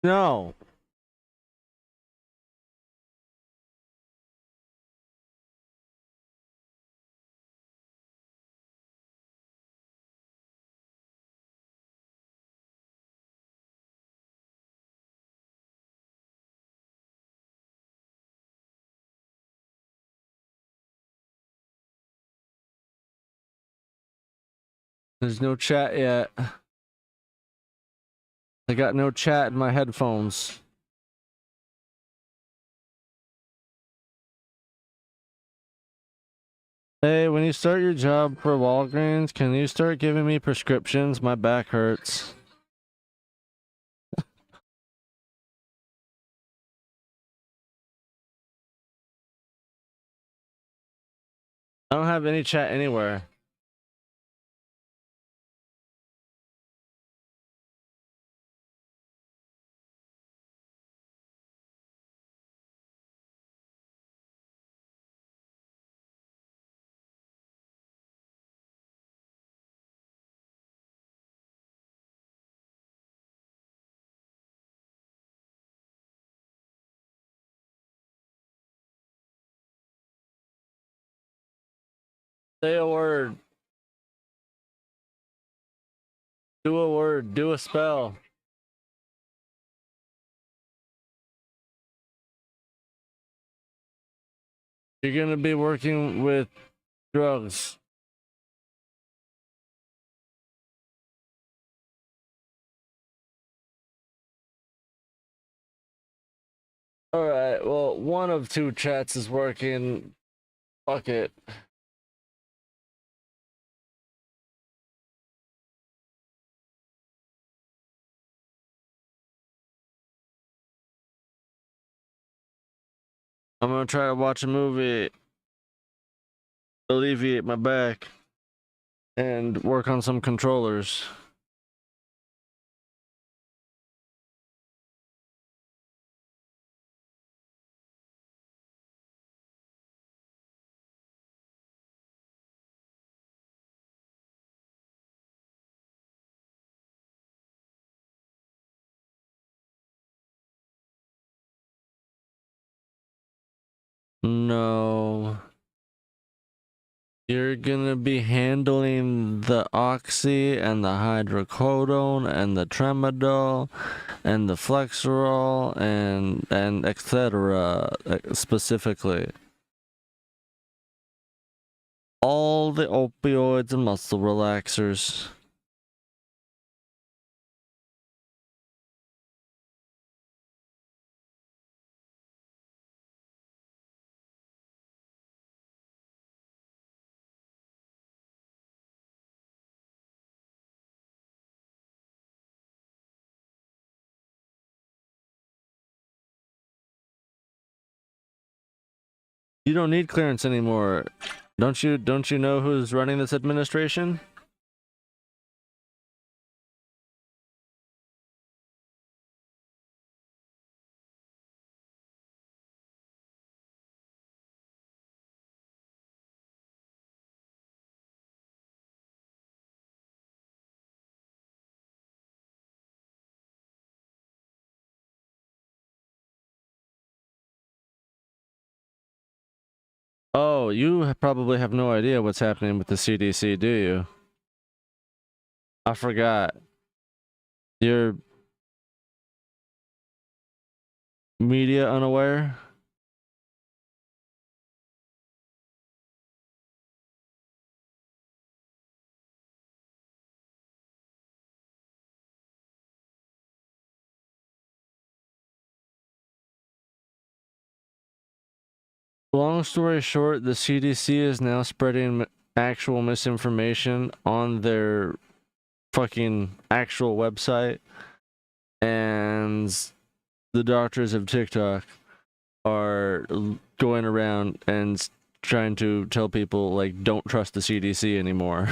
No. There's no chat yet. I got no chat in my headphones. Hey, when you start your job for Walgreens, can you start giving me prescriptions? My back hurts. I don't have any chat anywhere. Say a word. Do a word. Do a spell. You're gonna be working with drugs. Alright, well, one of two chats is working. Fuck it. I'm gonna try to watch a movie, alleviate my back, and work on some controllers. No. You're gonna be handling the oxy and the hydrocodone and the tramadol and the flexerol and etc. Specifically. All the opioids and muscle relaxers. You don't need clearance anymore. Don't you know who's running this administration? Oh, you probably have no idea what's happening with the CDC, do you? I forgot. You're media unaware? Long story short, the CDC is now spreading actual misinformation on their fucking actual website, and the doctors of TikTok are going around and trying to tell people, like, don't trust the CDC anymore.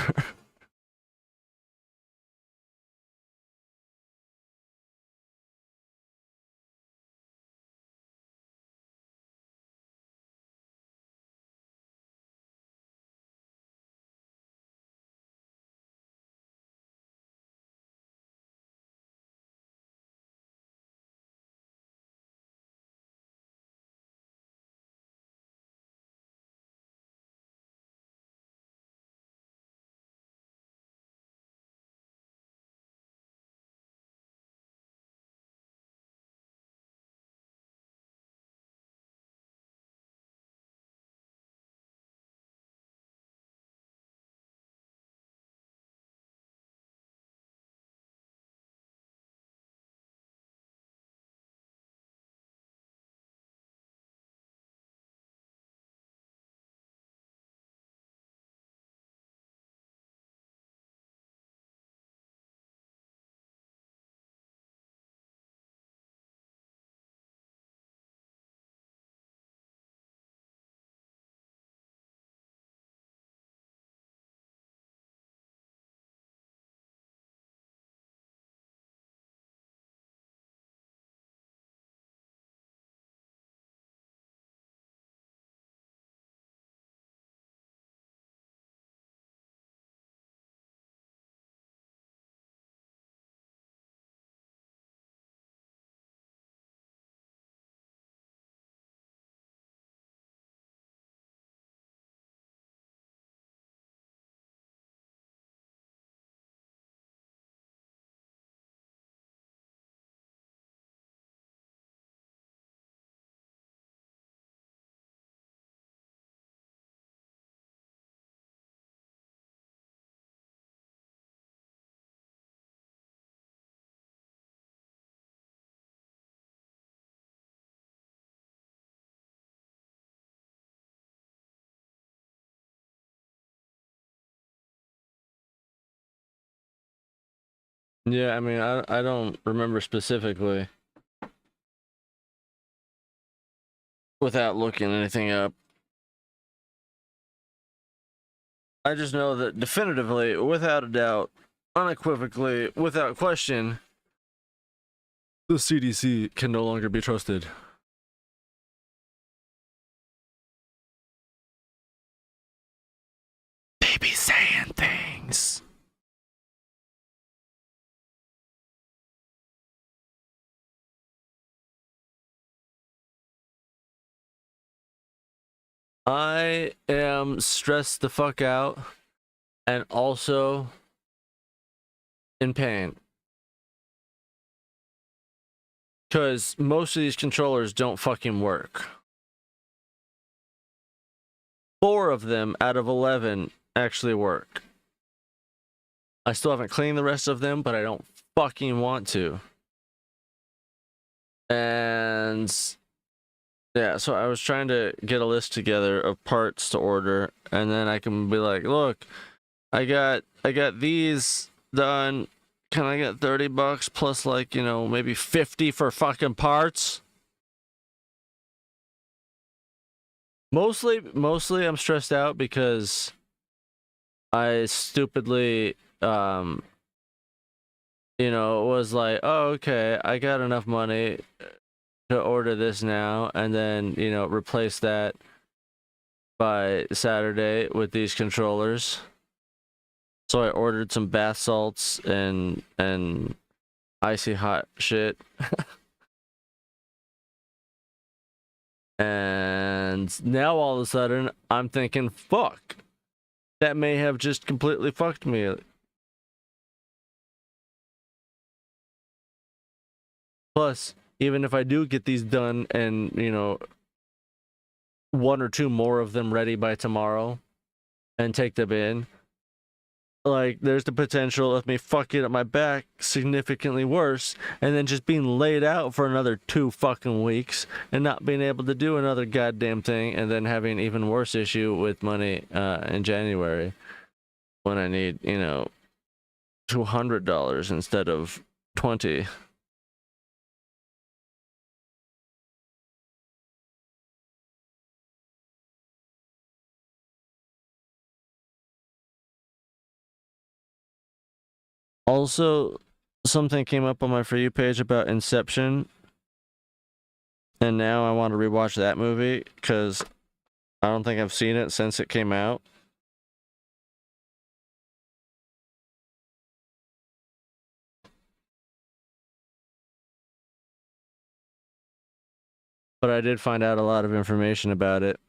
Yeah, I mean, I don't remember specifically without looking anything up. I just know that definitively, without a doubt, unequivocally, without question, the CDC can no longer be trusted. They be saying things. I am stressed the fuck out and also in pain. Because most of these controllers don't fucking work. 4 of them out of 11 actually work. I still haven't cleaned the rest of them, but I don't fucking want to. And yeah, so I was trying to get a list together of parts to order, and then I can be like, look, I got these done. Can I get $30 plus, like, you know, maybe 50 for fucking parts? Mostly I'm stressed out because I stupidly you know, was like, oh, okay, I got enough money to order this now, and then, you know, replace that by Saturday with these controllers. So I ordered some bath salts and icy hot shit. And now all of a sudden I'm thinking, fuck, that may have just completely fucked me. Plus, even if I do get these done and, you know, 1 or 2 more of them ready by tomorrow and take them in, like, there's the potential of me fucking up my back significantly worse and then just being laid out for another 2 fucking weeks and not being able to do another goddamn thing, and then having even worse issue with money in January when I need, you know, $200 instead of 20. Also, something came up on my For You page about Inception, and now I want to rewatch that movie because I don't think I've seen it since it came out. But I did find out a lot of information about it.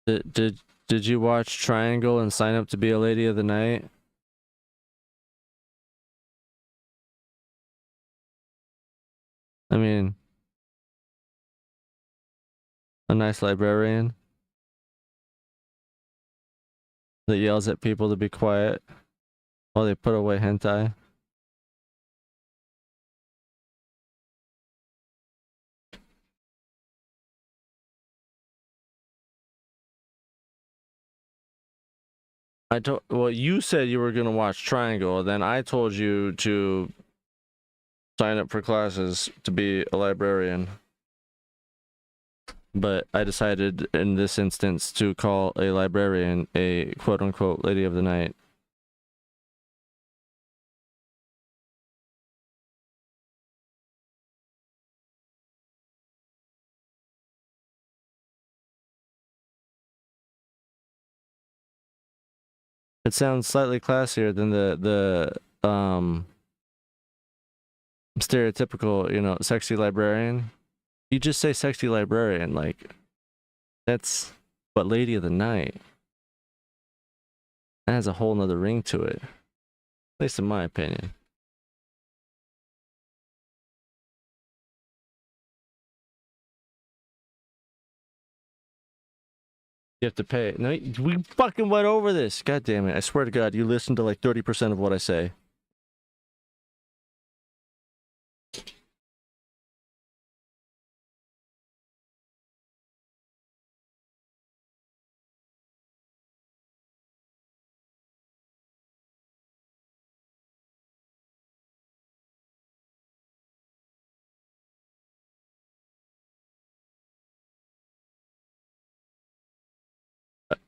Did you watch Triangle and sign up to be a lady of the night? I mean, a nice librarian that yells at people to be quiet while they put away hentai. Well, you said you were gonna watch Triangle, then I told you to sign up for classes to be a librarian. But I decided in this instance to call a librarian a quote-unquote lady of the night. It sounds slightly classier than the stereotypical, you know, sexy librarian. You just say sexy librarian, like, that's what lady of the night. That has a whole nother ring to it. At least in my opinion. You have to pay. No, we fucking went over this. God damn it. I swear to God, you listen to like 30% of what I say.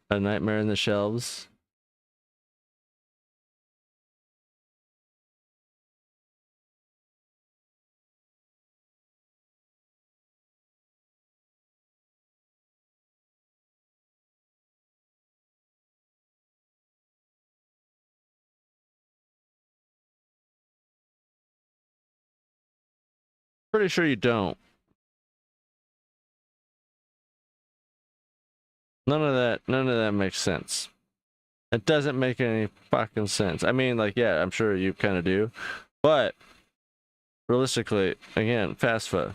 A Nightmare in the Shelves. Pretty sure you don't. None of that makes sense. It doesn't make any fucking sense. I mean, like, yeah, I'm sure you kind of do, but realistically, again, FAFSA,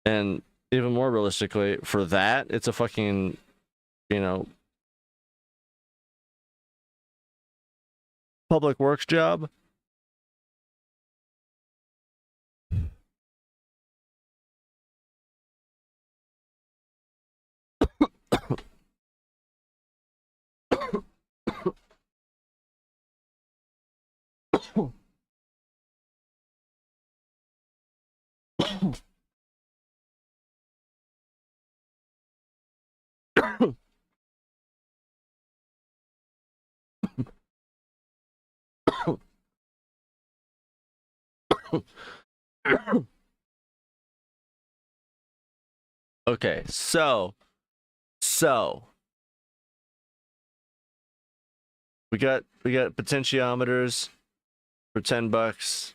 and even more realistically, for that, it's a fucking, you know, public works job. Okay, so we got potentiometers for $10.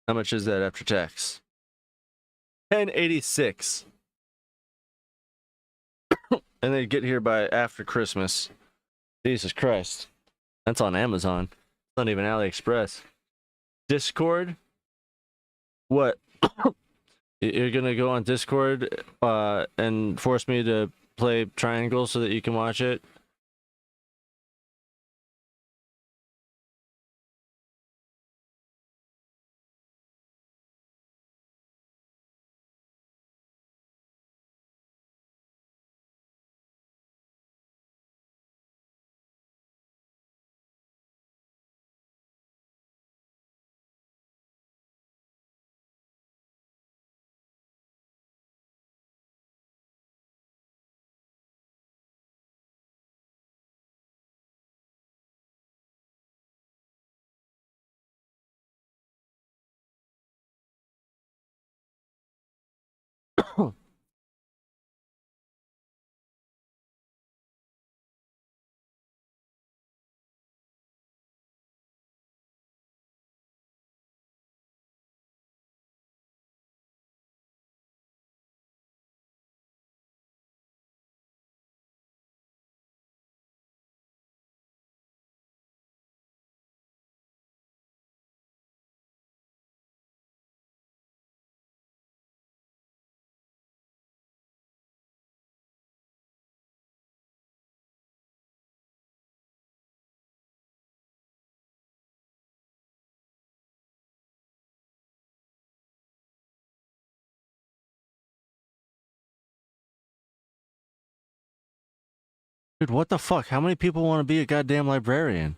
How much is that after tax? 1086. And they get here by after Christmas. Jesus Christ. That's on Amazon. It's not even AliExpress. Discord? What? You're gonna go on Discord and force me to play Triangle so that you can watch it? Dude, what the fuck? How many people want to be a goddamn librarian?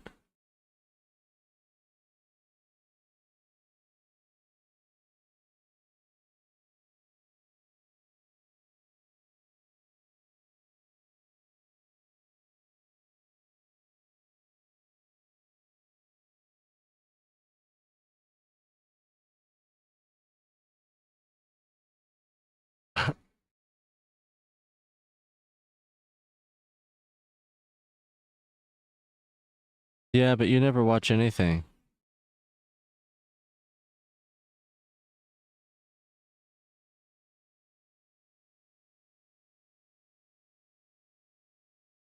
Yeah, but you never watch anything.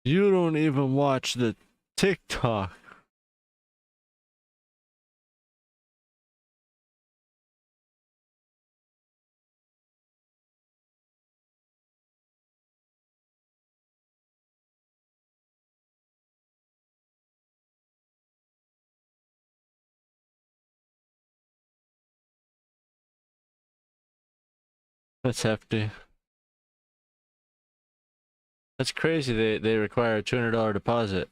You don't even watch the TikTok. That's hefty. That's crazy. They require a $200 deposit.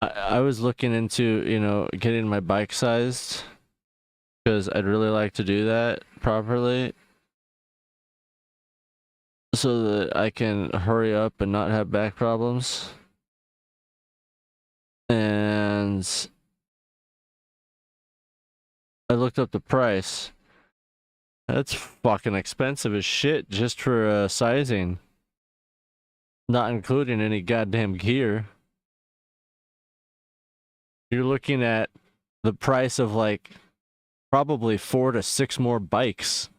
I was looking into, you know, getting my bike sized because I'd really like to do that properly so that I can hurry up and not have back problems. And I looked up the price. That's fucking expensive as shit just for sizing. Not including any goddamn gear. You're looking at the price of like probably 4 to 6 more bikes.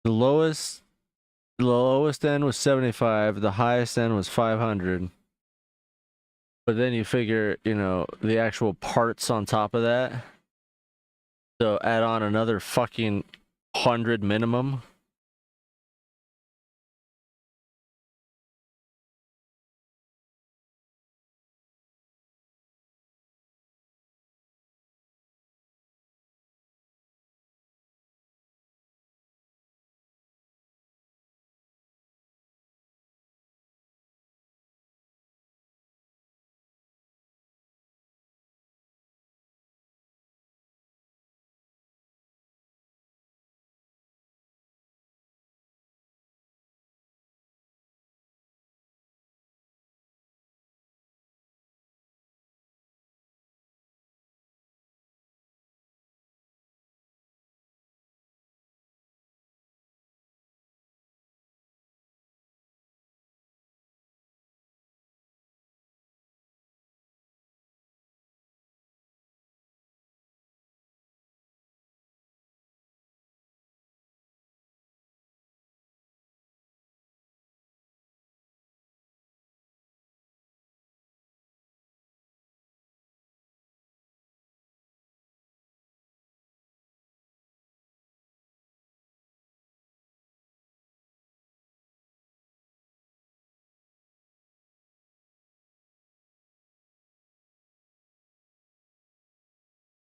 The lowest end was 75, the highest end was 500. But then you figure, you know, the actual parts on top of that. So add on another fucking 100 minimum.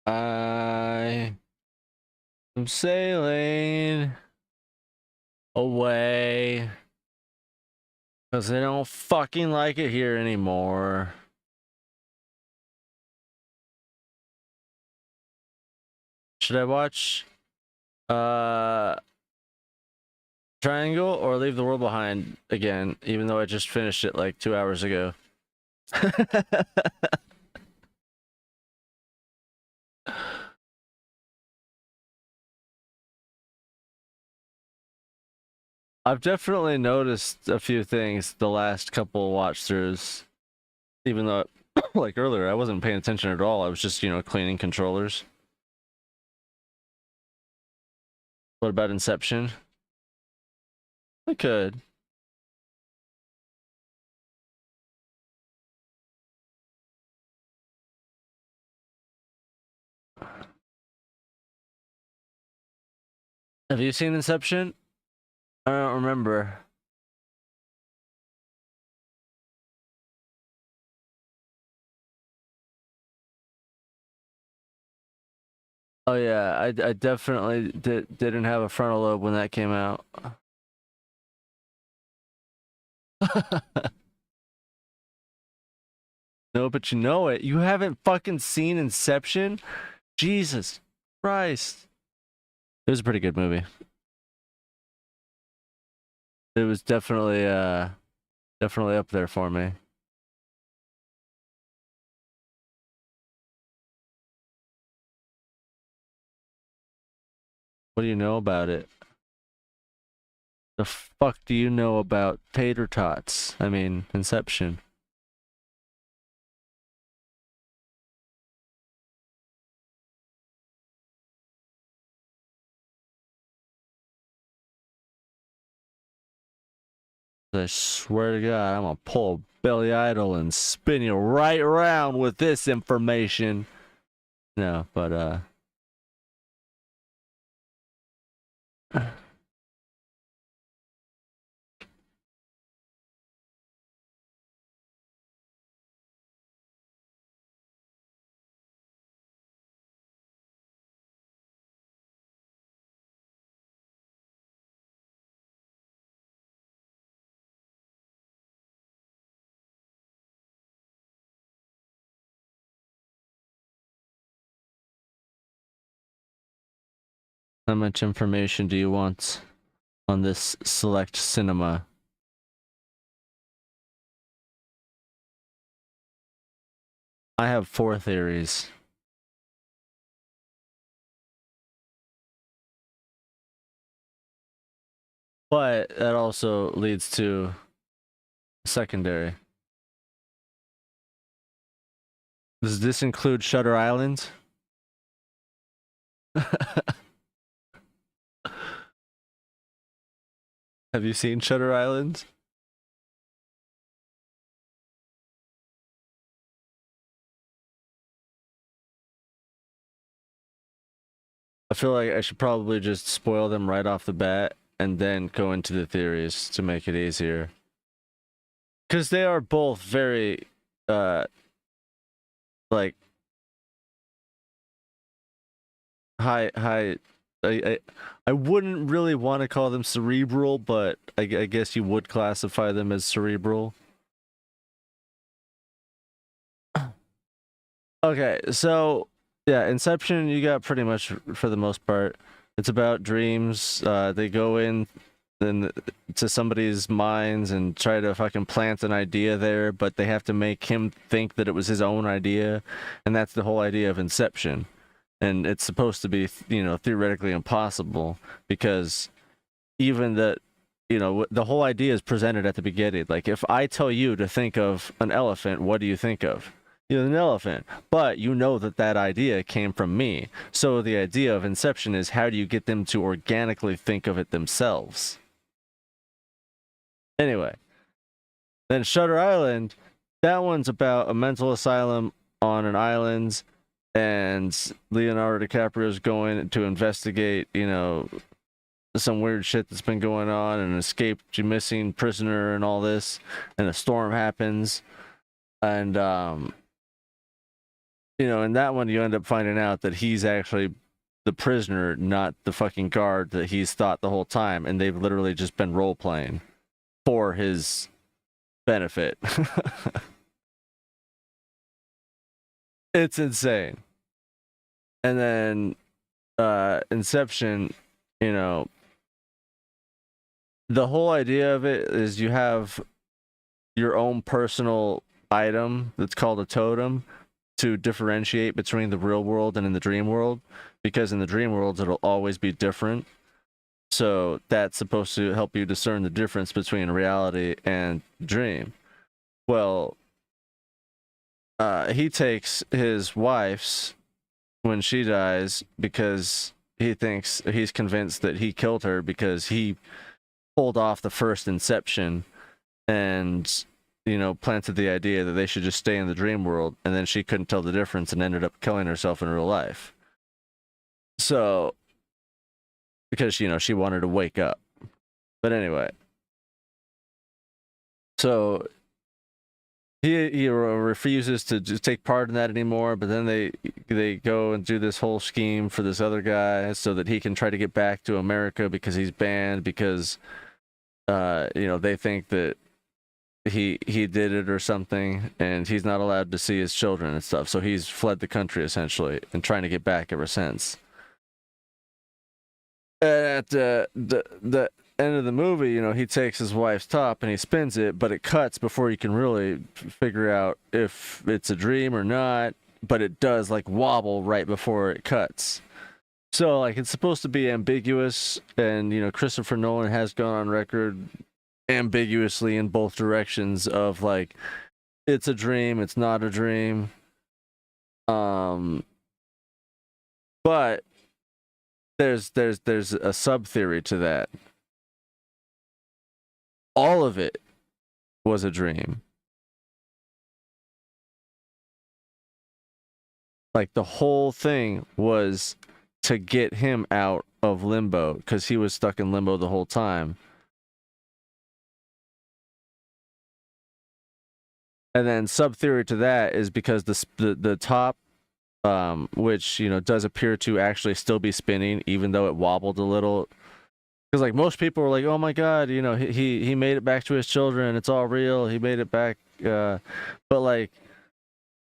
I am sailing away because they don't fucking like it here anymore. Should I watch Triangle or Leave the World Behind again, even though I just finished it like 2 hours ago? I've definitely noticed a few things the last couple watch throughs, even though like earlier I wasn't paying attention at all. I was just, you know, cleaning controllers. What about Inception? I could. Have you seen Inception? I don't remember. Oh yeah, I definitely didn't have a frontal lobe when that came out. No, but you know it. You haven't fucking seen Inception? Jesus Christ. It was a pretty good movie. It was definitely up there for me. What do you know about it? The fuck do you know about Tater Tots? I mean, Inception. I swear to God, I'm gonna pull a Billy Idol and spin you right around with this information. No, but How much information do you want on this select cinema? I have 4 theories. But that also leads to secondary. Does this include Shutter Island? Have you seen Shutter Island? I feel like I should probably just spoil them right off the bat and then go into the theories to make it easier. Because they are both very, like, high. I wouldn't really want to call them cerebral, but I guess you would classify them as cerebral. Okay, so yeah, Inception, you got pretty much for the most part. It's about dreams. They go in to somebody's minds and try to fucking plant an idea there, but they have to make him think that it was his own idea, and that's the whole idea of Inception. And it's supposed to be, theoretically impossible because even the whole idea is presented at the beginning. Like, if I tell you to think of an elephant, what do you think of? An elephant. But you know that idea came from me. So the idea of Inception is, how do you get them to organically think of it themselves? Anyway, then Shutter Island, that one's about a mental asylum on an island, and Leonardo DiCaprio's going to investigate, some weird shit that's been going on, and an escaped missing prisoner and all this, and a storm happens, and in that one you end up finding out that he's actually the prisoner, not the fucking guard that he's thought the whole time, and they've literally just been role playing for his benefit. It's insane. And then Inception, the whole idea of it is you have your own personal item that's called a totem to differentiate between the real world and in the dream world, because in the dream worlds it'll always be different. So that's supposed to help you discern the difference between reality and dream. Well, he takes his wife's when she dies because he's convinced that he killed her because he pulled off the first Inception and planted the idea that they should just stay in the dream world, and then she couldn't tell the difference and ended up killing herself in real life. So because she wanted to wake up. But anyway, so he refuses to just take part in that anymore, but then they go and do this whole scheme for this other guy so that he can try to get back to America because he's banned because they think that he did it or something, and he's not allowed to see his children and stuff. So he's fled the country essentially and trying to get back ever since. At the end of the movie, he takes his wife's top and he spins it, but it cuts before you can really figure out if it's a dream or not. But it does wobble right before it cuts. So it's supposed to be ambiguous, and Christopher Nolan has gone on record ambiguously in both directions of it's a dream, it's not a dream. But there's a sub theory to that. All of it was a dream. The whole thing was to get him out of limbo because he was stuck in limbo the whole time. And then sub theory to that is because the top, which does appear to actually still be spinning even though it wobbled a little. Because most people were like, "Oh my God, he made it back to his children. It's all real. He made it back." But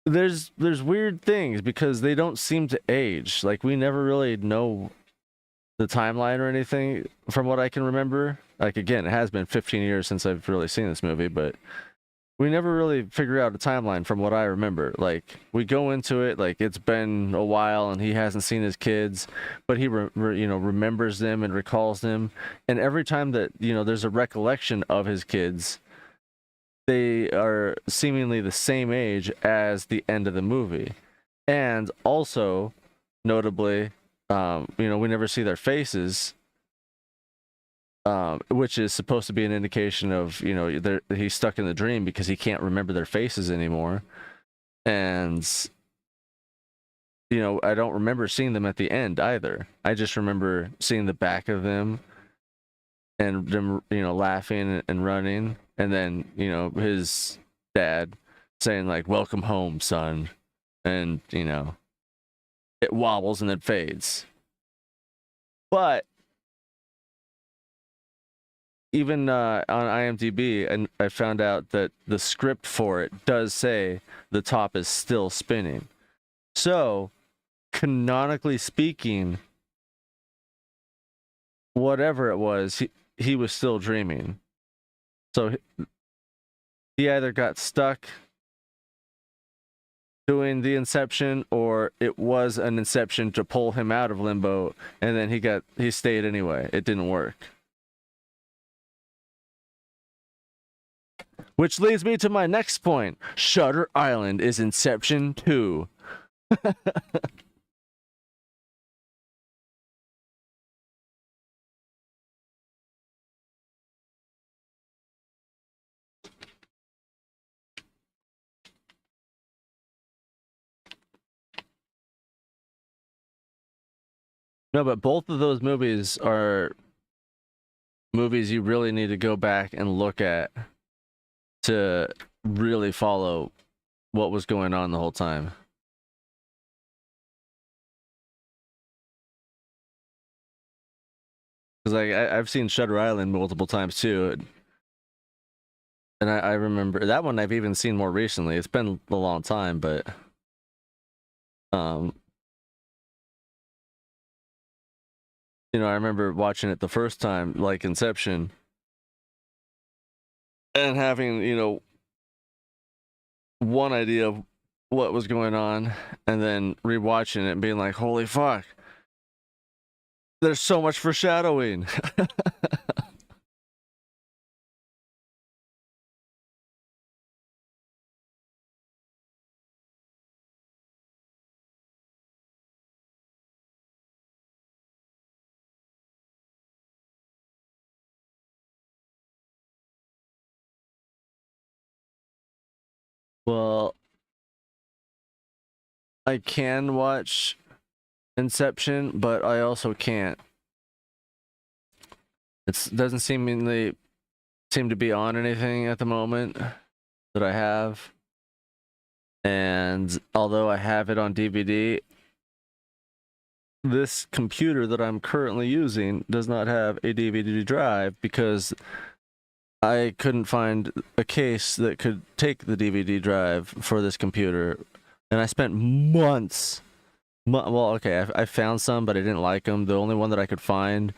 there's weird things because they don't seem to age. We never really know the timeline or anything from what I can remember. Like, again, it has been 15 years since I've really seen this movie, but we never really figure out a timeline from what I remember. Like, we go into it like it's been a while and he hasn't seen his kids, but he remembers them and recalls them. And every time that, there's a recollection of his kids, they are seemingly the same age as the end of the movie. And also, notably, we never see their faces, which is supposed to be an indication of, he's stuck in the dream because he can't remember their faces anymore. And, I don't remember seeing them at the end either. I just remember seeing the back of them and them, laughing and running. And then, his dad saying, like, "Welcome home, son." And, it wobbles and then fades. But even on IMDb, and I found out that the script for it does say the top is still spinning. So, canonically speaking, whatever it was, he was still dreaming. So he either got stuck doing the inception, or it was an inception to pull him out of limbo, and then he stayed anyway. It didn't work. Which leads me to my next point. Shutter Island is Inception 2. No, but both of those movies are movies you really need to go back and look at to really follow what was going on the whole time. Because I've seen Shutter Island multiple times too, and I remember that one I've even seen more recently. It's been a long time, but I remember watching it the first time, like Inception, and having one idea of what was going on, and then rewatching it and being like, "Holy fuck! There's so much foreshadowing." Well, I can watch Inception, but I also can't. It doesn't seem to be on anything at the moment that I have. And although I have it on DVD, this computer that I'm currently using does not have a DVD drive because I couldn't find a case that could take the DVD drive for this computer. And I spent months. Well, okay, I found some, but I didn't like them. The only one that I could find,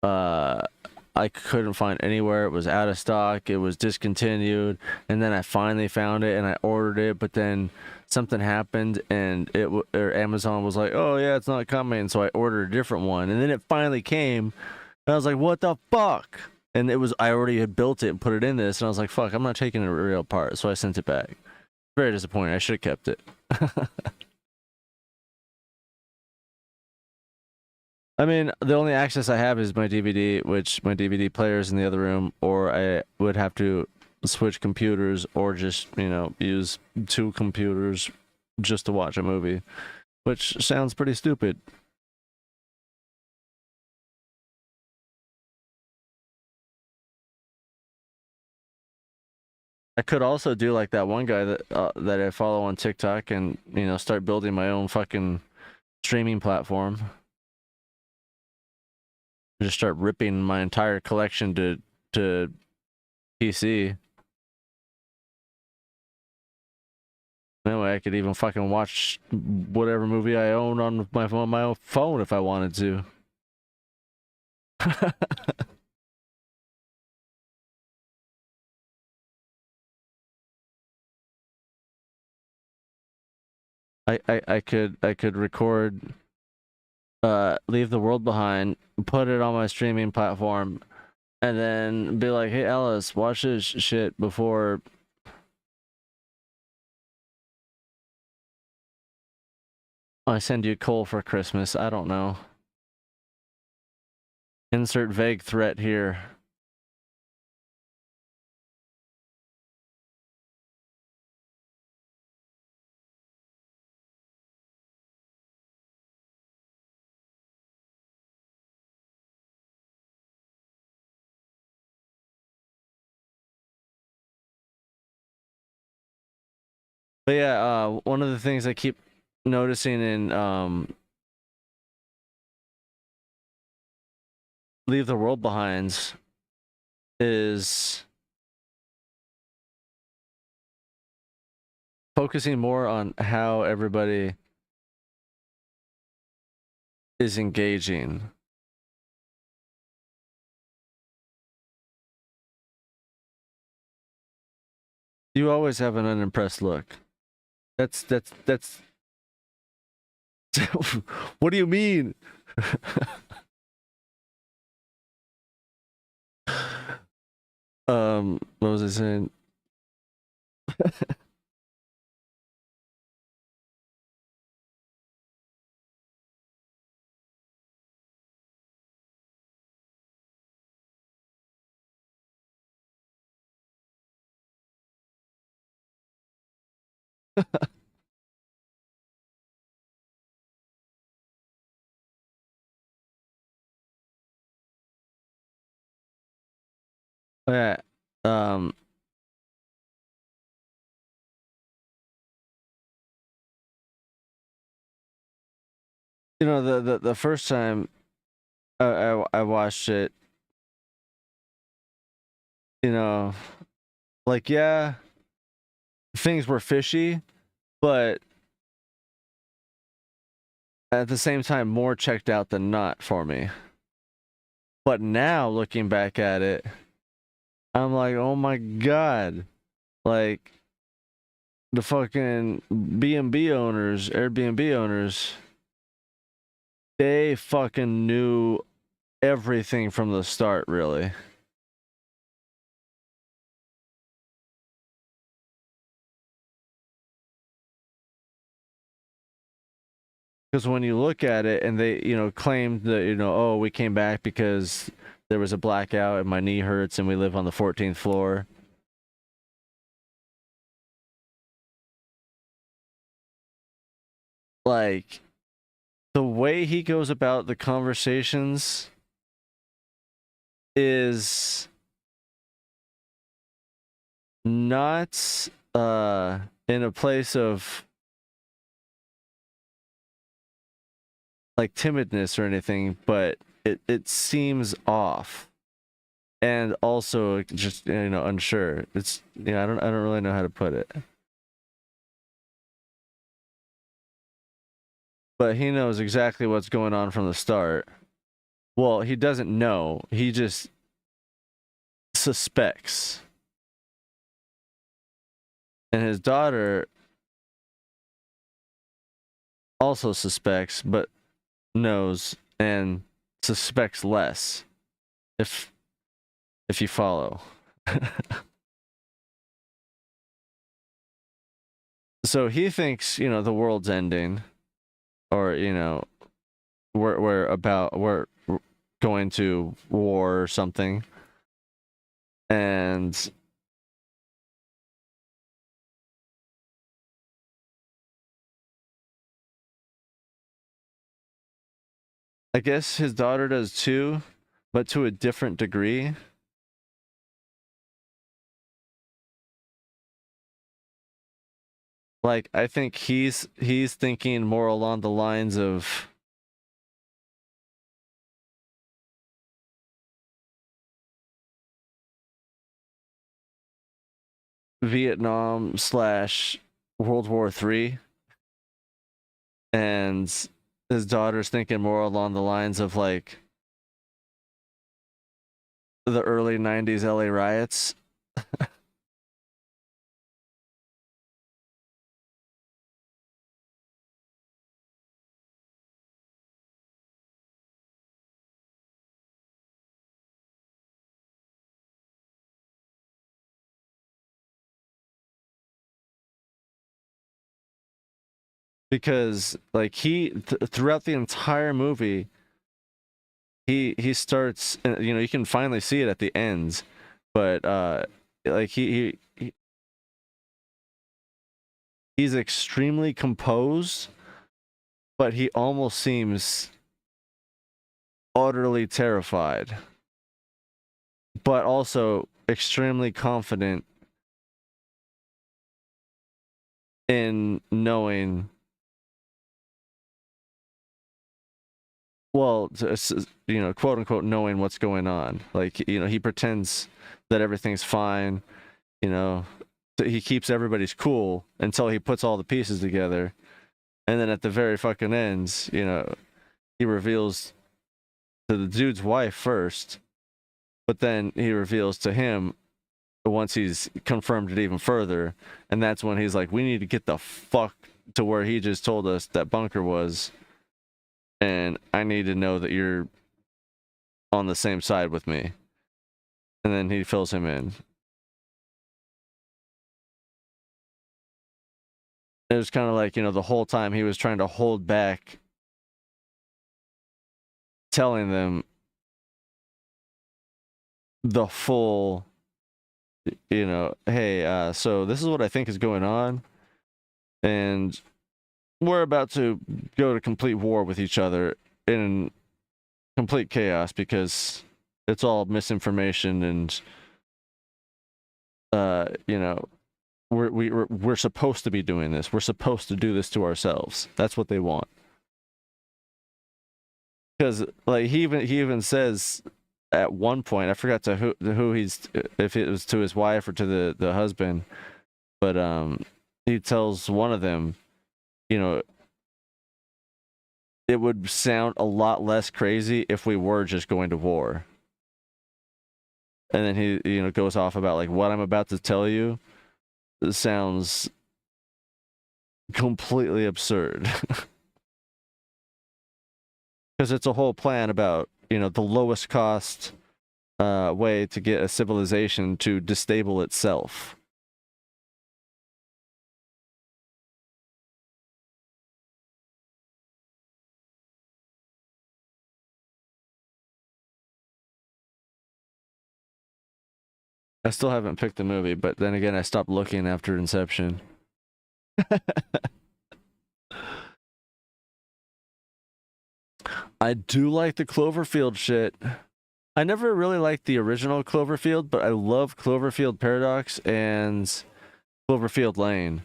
I couldn't find anywhere. It was out of stock. It was discontinued. And then I finally found it and I ordered it, but then something happened and Amazon was like, "Oh yeah, it's not coming." So I ordered a different one, and then it finally came. And I was like, "What the fuck?" And I already had built it and put it in this, and I was like, "Fuck, I'm not taking it real apart." So I sent it back. Very disappointing. I should have kept it. I mean, the only access I have is my DVD, which my DVD player is in the other room, or I would have to switch computers or just, use two computers just to watch a movie, which sounds pretty stupid. I could also do like that one guy that I follow on TikTok and, start building my own fucking streaming platform. Just start ripping my entire collection to PC. That way I could even fucking watch whatever movie I own on my own phone if I wanted to. I could record Leave the World Behind, put it on my streaming platform, and then be like, hey Alice, watch this shit before I send you coal for Christmas. I don't know. Insert vague threat here. But yeah, one of the things I keep noticing in Leave the World Behinds is focusing more on how everybody is engaging. You always have an unimpressed look. That's what do you mean? What was I saying? Yeah. Um you know, the first time I watched it, you know, like yeah, things were fishy, but at the same time more checked out than not for me. But now looking back at it, I'm like, "Oh my god." Like the fucking B&B owners, Airbnb owners, they fucking knew everything from the start, really. Because when you look at it and they, you know, claimed that, you know, oh, we came back because there was a blackout and my knee hurts and we live on the 14th floor. Like, the way he goes about the conversations is not in a place of like timidness or anything, but it seems off. And also just, you know, unsure. It's, you know, I don't really know how to put it. But he knows exactly what's going on from the start. Well, he doesn't know. He just suspects. And his daughter also suspects, but knows and suspects less. If you follow. So he thinks, you know, the world's ending, or, you know, we're going to war or something. And I guess his daughter does too, but to a different degree. Like, I think he's thinking more along the lines of Vietnam slash World War III, and his daughter's thinking more along the lines of like the early 90s LA riots. Because like throughout the entire movie, he starts, you know, you can finally see it at the ends, but like he's extremely composed, but he almost seems utterly terrified, but also extremely confident in knowing, well, you know, quote unquote, knowing what's going on. Like, you know, he pretends that everything's fine, you know, he keeps everybody's cool until he puts all the pieces together. And then at the very fucking ends, you know, he reveals to the dude's wife first, but then he reveals to him once he's confirmed it even further. And that's when he's like, we need to get the fuck to where he just told us that bunker was. And I need to know that you're on the same side with me. And then he fills him in. It was kind of like, you know, the whole time he was trying to hold back telling them the full, you know, hey, so this is what I think is going on. And we're about to go to complete war with each other in complete chaos because it's all misinformation and you know, we're supposed to be doing this. We're supposed to do this to ourselves. That's what they want. Because like he even says at one point, I forgot to who he's, if it was to his wife or to the husband, but he tells one of them, you know, it would sound a lot less crazy if we were just going to war. And then he, you know, goes off about like, what I'm about to tell you sounds completely absurd. Because it's a whole plan about, you know, the lowest cost way to get a civilization to destable itself. I still haven't picked the movie, but then again, I stopped looking after Inception. I do like the Cloverfield shit. I never really liked the original Cloverfield, but I love Cloverfield Paradox and Cloverfield Lane.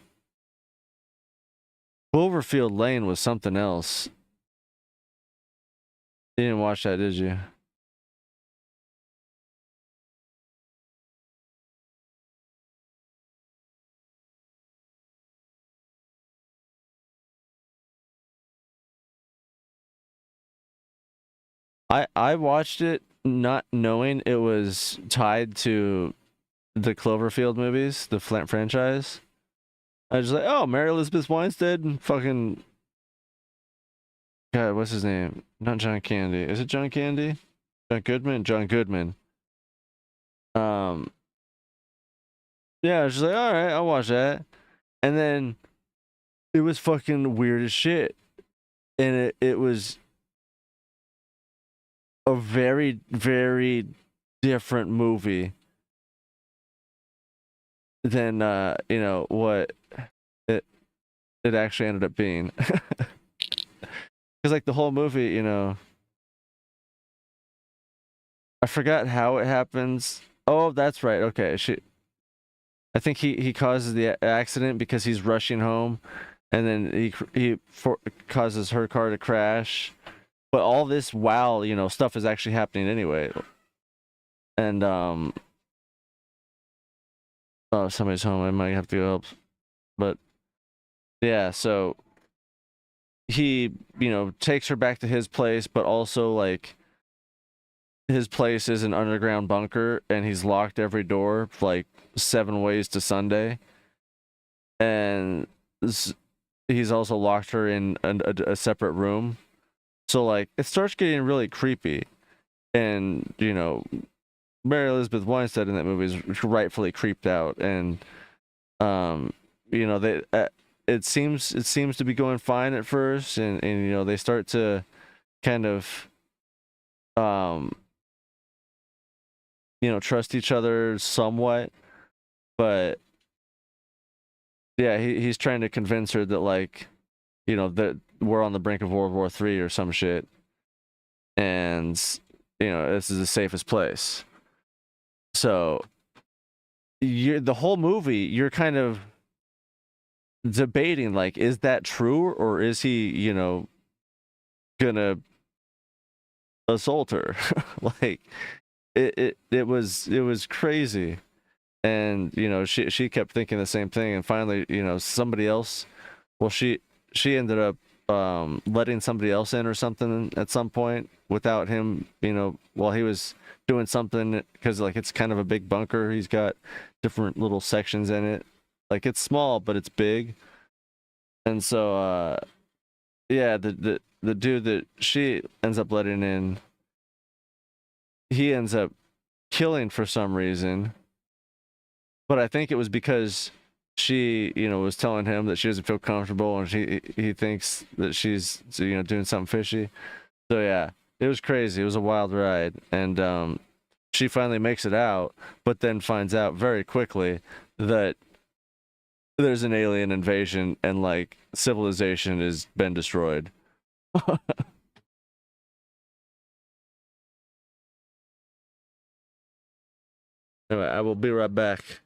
Cloverfield Lane was something else. You didn't watch that, did you? I watched it not knowing it was tied to the Cloverfield movies, the franchise. I was just like, oh, Mary Elizabeth Winstead and fucking God, what's his name? Not John Candy. Is it John Candy? John Goodman? John Goodman. Um, yeah, I was just like, all right, I'll watch that. And then it was fucking weird as shit. And it was a very, very different movie than you know, what it it actually ended up being. Because like the whole movie, you know, I forgot how it happens. Oh, that's right. Okay, I think he causes the accident because he's rushing home, and then causes her car to crash. But all this while, you know, stuff is actually happening anyway. And oh, somebody's home. I might have to go help. But yeah, so he, you know, takes her back to his place, but also like his place is an underground bunker and he's locked every door like 7 ways to Sunday, and he's also locked her in a separate room. So like it starts getting really creepy, and Mary Elizabeth Winstead in that movie is rightfully creeped out, and um they it seems to be going fine at first, and they start to kind of um trust each other somewhat, but yeah, he's trying to convince her that like that we're on the brink of World War III or some shit, and this is the safest place. So the whole movie you're kind of debating like, is that true, or is he gonna assault her? Like it was crazy, and she kept thinking the same thing, and finally somebody else, well, she ended up letting somebody else in or something at some point without him, while he was doing something, because like it's kind of a big bunker. He's got different little sections in it. Like it's small but it's big. And so yeah, the dude that she ends up letting in, he ends up killing for some reason. But I think it was because she, was telling him that she doesn't feel comfortable, and he thinks that she's doing something fishy. So yeah, it was crazy. It was a wild ride, and she finally makes it out, but then finds out very quickly that there's an alien invasion and like civilization has been destroyed. Anyway, I will be right back.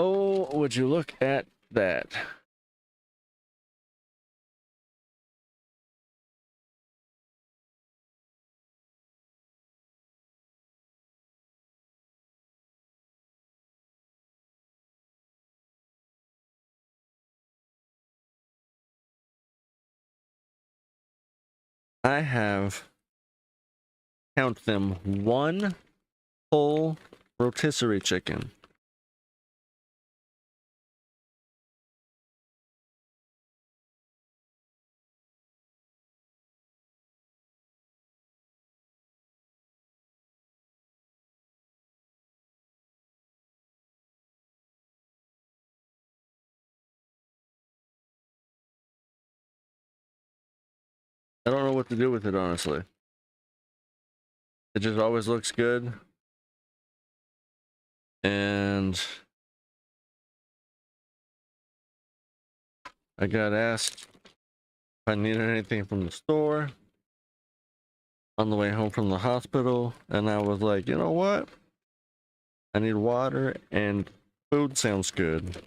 Oh, would you look at that? I have, count them, one whole rotisserie chicken. I don't know what to do with it, honestly. It just always looks good. And I got asked if I needed anything from the store on the way home from the hospital, and I was like, you know what? I need water and food sounds good.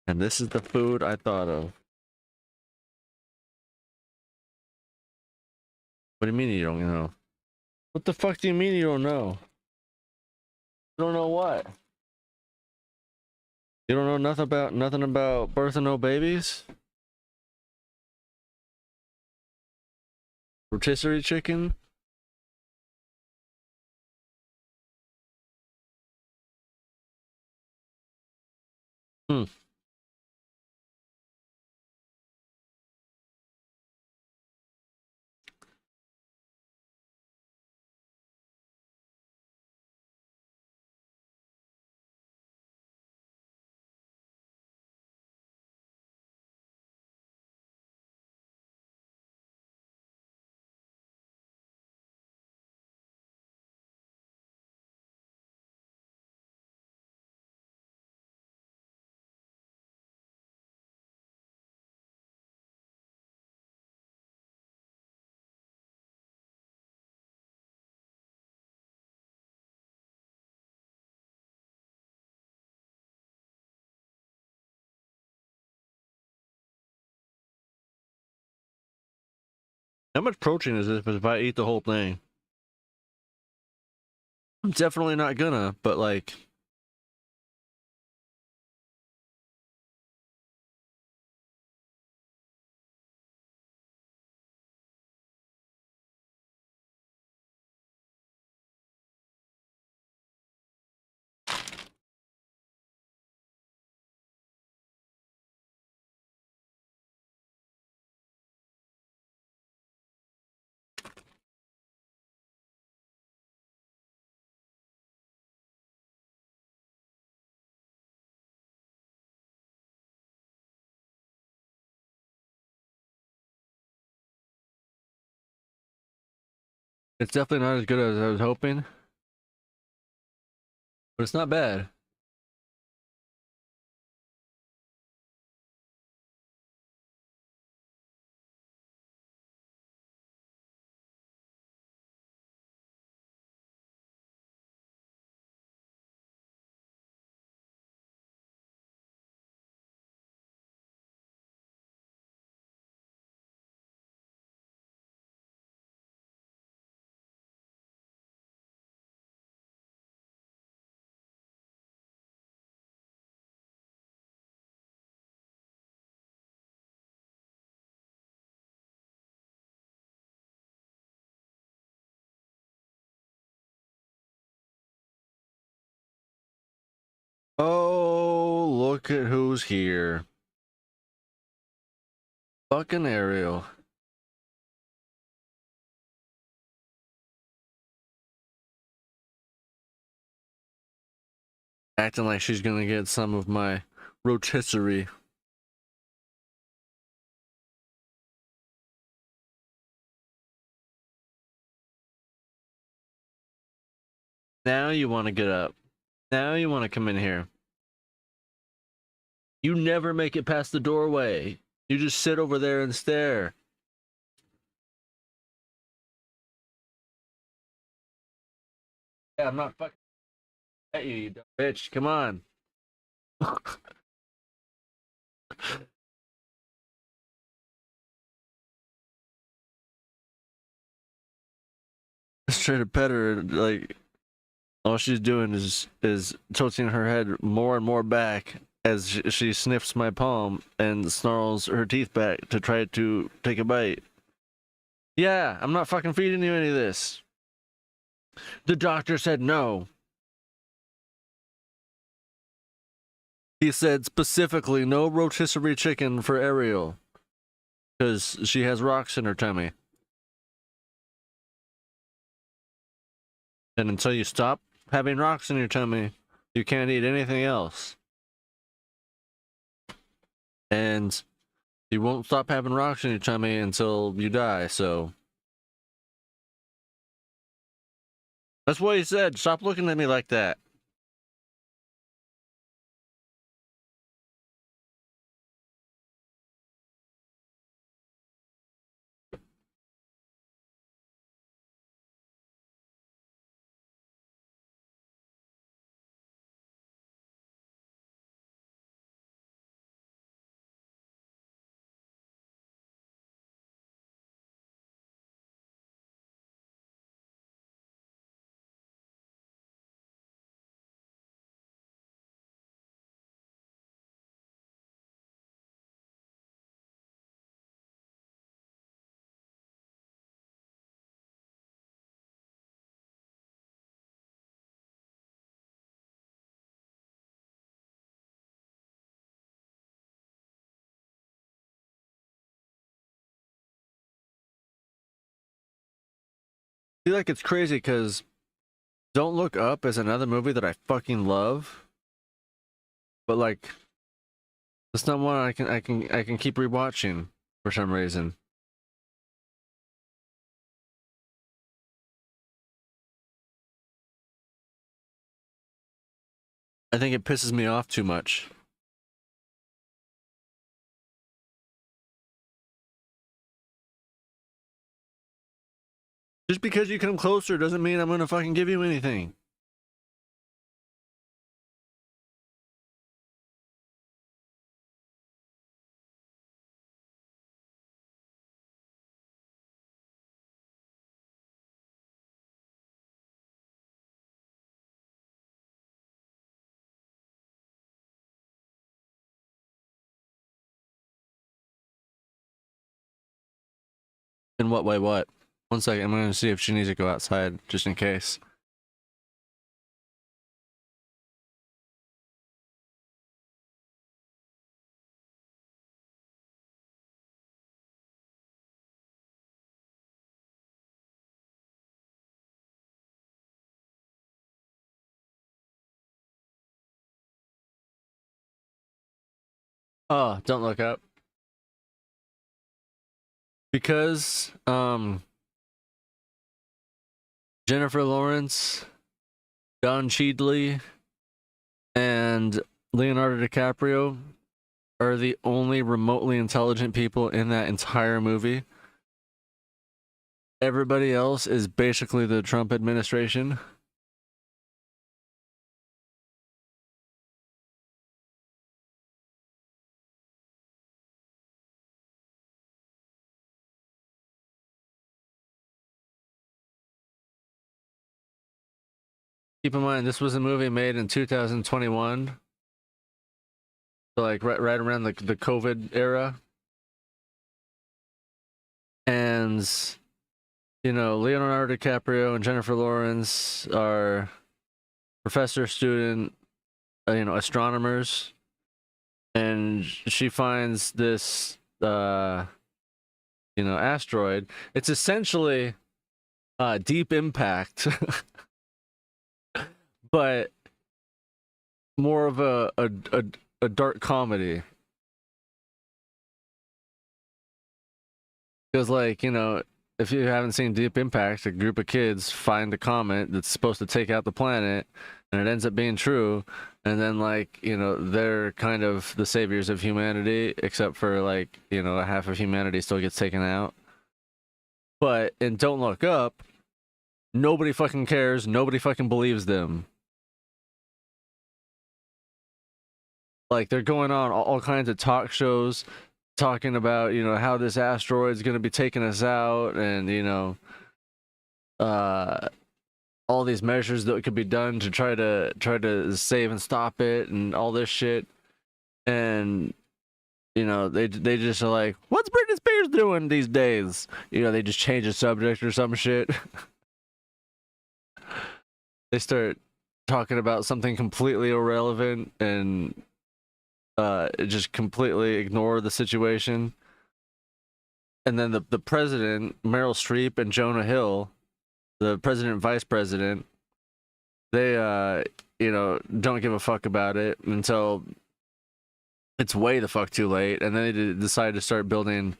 And this is the food I thought of. What do you mean you don't know? What the fuck do you mean you don't know? You don't know what? You don't know nothing about birthing no babies? Rotisserie chicken? Hmm. How much protein is this if I eat the whole thing? I'm definitely not gonna, but like, it's definitely not as good as I was hoping, but it's not bad. Oh, look at who's here. Fucking Ariel. Acting like she's gonna get some of my rotisserie. Now you want to get up. Now you want to come in here. You never make it past the doorway. You just sit over there and stare. Yeah, I'm not fucking at you, you dumb bitch. Come on. Just try to pet her, like all she's doing is tilting her head more and more back as she sniffs my palm and snarls her teeth back to try to take a bite. Yeah, I'm not fucking feeding you any of this. The doctor said no. He said specifically no rotisserie chicken for Ariel because she has rocks in her tummy. And until you stop having rocks in your tummy, you can't eat anything else. And you won't stop having rocks in your tummy until you die, so. That's what he said. Stop looking at me like that. I feel like it's crazy because Don't Look Up is another movie that I fucking love. But like it's not one I can keep rewatching for some reason. I think it pisses me off too much. Just because you come closer doesn't mean I'm gonna fucking give you anything. In what way, what? One second, I'm gonna see if she needs to go outside, just in case. Oh, Don't Look Up. Because, Jennifer Lawrence, Don Cheadle, and Leonardo DiCaprio are the only remotely intelligent people in that entire movie. Everybody else is basically the Trump administration. Keep in mind, this was a movie made in 2021. So like right around the COVID era. And, you know, Leonardo DiCaprio and Jennifer Lawrence are professor student, astronomers. And she finds this, asteroid. It's essentially Deep Impact, but more of a dark comedy. Because, like, if you haven't seen Deep Impact, a group of kids find a comet that's supposed to take out the planet, and it ends up being true. And then, like, they're kind of the saviors of humanity, except for, like, half of humanity still gets taken out. But in Don't Look Up, nobody fucking cares. Nobody fucking believes them. Like they're going on all kinds of talk shows talking about, how this asteroid's going to be taking us out, and uh all these measures that could be done to try to save and stop it and all this shit. And they just are like, what's Britney Spears doing these days? They just change the subject or some shit. They start talking about something completely irrelevant and just completely ignore the situation. And then the president, Meryl Streep, and Jonah Hill, the president and vice president, they don't give a fuck about it until it's way the fuck too late, and then they decide to start building,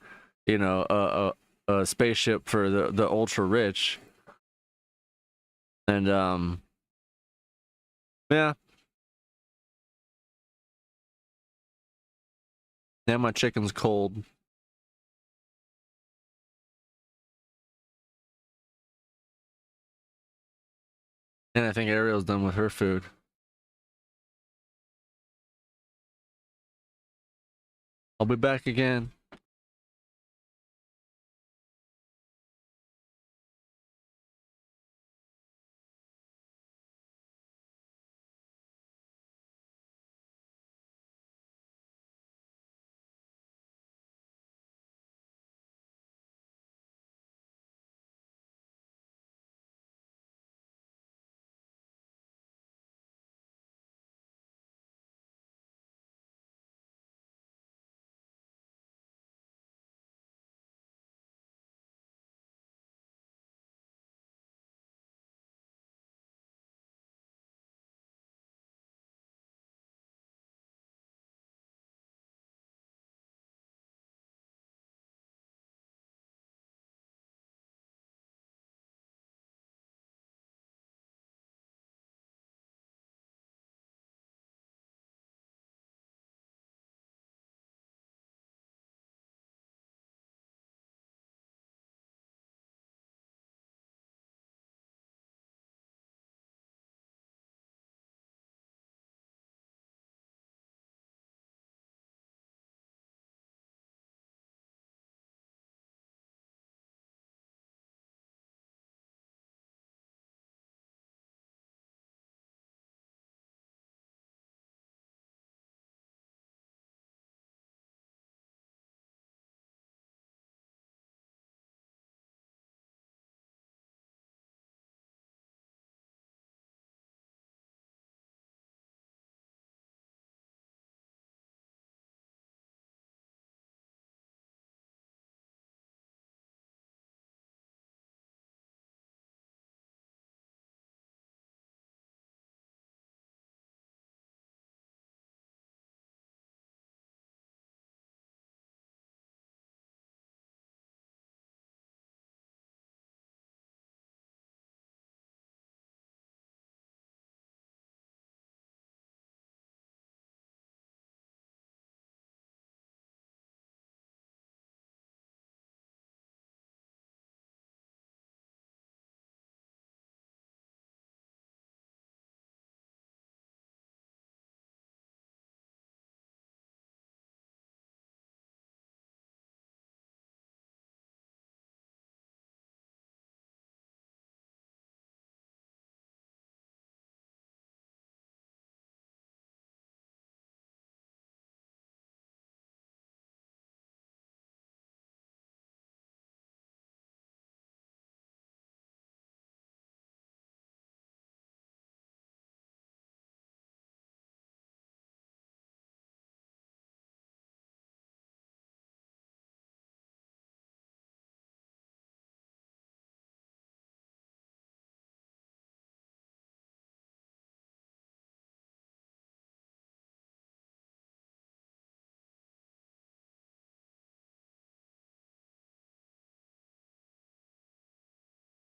a spaceship for the ultra rich. And yeah. Yeah, my chicken's cold. And I think Ariel's done with her food. I'll be back again.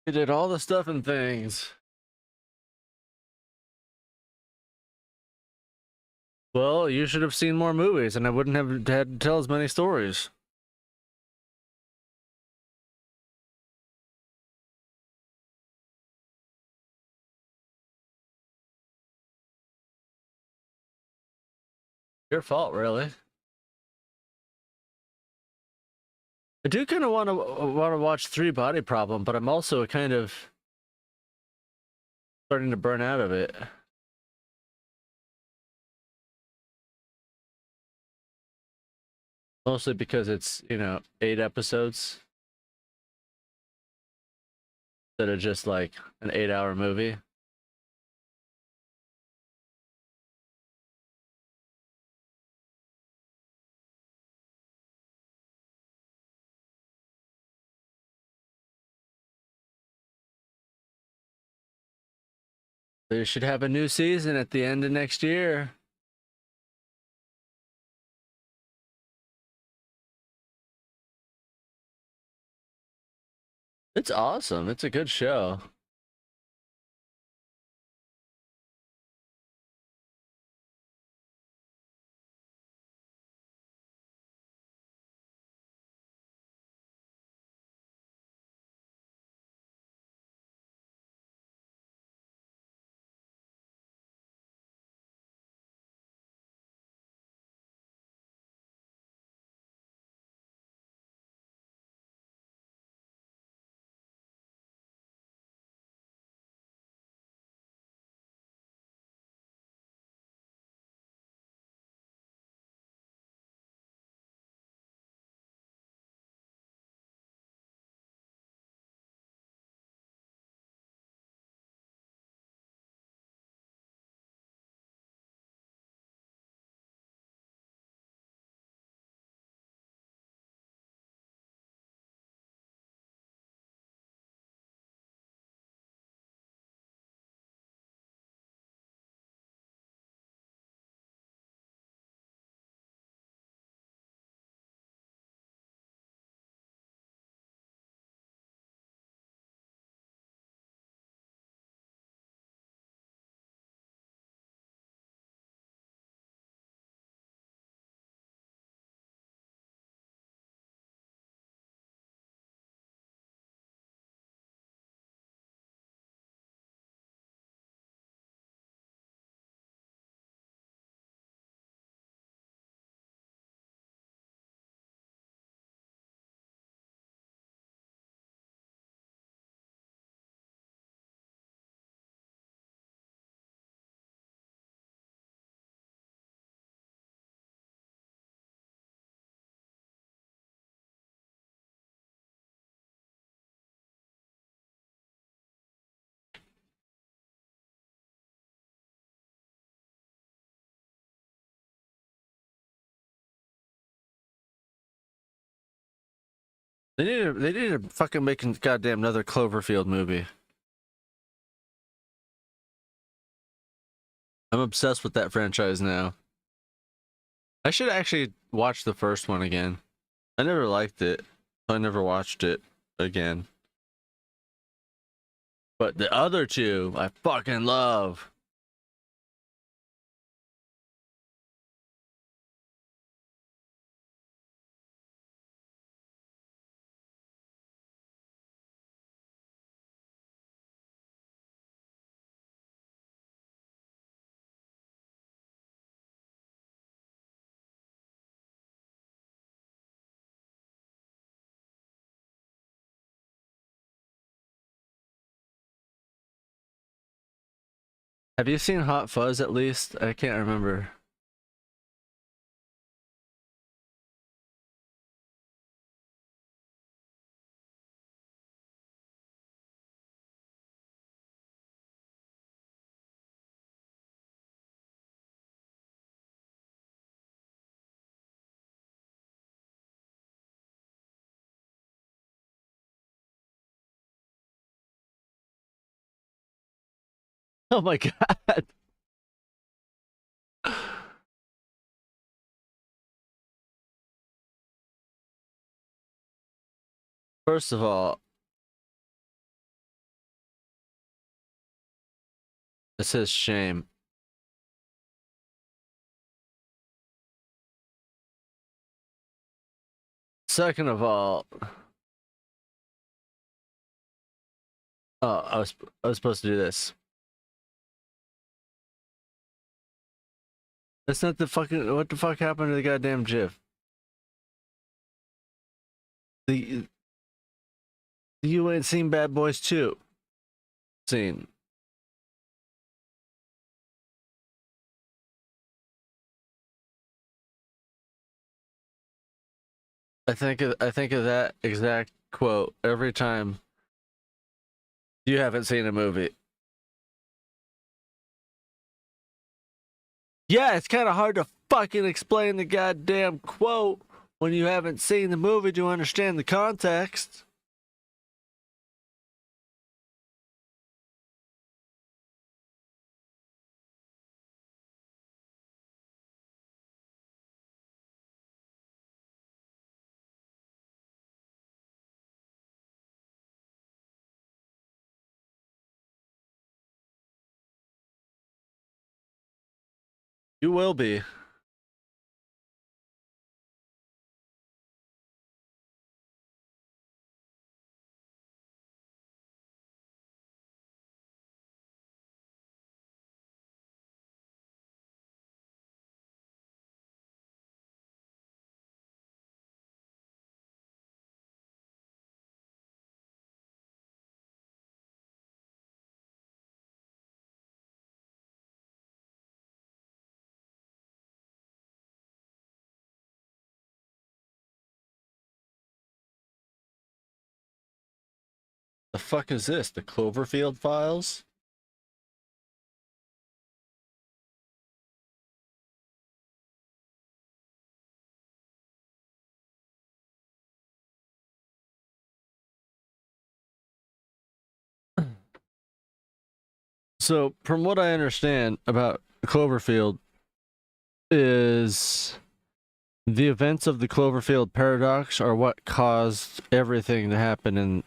He did all the stuff and things. Well, you should have seen more movies, and I wouldn't have had to tell as many stories. Your fault, really. I do kind of want to watch Three Body Problem, but I'm also kind of starting to burn out of it. Mostly because it's, 8 episodes instead of just like an 8-hour movie. They should have a new season at the end of next year. It's awesome. It's a good show. They need to fucking make a goddamn another Cloverfield movie. I'm obsessed with that franchise now. I should actually watch the first one again. I never liked it. I never watched it again. But the other two, I fucking love. Have you seen Hot Fuzz at least? I can't remember. Oh my god. First of all, it says shame. Second of all, oh, I was supposed to do this. That's not the fucking. What the fuck happened to the goddamn GIF? The you ain't seen Bad Boys 2 scene. I think of that exact quote every time you haven't seen a movie. Yeah, it's kind of hard to fucking explain the goddamn quote when you haven't seen the movie to understand the context. You will be. The fuck is this? The Cloverfield Files? So, from what I understand about Cloverfield, is the events of the Cloverfield paradox are what caused everything to happen in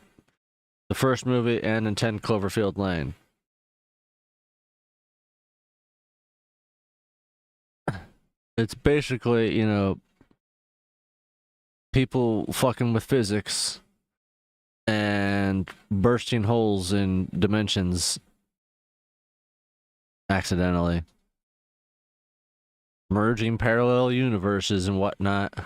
the first movie and in 10 Cloverfield Lane. It's basically, you know, people fucking with physics and bursting holes in dimensions accidentally, merging parallel universes and whatnot.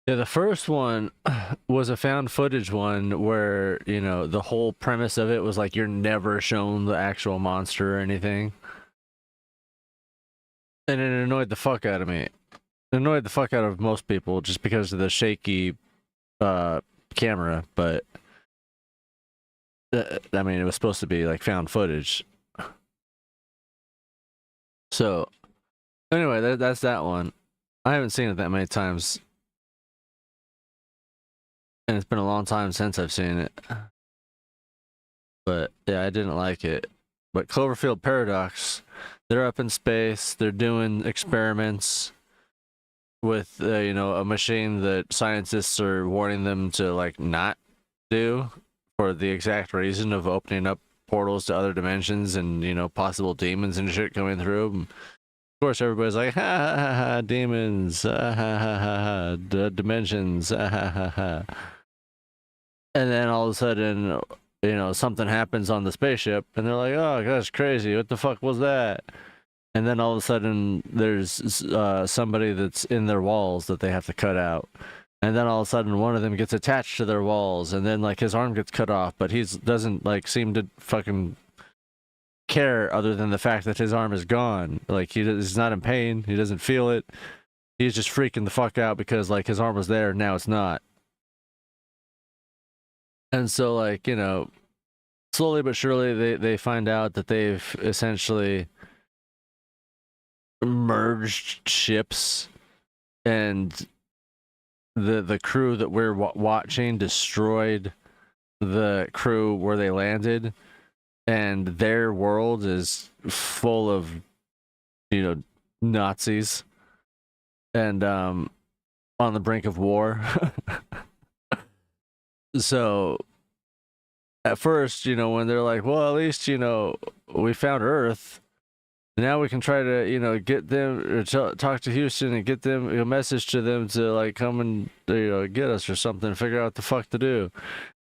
Yeah, the first one was a found footage one where, you know, the whole premise of it was like you're never shown the actual monster or anything. And it annoyed the fuck out of me. It annoyed the fuck out of most people just because of the shaky camera, but I mean, it was supposed to be like found footage. So, anyway, that's that one. I haven't seen it that many times. And it's been a long time since I've seen it. But yeah, I didn't like it. But Cloverfield Paradox, they're up in space, they're doing experiments with you know, a machine that scientists are warning them to like not do for the exact reason of opening up portals to other dimensions and, you know, possible demons and shit coming through. And of course, everybody's like, ha ha ha ha, demons, ha ha ha ha, dimensions, ha ha ha ha. And then all of a sudden, you know, something happens on the spaceship, and they're like, "Oh, that's crazy! What the fuck was that?" And then all of a sudden, there's somebody that's in their walls that they have to cut out. And then all of a sudden, one of them gets attached to their walls, and then like his arm gets cut off, but he doesn't like seem to fucking care other than the fact that his arm is gone. Like he's not in pain, he doesn't feel it. He's just freaking the fuck out because like his arm was there, now it's not. And so, like, you know, slowly but surely they find out that they've essentially merged ships, and the crew that we're watching destroyed the crew where they landed, and their world is full of, you know, Nazis. And on the brink of war. So at first, when they're like, well, at least, we found Earth. Now we can try to, get them, or talk to Houston and get them a message to them to like come and get us or something, figure out what the fuck to do.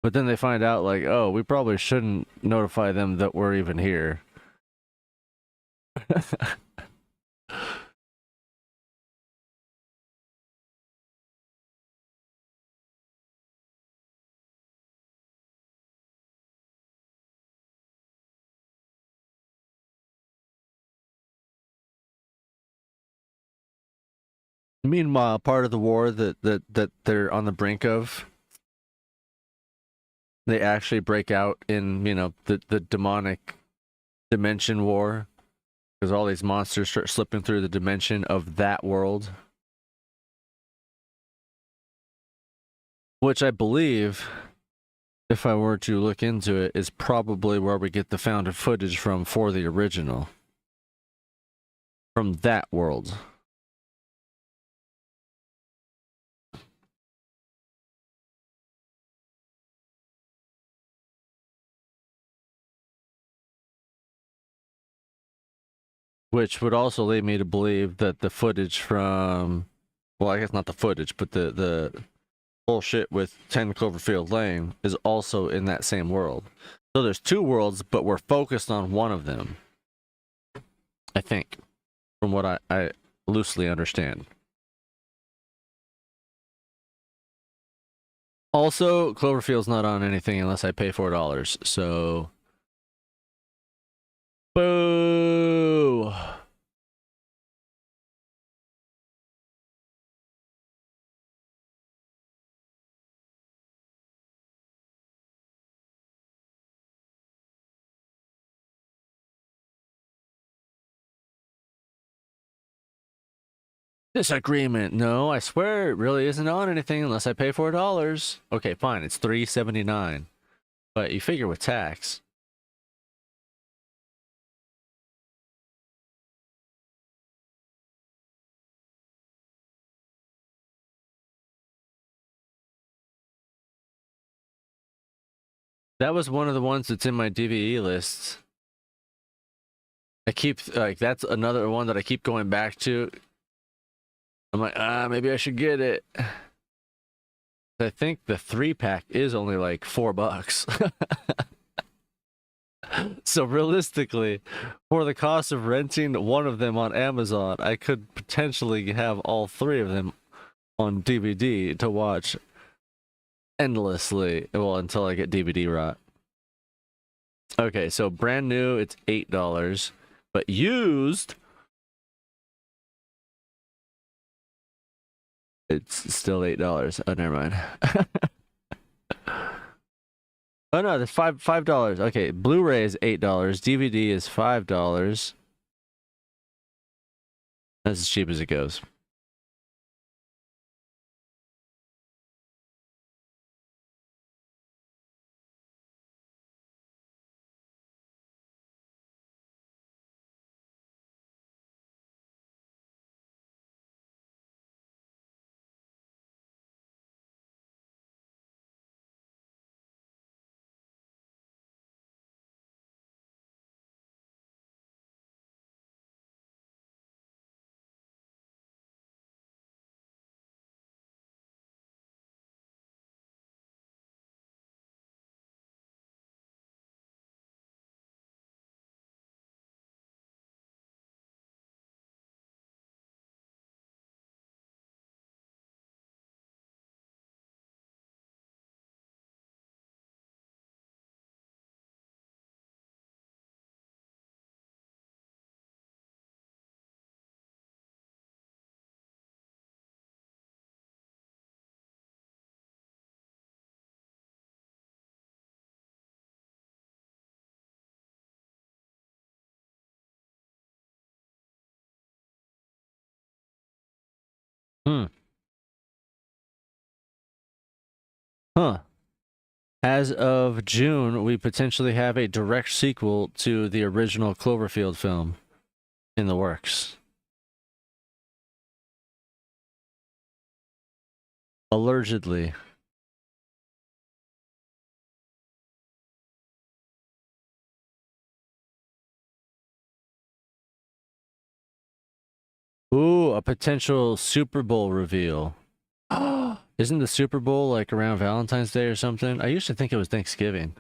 But then they find out like, oh, we probably shouldn't notify them that we're even here. Meanwhile, part of the war that they're on the brink of, they actually break out in, the demonic dimension war, because all these monsters start slipping through the dimension of that world. Which I believe, if I were to look into it, is probably where we get the found footage from for the original. From that world. Which would also lead me to believe that the footage from, well, I guess not the footage, but the bullshit with 10 Cloverfield Lane is also in that same world. So there's two worlds, but we're focused on one of them. I think, from what I loosely understand. Also, Cloverfield's not on anything unless I pay $4, so... Boo! Disagreement. No, I swear it really isn't on anything unless I pay $4. Okay, fine, it's $3.79. But you figure with tax. That was one of the ones that's in my DVE list. I keep, like, that's another one that I keep going back to. I'm like, maybe I should get it. I think the 3-pack is only like $4. So realistically, for the cost of renting one of them on Amazon, I could potentially have all three of them on DVD to watch endlessly, well, until I get DVD rot. Okay, so brand new, it's $8, but used, it's still $8. Oh, never mind. Oh no, there's $5. Okay, Blu-ray is $8. DVD is $5. That's as cheap as it goes. Huh. As of June, we potentially have a direct sequel to the original Cloverfield film in the works. Allegedly. Ooh, a potential Super Bowl reveal. Isn't the Super Bowl like around Valentine's Day or something? I used to think it was Thanksgiving.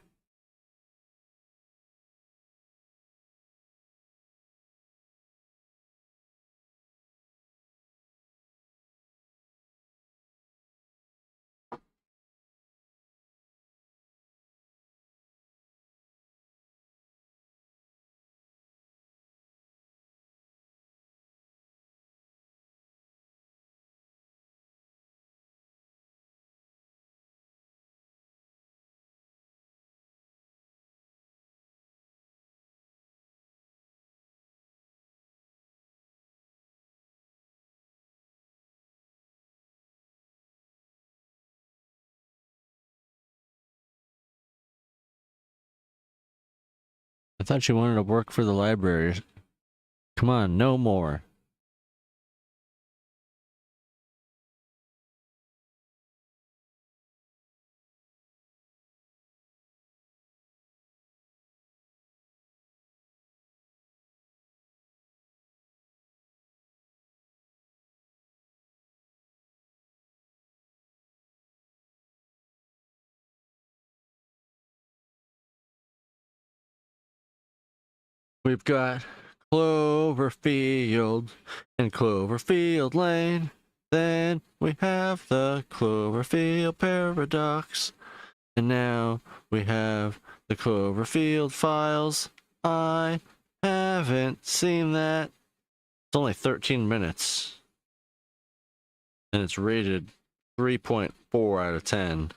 I thought you wanted to work for the library. Come on, no more. We've got Cloverfield and Cloverfield Lane. Then we have the Cloverfield paradox. And now we have the Cloverfield files. I haven't seen that. It's only 13 minutes. And it's rated 3.4 out of 10.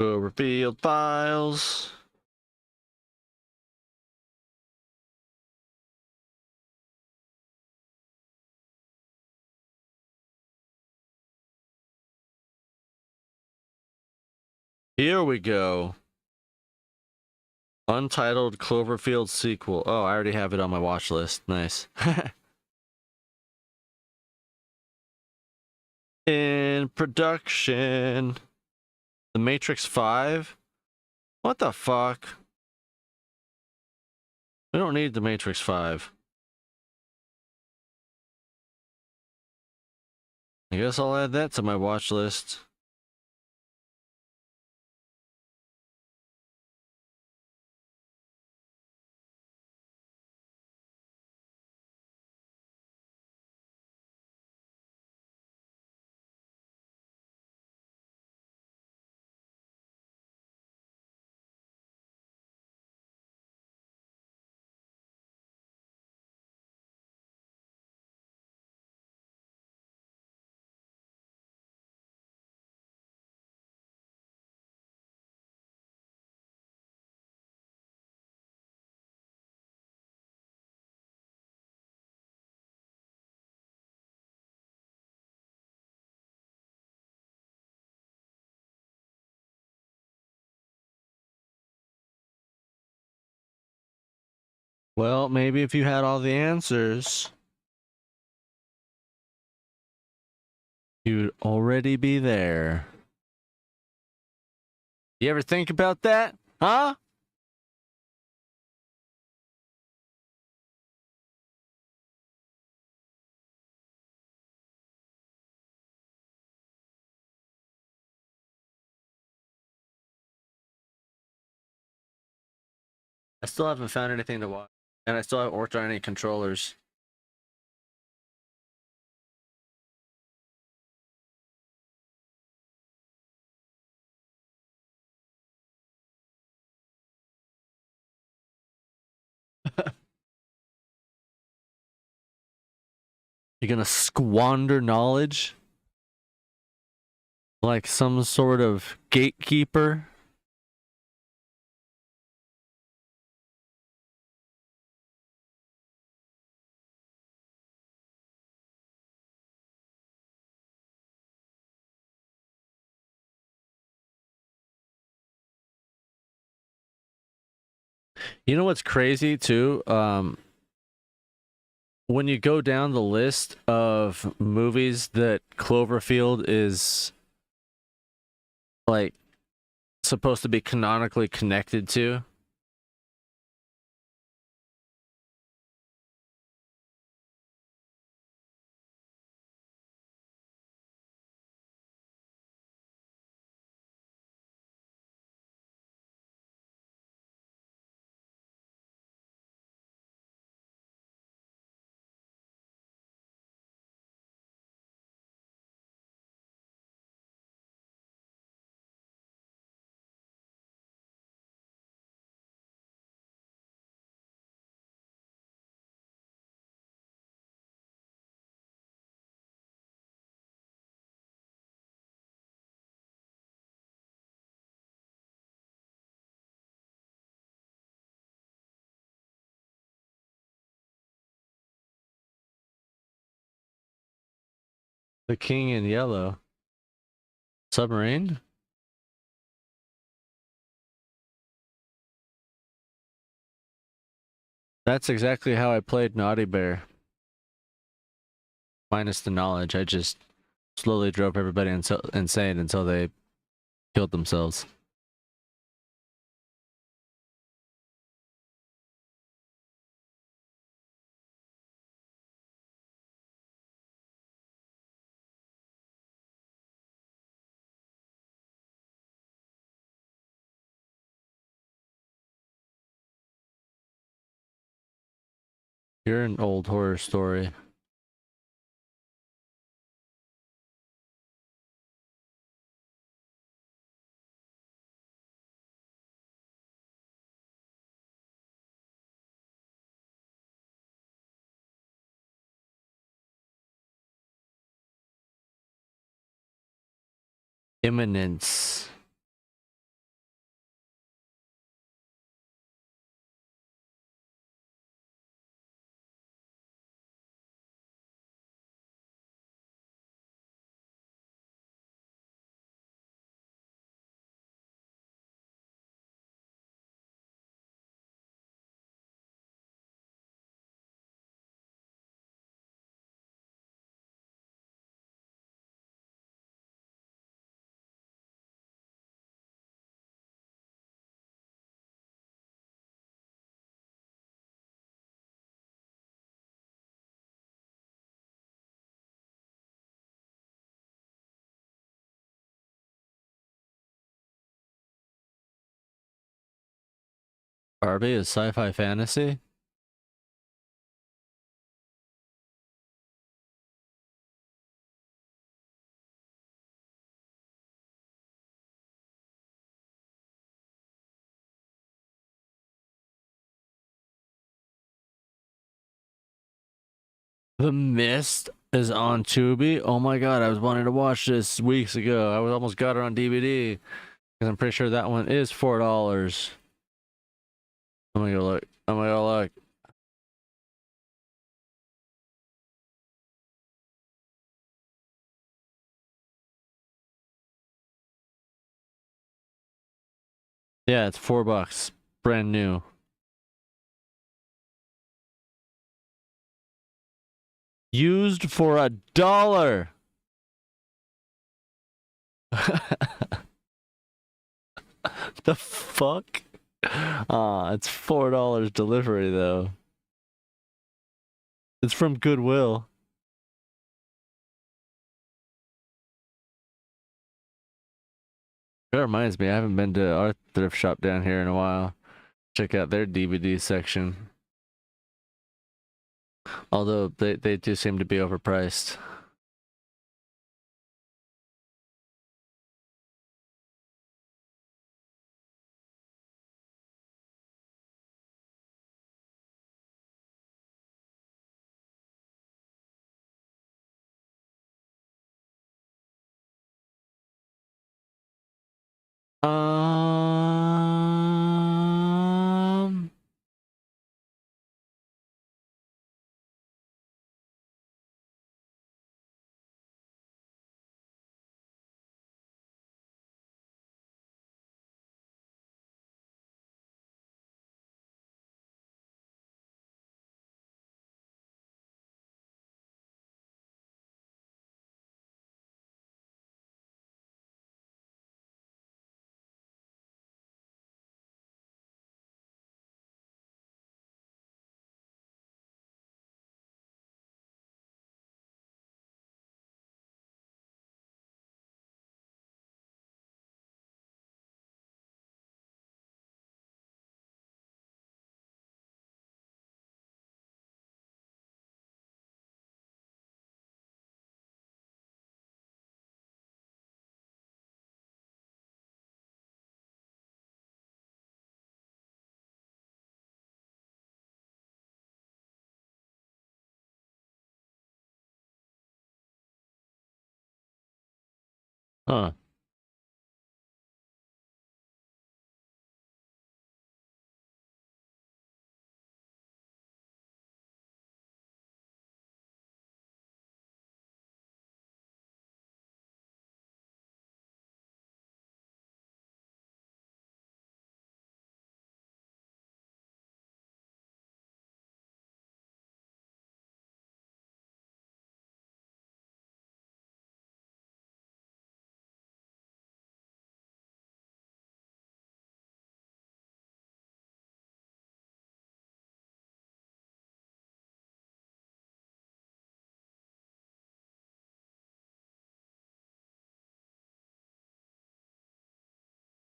Cloverfield files. Here we go. Untitled Cloverfield sequel. Oh, I already have it on my watch list. Nice. In production. The Matrix 5? What the fuck? We don't need the Matrix 5. I guess I'll add that to my watch list. Well, maybe if you had all the answers, you'd already be there. You ever think about that? Huh? I still haven't found anything to watch. And I still haven't worked on any controllers. You're gonna squander knowledge? Like some sort of gatekeeper? You know what's crazy too? when you go down the list of movies that Cloverfield is like supposed to be canonically connected to, The King in Yellow. Submarine? That's exactly how I played Naughty Bear. Minus the knowledge, I just slowly drove everybody insane until they killed themselves. You're an old horror story. Imminence. Barbie is sci-fi fantasy? The Mist is on Tubi. Oh my god, I was wanting to watch this weeks ago. I was almost got it on DVD because I'm pretty sure that one is $4. I'm gonna go look. I'm gonna go look. Yeah, it's $4, brand new. Used for $1. The fuck? It's $4 delivery though. It's from Goodwill. That reminds me, I haven't been to our thrift shop down here in a while. Check out their DVD section. Although they do seem to be overpriced. Um, Huh.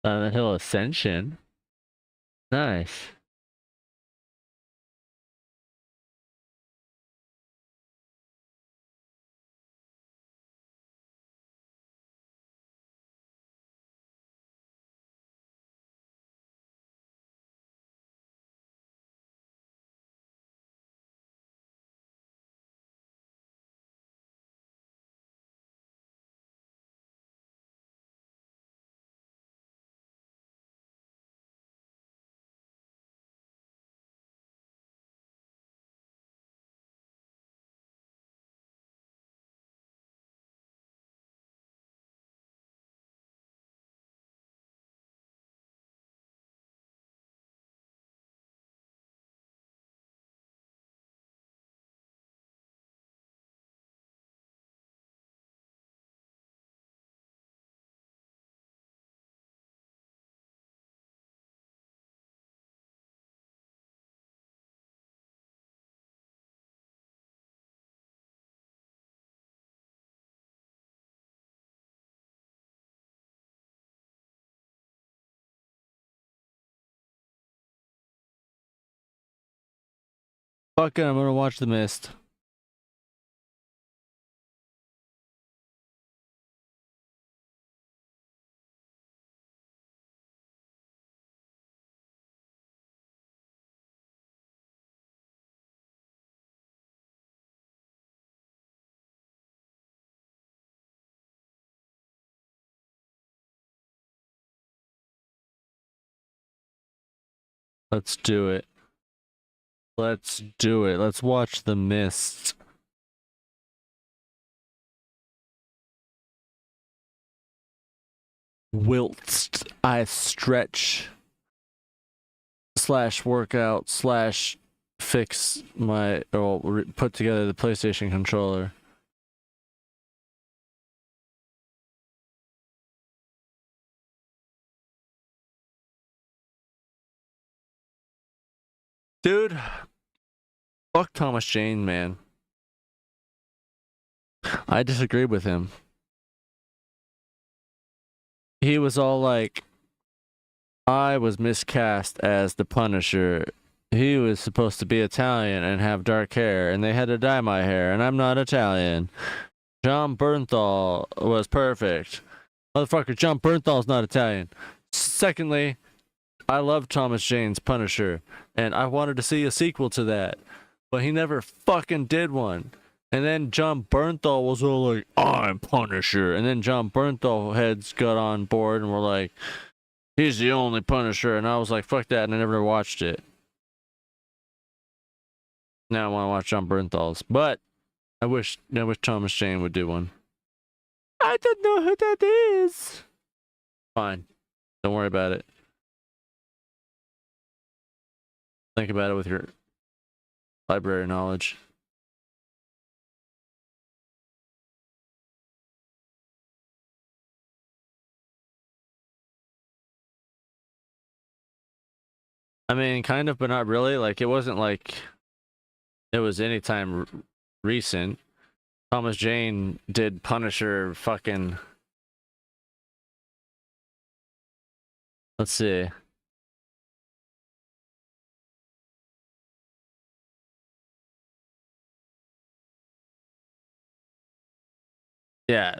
Silent Hill Ascension. Nice. Fuck it, I'm gonna watch The Mist. Let's do it. Let's do it. Let's watch The Mist. Whilst I stretch slash workout slash fix my or put together the PlayStation controller. Dude, fuck Thomas Jane, man. I disagree with him. He was all like, I was miscast as the Punisher. He was supposed to be Italian and have dark hair, and they had to dye my hair, and I'm not Italian. John Bernthal was perfect. Motherfucker, John Bernthal's not Italian. Secondly, I love Thomas Jane's Punisher, and I wanted to see a sequel to that, but he never fucking did one. And then John Bernthal was all like, I'm Punisher. And then John Bernthal heads got on board and were like, he's the only Punisher. And I was like, fuck that. And I never watched it. Now I want to watch John Bernthal's. But I wish Thomas Jane would do one. I don't know who that is. Fine. Don't worry about it. Think about it with your library knowledge. I mean, kind of, but not really. Like, it wasn't like it was anytime recent. Thomas Jane did Punisher fucking. Let's see. Yeah.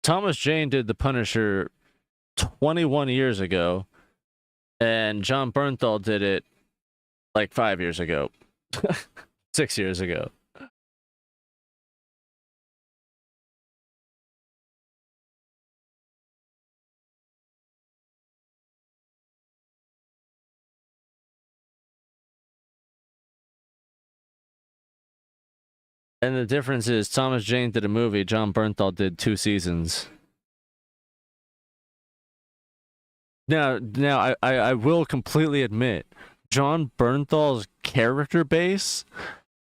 Thomas Jane did the Punisher 21 years ago, and John Bernthal did it like 5 years ago. 6 years ago. And the difference is Thomas Jane did a movie, John Bernthal did 2 seasons. Now, I will completely admit, John Bernthal's character base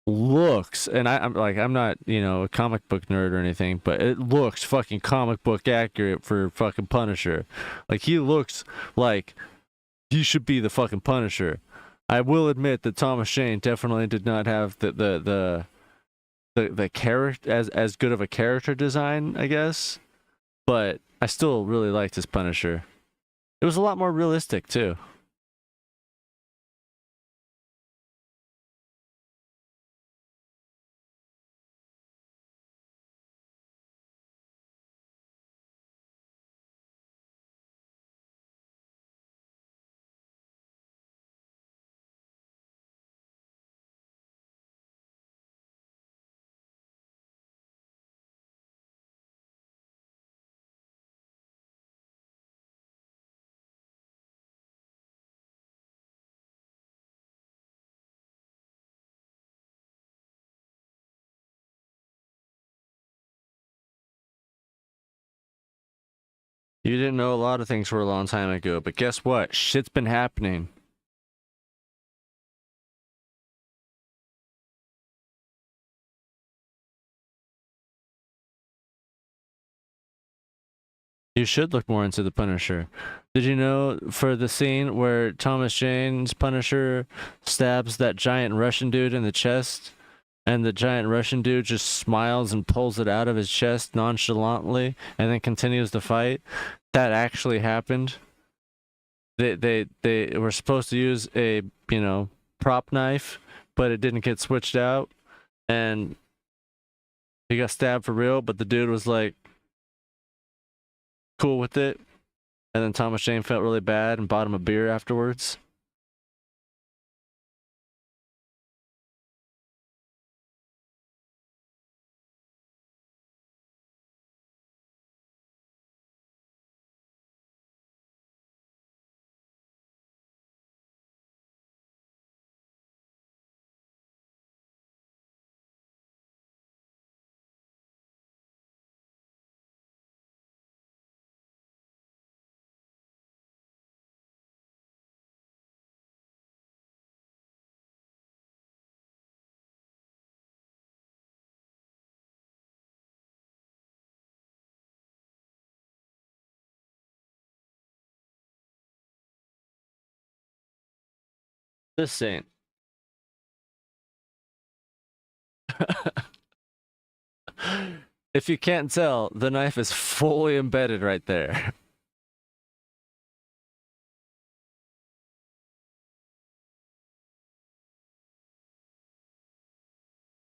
looks, and I'm not, a comic book nerd or anything, but it looks fucking comic book accurate for fucking Punisher. Like, he looks like he should be the fucking Punisher. I will admit that Thomas Jane definitely did not have the character as good of a character design, I guess, but I still really liked his Punisher. It was a lot more realistic too. You didn't know a lot of things for a long time ago, but guess what? Shit's been happening. You should look more into the Punisher. Did you know for the scene where Thomas Jane's Punisher stabs that giant Russian dude in the chest, and the giant Russian dude just smiles and pulls it out of his chest nonchalantly and then continues the fight? That actually happened. They were supposed to use a, prop knife, but it didn't get switched out, and he got stabbed for real, but the dude was like cool with it. And then Thomas Jane felt really bad and bought him a beer afterwards. This saint. If you can't tell, the knife is fully embedded right there.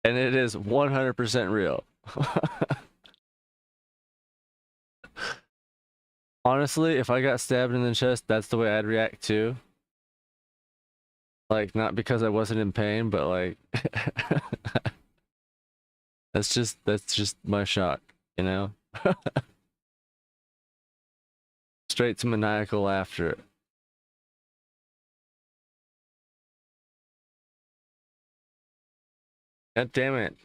And it is 100% real. Honestly, if I got stabbed in the chest, that's the way I'd react too. Like, not because I wasn't in pain, but like that's just my shock, you know? Straight to maniacal laughter. God damn it.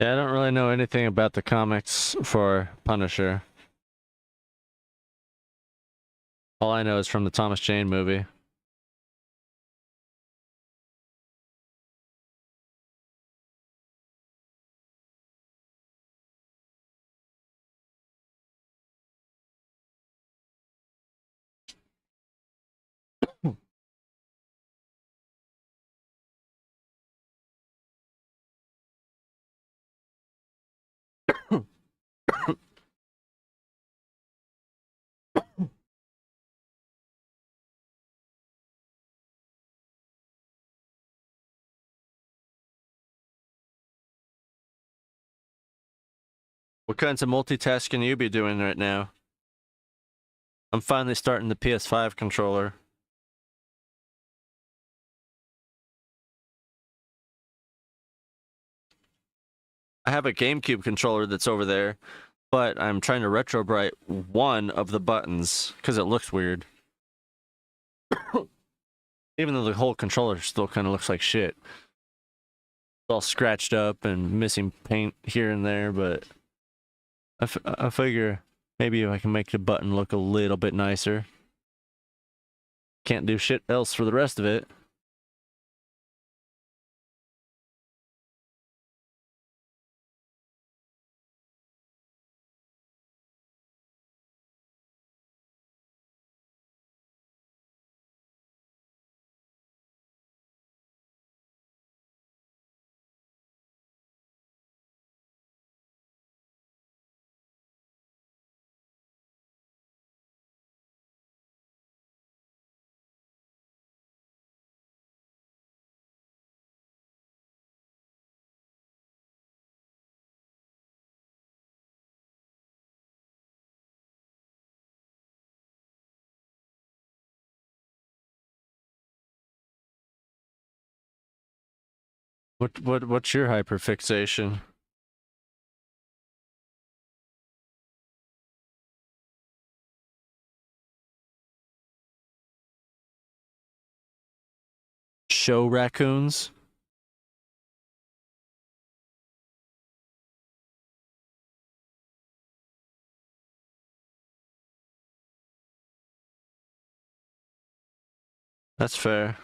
Yeah, I don't really know anything about the comics for Punisher. All I know is from the Thomas Jane movie. What kinds of multitasking you be doing right now? I'm finally starting the PS5 controller. I have a GameCube controller that's over there, but I'm trying to retrobrite one of the buttons because it looks weird. Even though the whole controller still kind of looks like shit. It's all scratched up and missing paint here and there, but I figure maybe if I can make the button look a little bit nicer. Can't do shit else for the rest of it. What's your hyperfixation? Show raccoons? That's fair.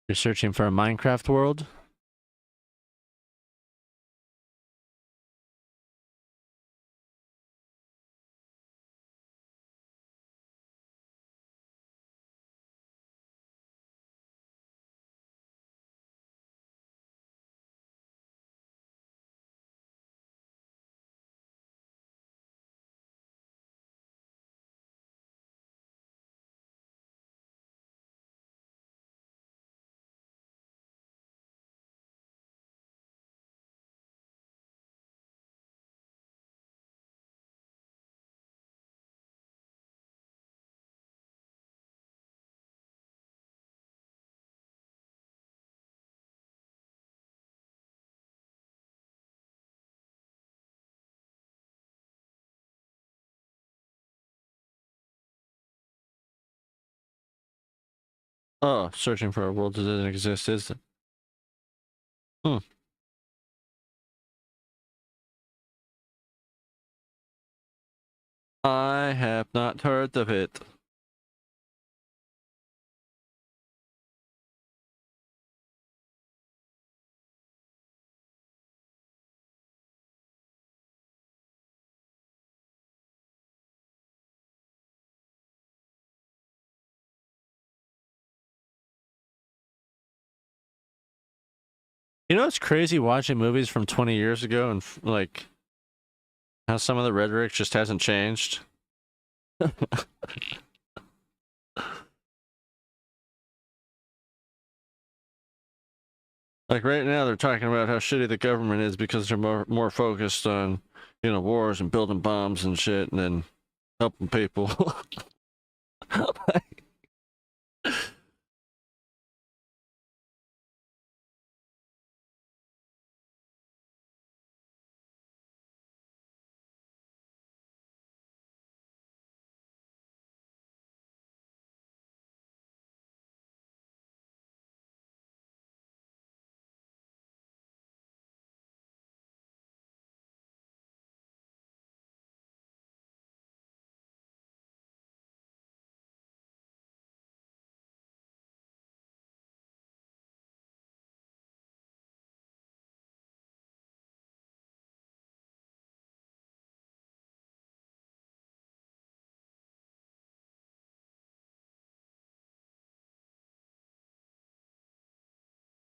You're searching for a Minecraft world? Oh, searching for a world that doesn't exist, is it? Hmm. I have not heard of it. You know, it's crazy watching movies from 20 years ago and like how some of the rhetoric just hasn't changed. Like right now, they're talking about how shitty the government is because they're more focused on, you know, wars and building bombs and shit, and then helping people.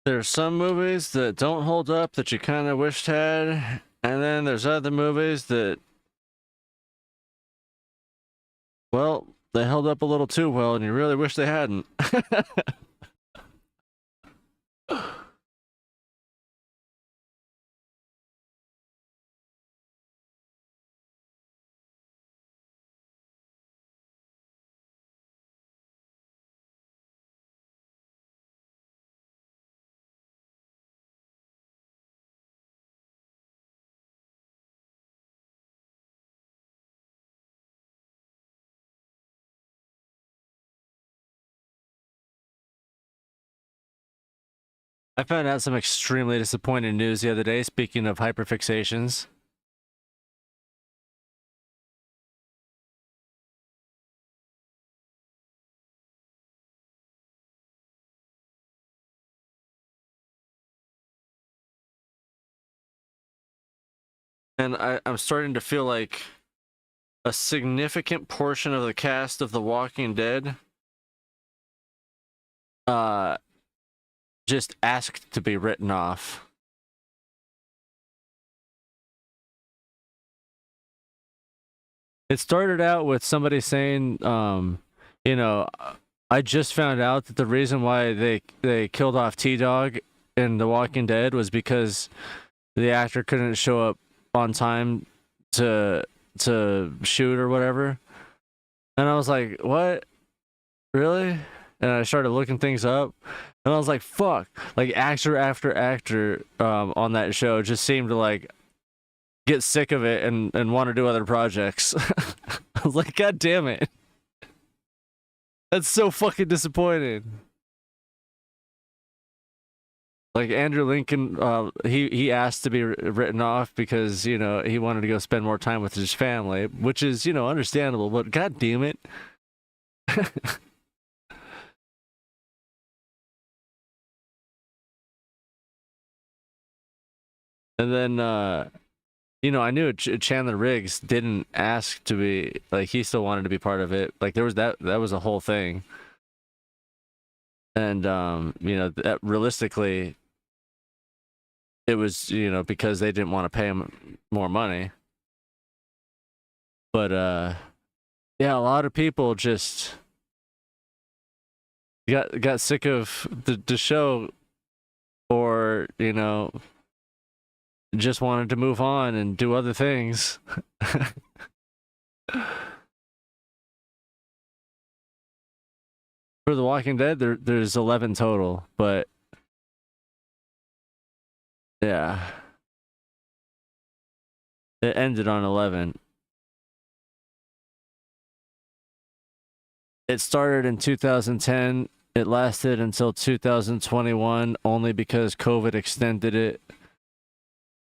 There's some movies that don't hold up that you kind of wished had, and then there's other movies that, well, they held up a little too well, and you really wish they hadn't. I found out some extremely disappointing news the other day, speaking of hyperfixations. And I'm starting to feel like a significant portion of the cast of The Walking Dead just asked to be written off. It started out with somebody saying, you know, I just found out that the reason why they killed off T-Dog in The Walking Dead was because the actor couldn't show up on time to shoot or whatever. And I was like, what? Really? And I started looking things up, and I was like, fuck. Like, actor after actor on that show just seemed to, like, get sick of it and want to do other projects. I was like, God damn it. That's so fucking disappointing. Like, Andrew Lincoln, he asked to be written off because, you know, he wanted to go spend more time with his family, which is, you know, understandable, but God damn it. And then, you know, I knew Chandler Riggs didn't ask to be, like, he still wanted to be part of it. Like, there was that was a whole thing. And, you know, that realistically, it was, you know, because they didn't want to pay him more money. But, yeah, a lot of people just got sick of the show, or, you know, just wanted to move on and do other things. For The Walking Dead, there's 11 total, but yeah, it ended on 11. It started in 2010. It lasted until 2021, only because COVID extended it.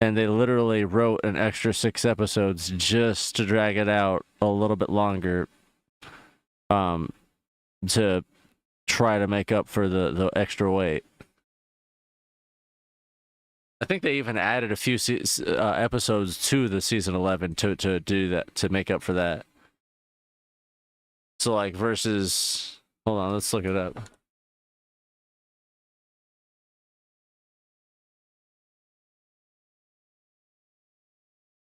And they literally wrote an extra 6 episodes just to drag it out a little bit longer, to try to make up for the extra wait. I think they even added a few episodes to the season 11 to do that, to make up for that. So, like, versus, hold on, let's look it up.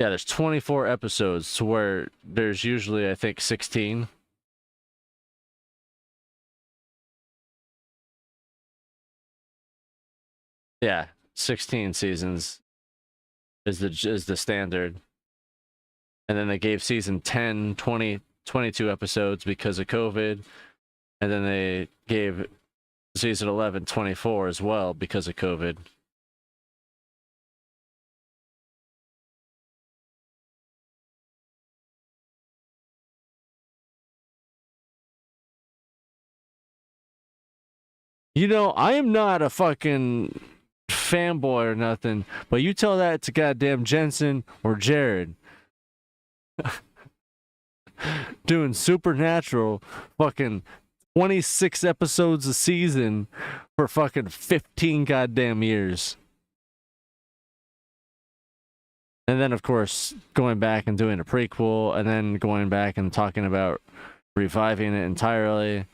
Yeah, there's 24 episodes to where there's usually, I think, 16. Yeah, 16 seasons is the standard. And then they gave season 10, 20, 22 episodes because of COVID. And then they gave season 11, 24 as well because of COVID. You know, I am not a fucking fanboy or nothing, but you tell that to goddamn Jensen or Jared. Doing Supernatural fucking 26 episodes a season for fucking 15 goddamn years. And then, of course, going back and doing a prequel, and then going back and talking about reviving it entirely.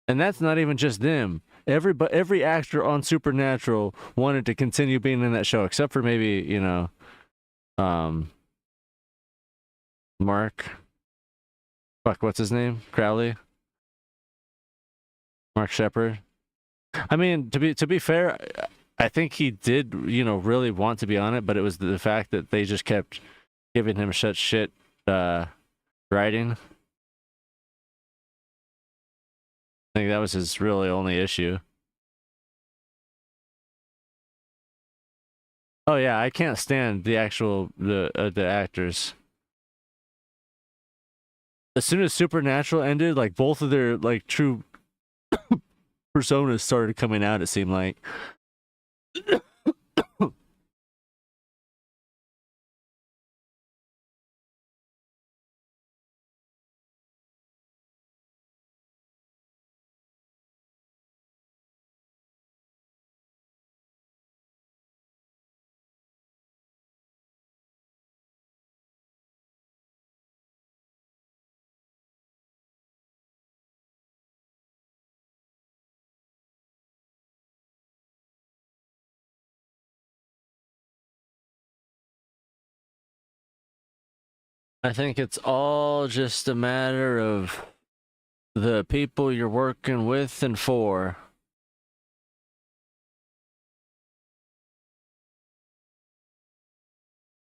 And that's not even just them. Every actor on Supernatural wanted to continue being in that show, except for maybe, um, Mark. Fuck, what's his name? Crowley. Mark Shepard. I mean, to be fair, I think he did, really want to be on it, but it was the fact that they just kept giving him such shit writing. I think that was his really only issue. Oh yeah, I can't stand the actors. As soon as Supernatural ended, like both of their like true personas started coming out. It seemed like. I think it's all just a matter of the people you're working with and for.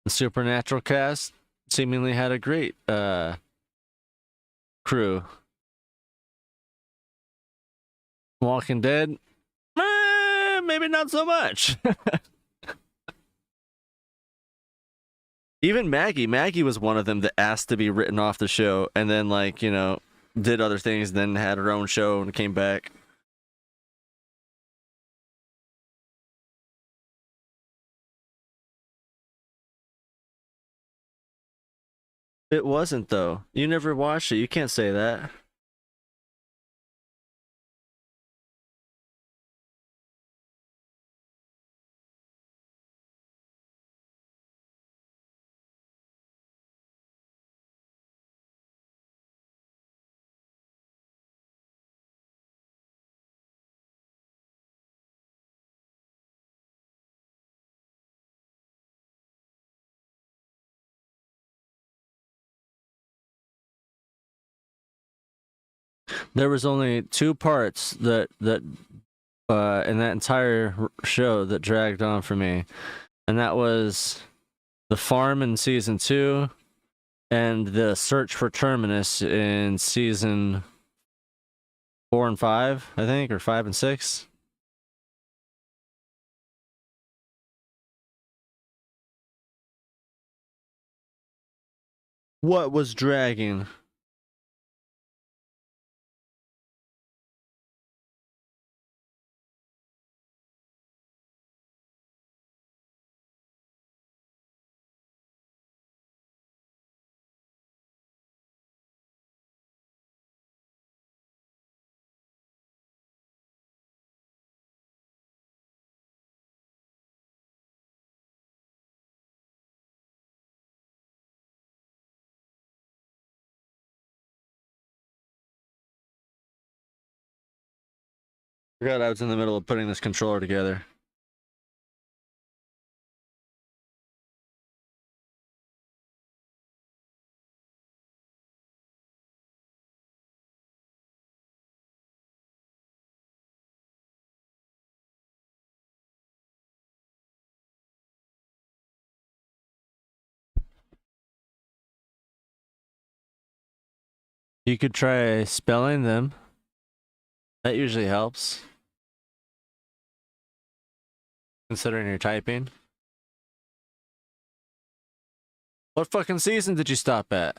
The Supernatural cast seemingly had a great crew. Walking Dead, maybe not so much. Even Maggie was one of them that asked to be written off the show, and then did other things, then had her own show and came back. It wasn't though. You never watched it. You can't say that. There was only two parts that in that entire show that dragged on for me, and that was the farm in season 2 and the search for Terminus in season 4 and 5, I think, or 5 and 6. What was dragging? I forgot I was in the middle of putting this controller together. You could try spelling them. That usually helps. Considering you're typing. What fucking season did you stop at?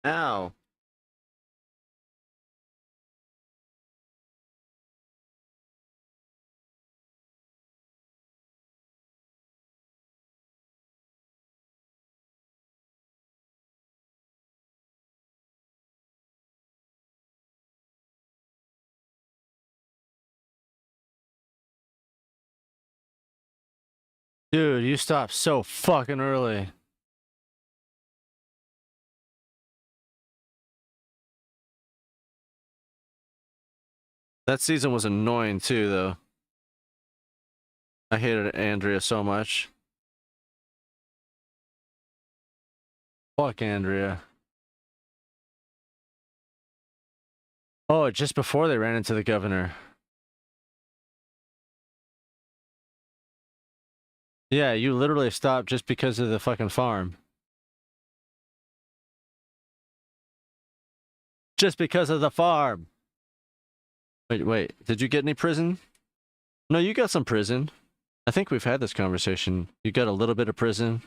Ow. Dude, you stopped so fucking early. That season was annoying too, though. I hated Andrea so much. Fuck Andrea. Oh, just before they ran into the governor. Yeah, you literally stopped just because of the fucking farm. Just because of the farm. Wait. Did you get any prison? No, you got some prison. I think we've had this conversation. You got a little bit of prison.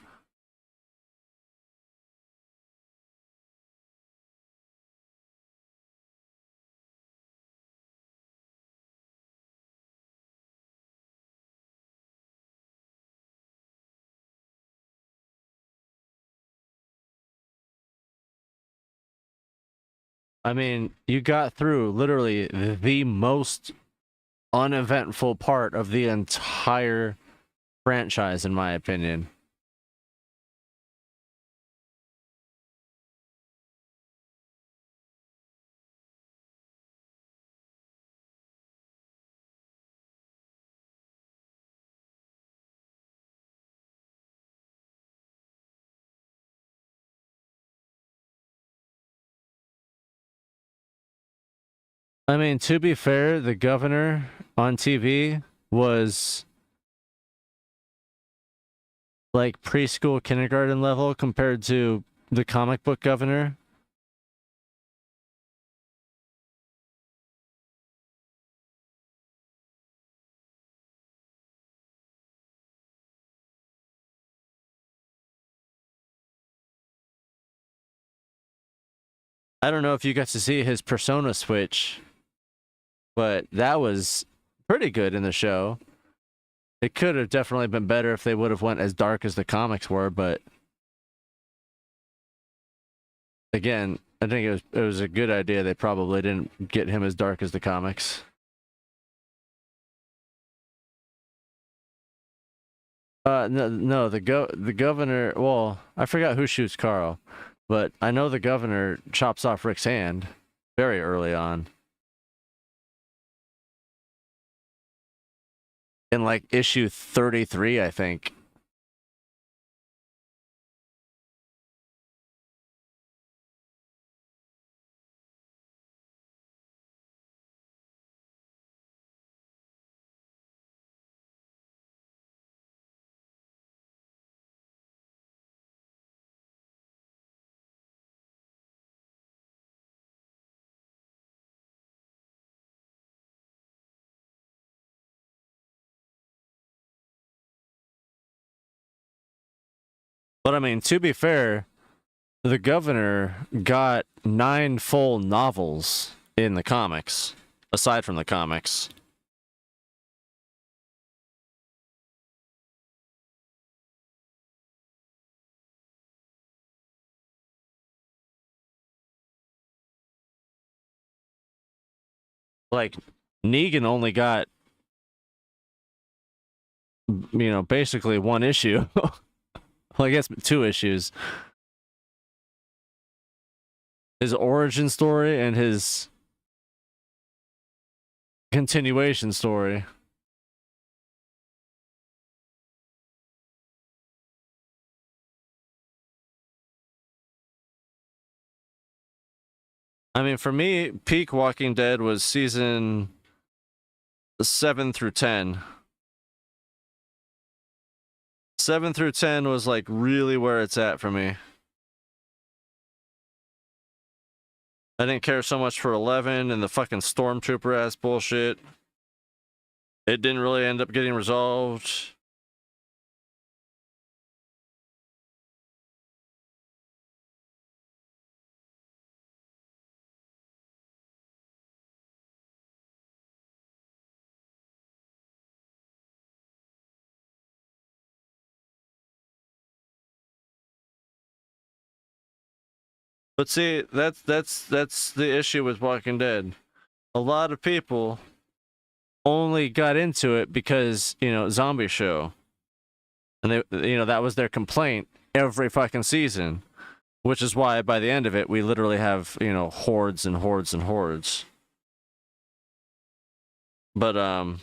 I mean, you got through literally the most uneventful part of the entire franchise, in my opinion. I mean, to be fair, the governor on TV was like preschool, kindergarten level compared to the comic book governor. I don't know if you got to see his persona switch, but that was pretty good in the show. It could have definitely been better if they would have went as dark as the comics were, but again, I think it was a good idea. They probably didn't get him as dark as the comics. No, the governor. Well, I forgot who shoots Carl, but I know the governor chops off Rick's hand very early on. In like issue 33, I think. But I mean, to be fair, the governor got 9 full novels in the comics, aside from the comics. Like, Negan only got, basically 1 issue. Well, I guess 2 issues. His origin story and his continuation story. I mean, for me, peak Walking Dead was season 7 through 10. 7 through 10 was like really where it's at for me. I didn't care so much for 11 and the fucking stormtrooper ass bullshit. It didn't really end up getting resolved. But see, that's the issue with Walking Dead. A lot of people only got into it because, zombie show. And they, that was their complaint every fucking season, which is why by the end of it we literally have, hordes and hordes and hordes. But oh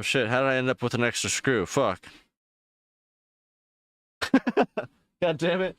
shit, how did I end up with an extra screw? Fuck. God damn it.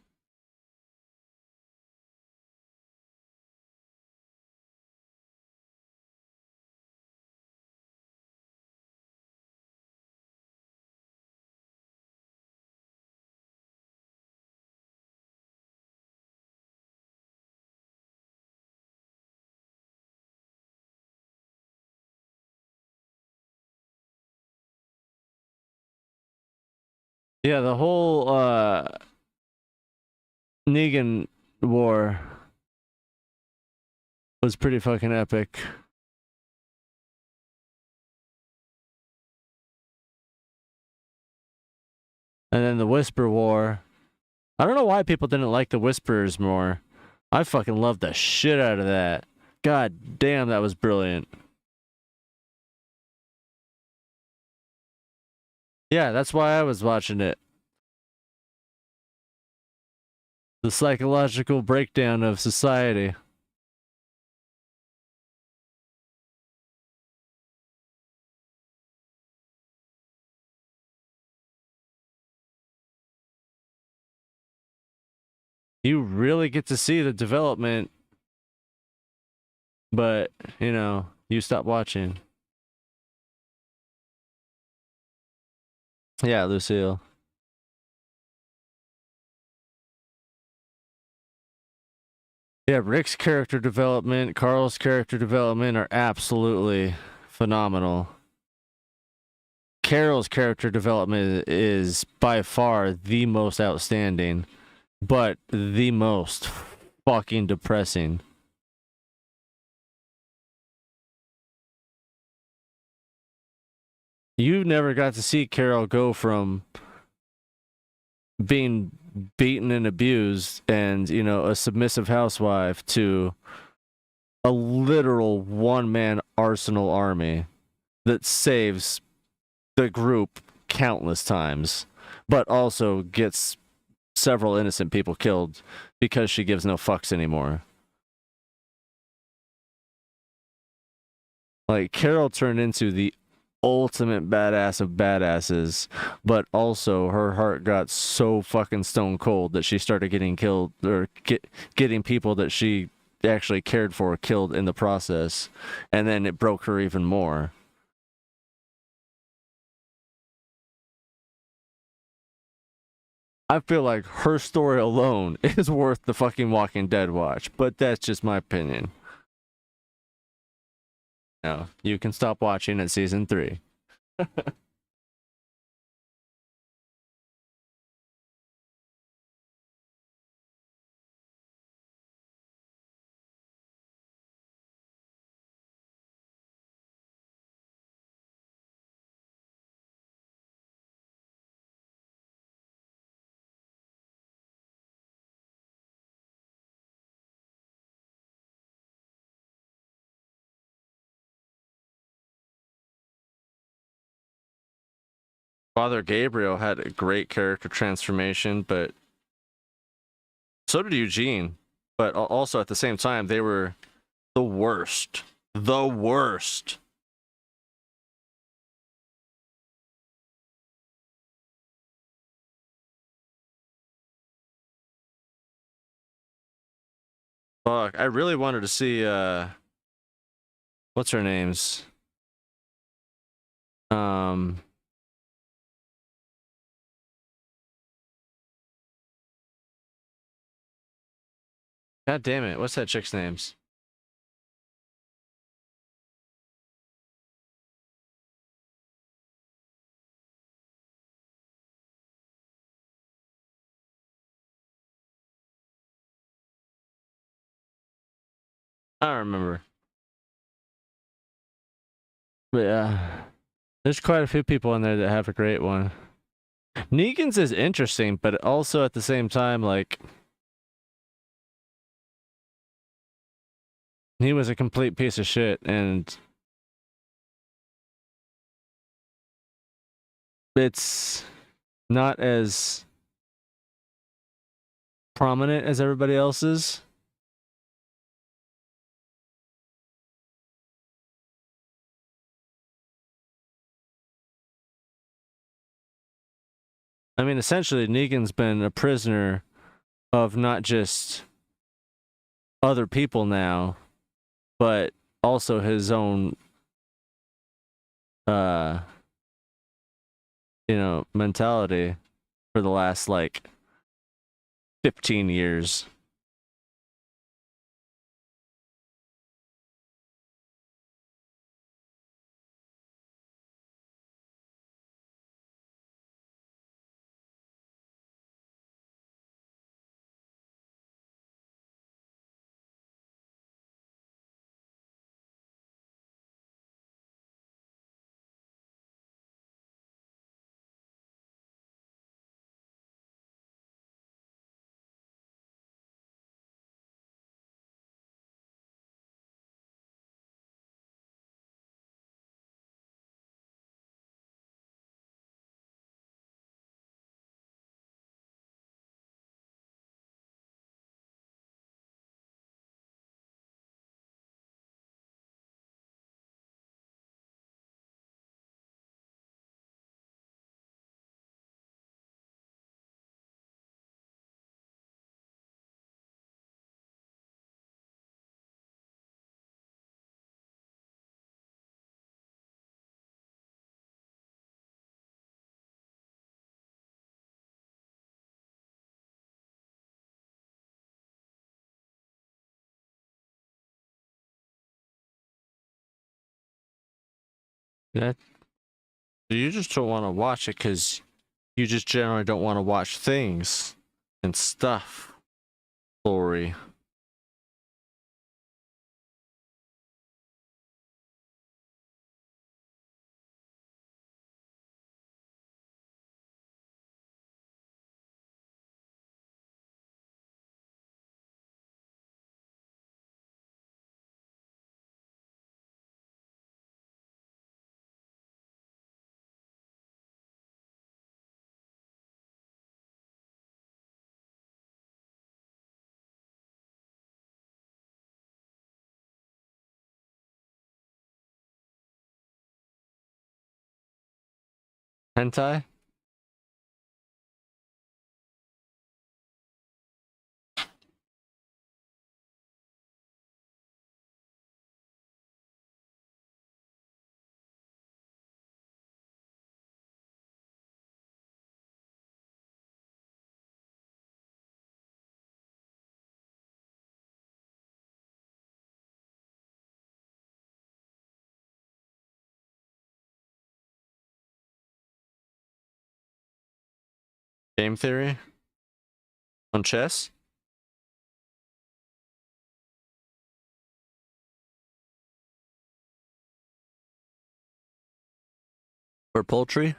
Yeah, the whole Negan war was pretty fucking epic. And then the Whisper War. I don't know why people didn't like the Whisperers more. I fucking loved the shit out of that. God damn, that was brilliant. Yeah, that's why I was watching it. The psychological breakdown of society. You really get to see the development, but, you stop watching. Yeah, Lucille. Yeah, Rick's character development, Carl's character development are absolutely phenomenal. Carol's character development is by far the most outstanding, but the most fucking depressing. You never got to see Carol go from being beaten and abused and, a submissive housewife to a literal one-man arsenal army that saves the group countless times, but also gets several innocent people killed because she gives no fucks anymore. Like, Carol turned into the ultimate badass of badasses, but also her heart got so fucking stone cold that she started getting killed, or getting people that she actually cared for killed in the process, and then it broke her even more. I feel like her story alone is worth the fucking Walking Dead watch, but that's just my opinion. No, you can stop watching at season 3. Father Gabriel had a great character transformation, but so did Eugene. But also at the same time, they were the worst. The worst. Fuck, I really wanted to see what's her name's? God damn it, what's that chick's names? I don't remember. But yeah, there's quite a few people in there that have a great one. Negan's is interesting, but also at the same time, like, he was a complete piece of shit, and it's not as prominent as everybody else's. I mean, essentially, Negan's been a prisoner of not just other people now, but also his own, uh, mentality for the last like 15 years. Yeah. You just don't want to watch it because you just generally don't want to watch things and stuff. Lori. Hentai? Game theory? On chess? Or poultry?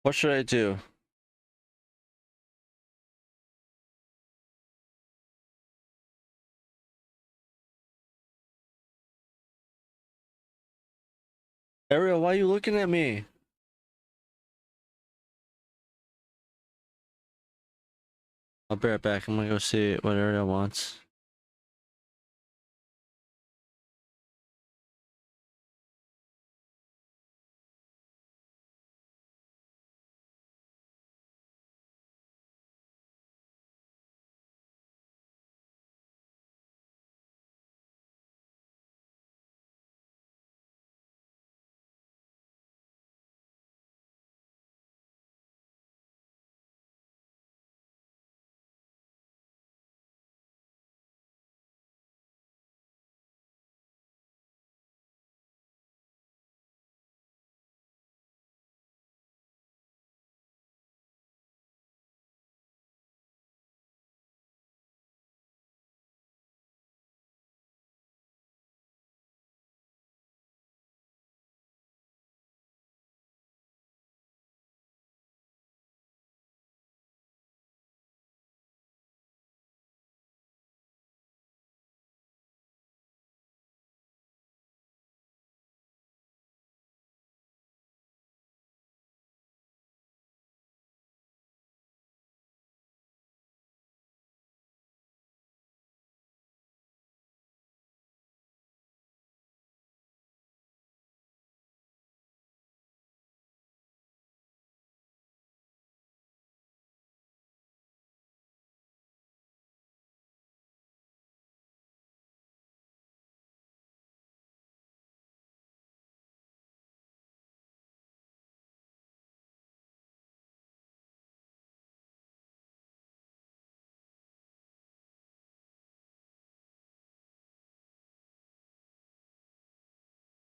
What should I do? Ariel, why are you looking at me? I'll be right back. I'm gonna go see what Ariel wants.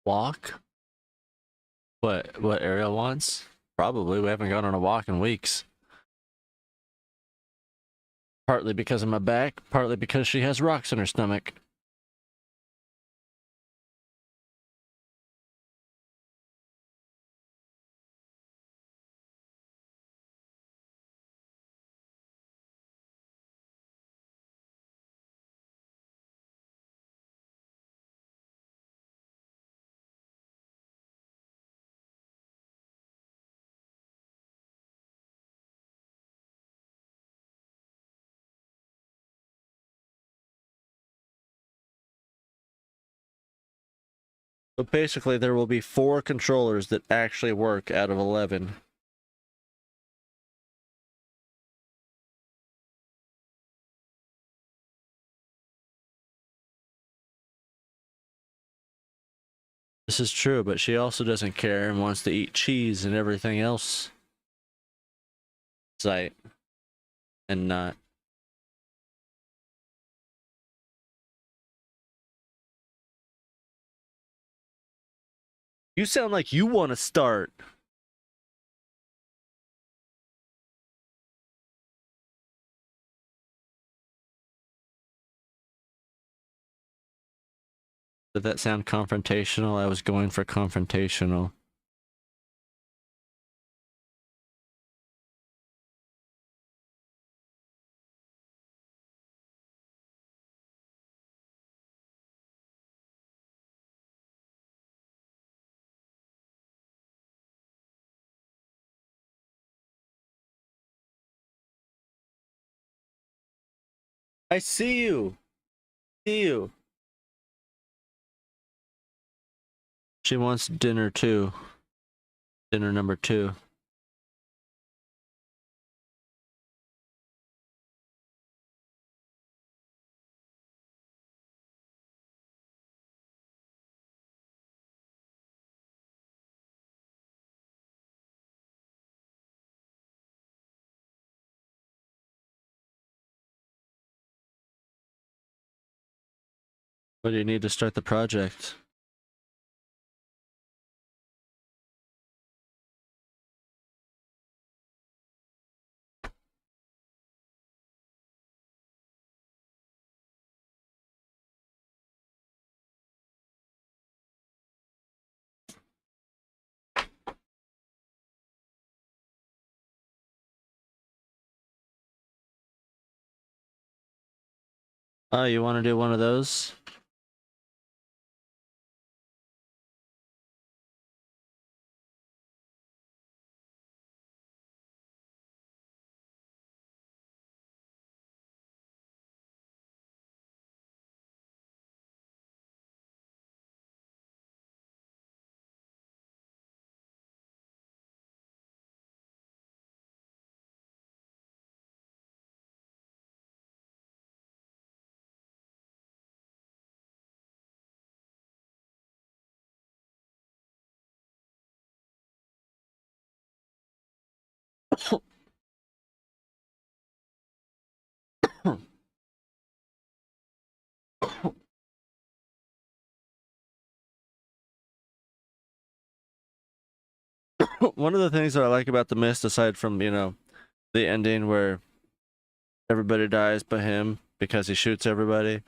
Walk? What Ariel wants? Probably. We haven't gone on a walk in weeks. Partly because of my back, partly because she has rocks in her stomach. So basically, there will be 4 controllers that actually work out of 11. This is true, but she also doesn't care and wants to eat cheese and everything else. Sight. And not. You sound like you want to start. Did that sound confrontational? I was going for confrontational. I see you. See you. She wants dinner too. Dinner number 2. What do you need to start the project? Oh, you want to do one of those? One of the things that I like about The Mist, aside from, the ending where everybody dies but him because he shoots everybody,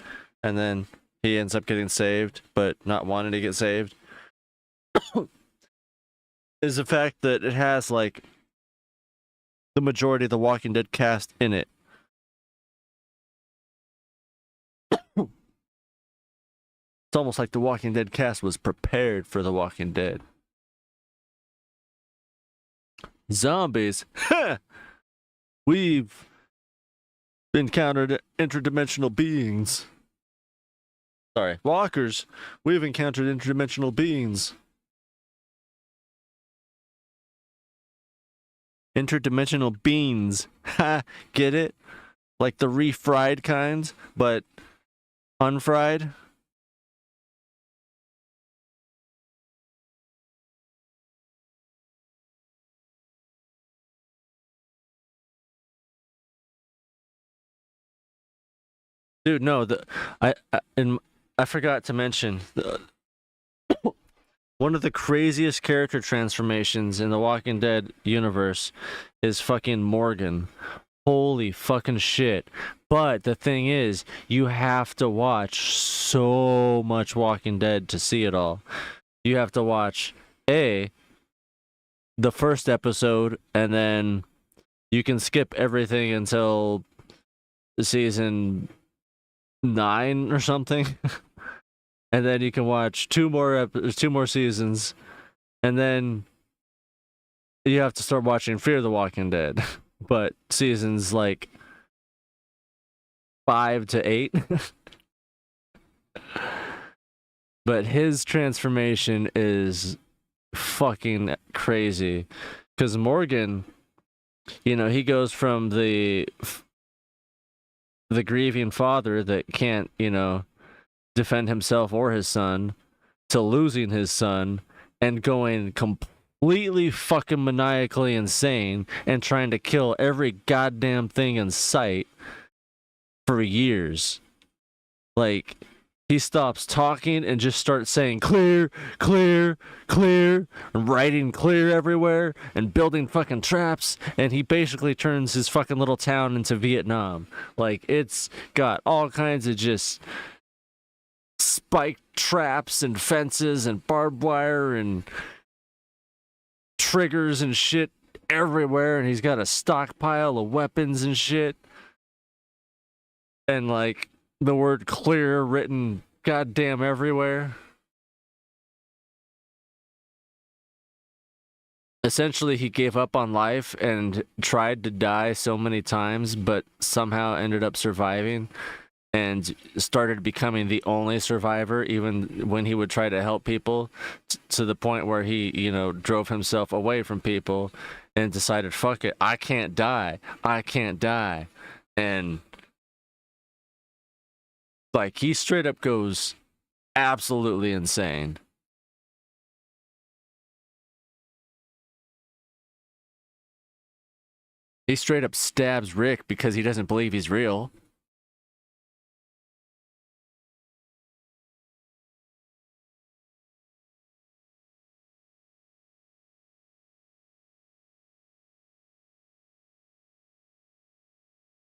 and then he ends up getting saved, but not wanting to get saved, is the fact that it has, like, the majority of the Walking Dead cast in it. It's almost like the Walking Dead cast was prepared for the Walking Dead. Zombies. We've encountered interdimensional beings. Sorry, walkers. We've encountered interdimensional beings. Interdimensional beans. Ha, get it? Like the refried kinds, but unfried. Dude, no, I forgot to mention one of the craziest character transformations in the Walking Dead universe is fucking Morgan. Holy fucking shit. But the thing is, you have to watch so much Walking Dead to see it all. You have to watch the first episode, and then you can skip everything until season 9 or something. And then you can watch two more seasons, and then you have to start watching Fear the Walking Dead. But seasons like 5 to 8. But his transformation is fucking crazy, because Morgan, he goes from the grieving father that can't, defend himself or his son, to losing his son and going completely fucking maniacally insane and trying to kill every goddamn thing in sight for years. Like, he stops talking and just starts saying clear, clear, clear, and writing clear everywhere and building fucking traps, and he basically turns his fucking little town into Vietnam. Like, it's got all kinds of just spike traps and fences and barbed wire and triggers and shit everywhere, and he's got a stockpile of weapons and shit, and like the word clear written goddamn everywhere. Essentially, he gave up on life and tried to die so many times, but somehow ended up surviving and started becoming the only survivor, even when he would try to help people, to the point where he, drove himself away from people and decided, fuck it, I can't die. And like, he straight up goes absolutely insane. He straight up stabs Rick because he doesn't believe he's real.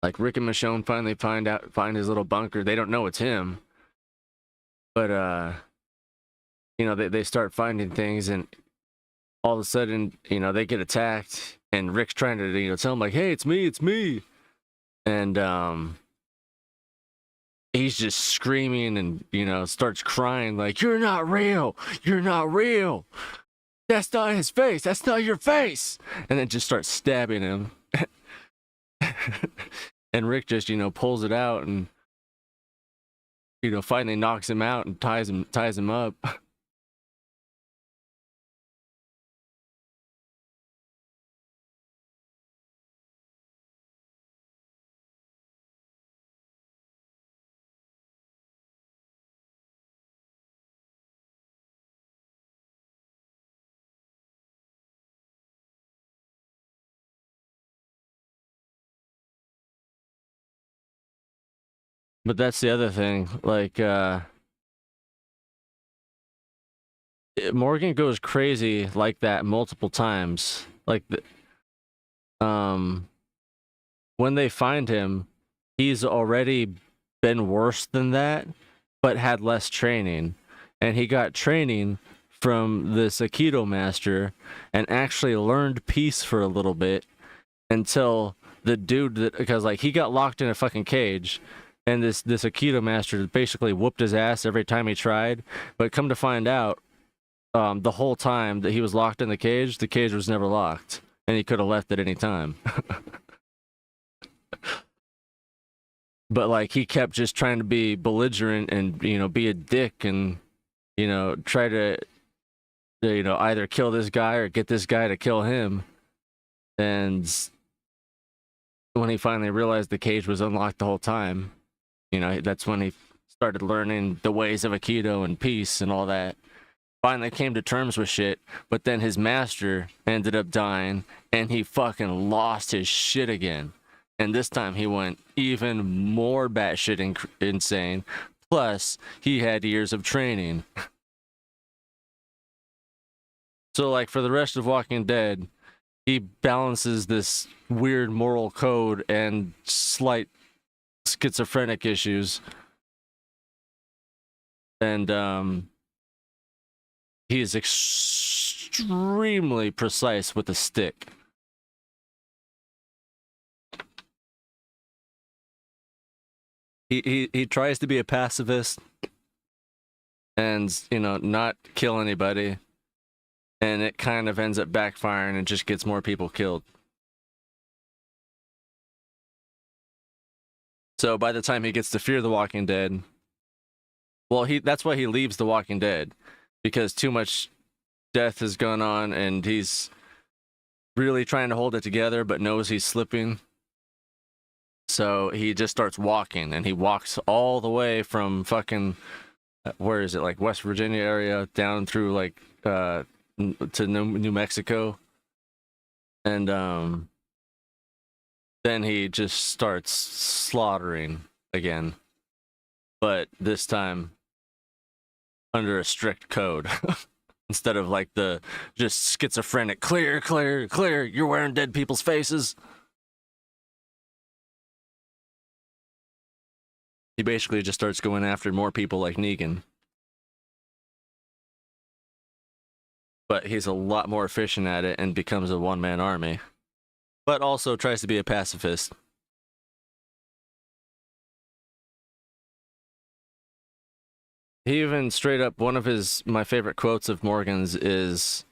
Like, Rick and Michonne finally find his little bunker. They don't know it's him, but they start finding things, and all of a sudden, they get attacked, and Rick's trying to, tell him, like, hey, it's me. And he's just screaming and, starts crying, like, you're not real. That's not his face. That's not your face. And then just starts stabbing him. And Rick just, pulls it out and, finally knocks him out and ties him up. But that's the other thing. Like, Morgan goes crazy like that multiple times. Like, when they find him, he's already been worse than that, but had less training. And he got training from this Aikido master and actually learned peace for a little bit until the dude that, because like he got locked in a fucking cage and this Aikido master basically whooped his ass every time he tried. But come to find out, the whole time that he was locked in the cage was never locked and he could have left at any time. But like he kept just trying to be belligerent and, you know, be a dick and, you know, try to, you know, either kill this guy or get this guy to kill him. And when he finally realized the cage was unlocked the whole time, you know, that's when he started learning the ways of Aikido and peace and all that. Finally came to terms with shit, but then his master ended up dying and he fucking lost his shit again. And this time he went even more batshit insane. Plus, he had years of training. So, like, for the rest of Walking Dead, he balances this weird moral code and slight schizophrenic issues. And, he is extremely precise with the stick. He tries to be a pacifist and, you know, not kill anybody. And it kind of ends up backfiring and just gets more people killed. So by the time he gets to Fear the Walking Dead, well, that's why he leaves The Walking Dead, because too much death has gone on and he's really trying to hold it together but knows he's slipping. So he just starts walking, and he walks all the way from fucking, where is it, like West Virginia area down through like to New Mexico. And then he just starts slaughtering again, but this time under a strict code. Instead of like the just schizophrenic clear, you're wearing dead people's faces. He basically just starts going after more people like Negan. But he's a lot more efficient at it and becomes a one-man army. But also tries to be a pacifist. He even straight up, one of my favorite quotes of Morgan's is,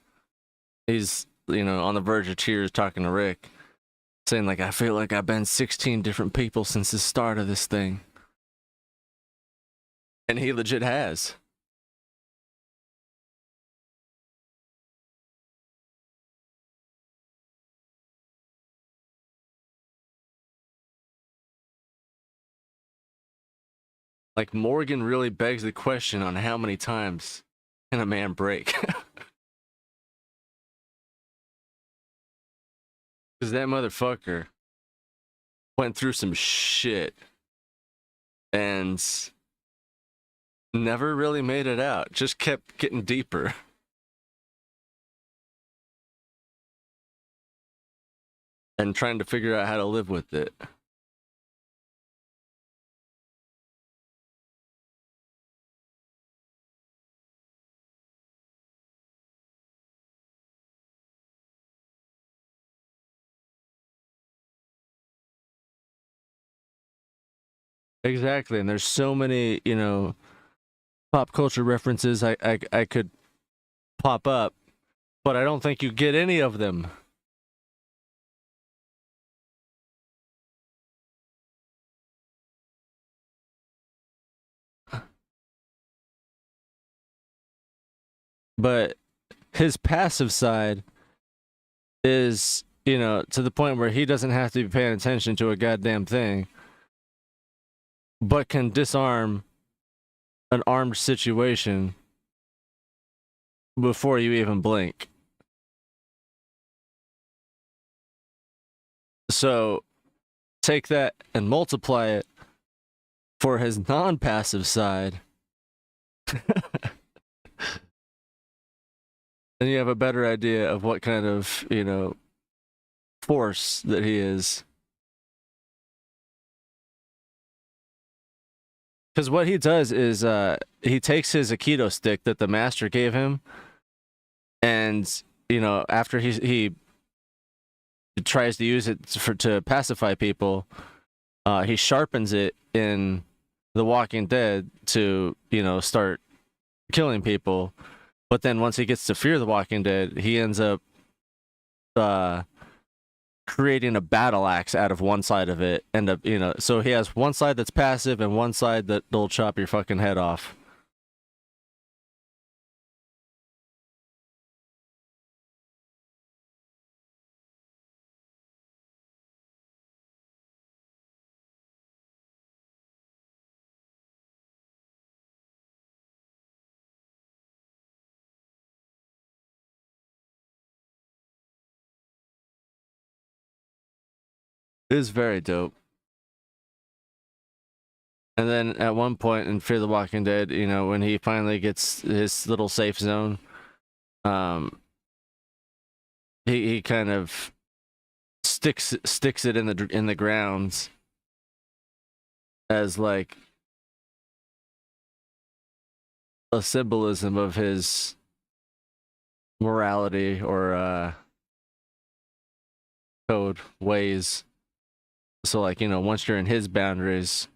he's, you know, on the verge of tears talking to Rick, saying like, I feel like I've been 16 different people since the start of this thing. And he legit has. Like, Morgan really begs the question on how many times can a man break? Because that motherfucker went through some shit and never really made it out. Just kept getting deeper. And trying to figure out how to live with it. Exactly. And there's so many, you know, pop culture references I could pop up, but I don't think you get any of them. But his passive side is, you know, to the point where he doesn't have to be paying attention to a goddamn thing, but can disarm an armed situation before you even blink. So take that and multiply it for his non-passive side, then you have a better idea of what kind of, force that he is. Because what he does is he takes his Aikido stick that the master gave him, and after he tries to use it to pacify people, he sharpens it in The Walking Dead to start killing people. But then once he gets to Fear the Walking Dead, he ends up creating a battle axe out of one side of it. So he has one side that's passive and one side that'll chop your fucking head off. It is very dope. And then at one point in Fear the Walking Dead, when he finally gets his little safe zone, he kind of sticks it in the grounds as like a symbolism of his morality or code ways. So like once you're in his boundaries,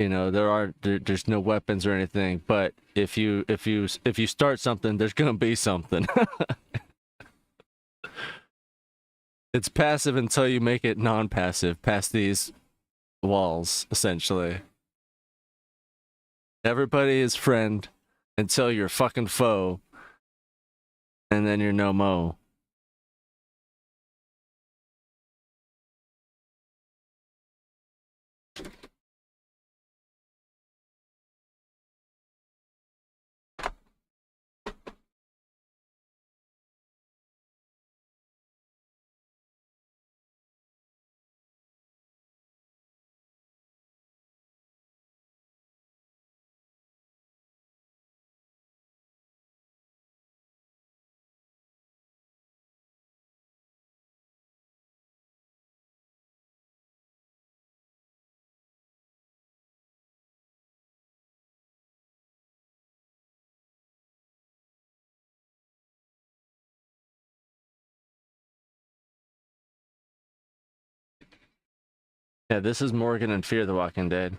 there's no weapons or anything, but if you start something, there's gonna be something. It's passive until you make it non-passive past these walls, essentially. Everybody is friend until you're fucking foe, and then you're no mo. Yeah, this is Morgan and Fear the Walking Dead.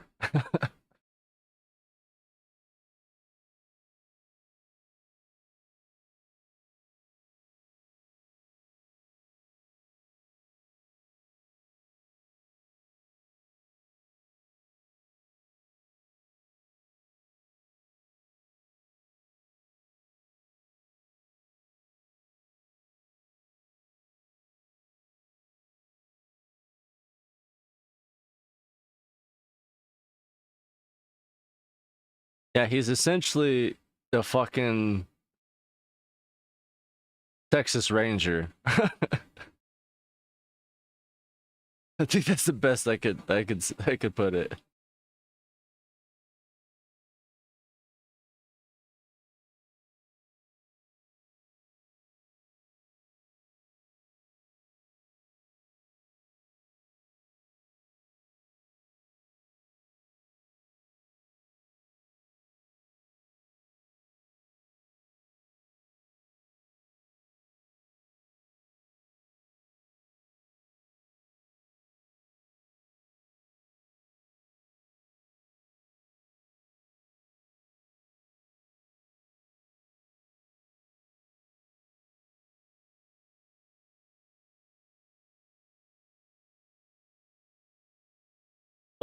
Yeah, he's essentially the fucking Texas Ranger. I think that's the best I could put it.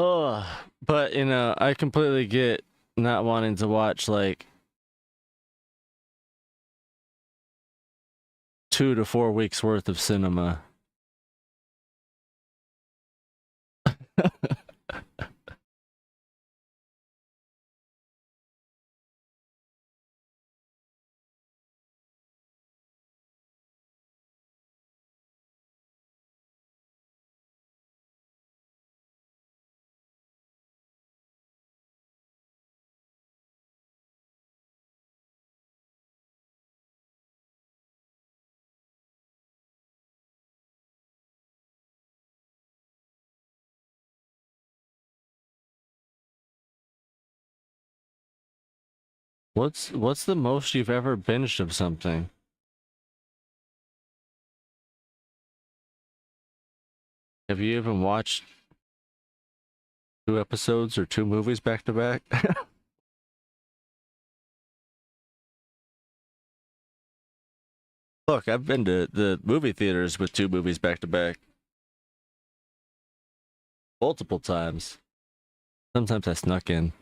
Oh, but I completely get not wanting to watch like 2 to 4 weeks worth of cinema. What's the most you've ever binged of something? Have you even watched 2 episodes or 2 movies back to back? Look, I've been to the movie theaters with 2 movies back to back multiple times. Sometimes I snuck in.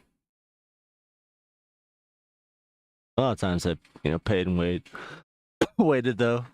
A lot of times I, paid and waited though.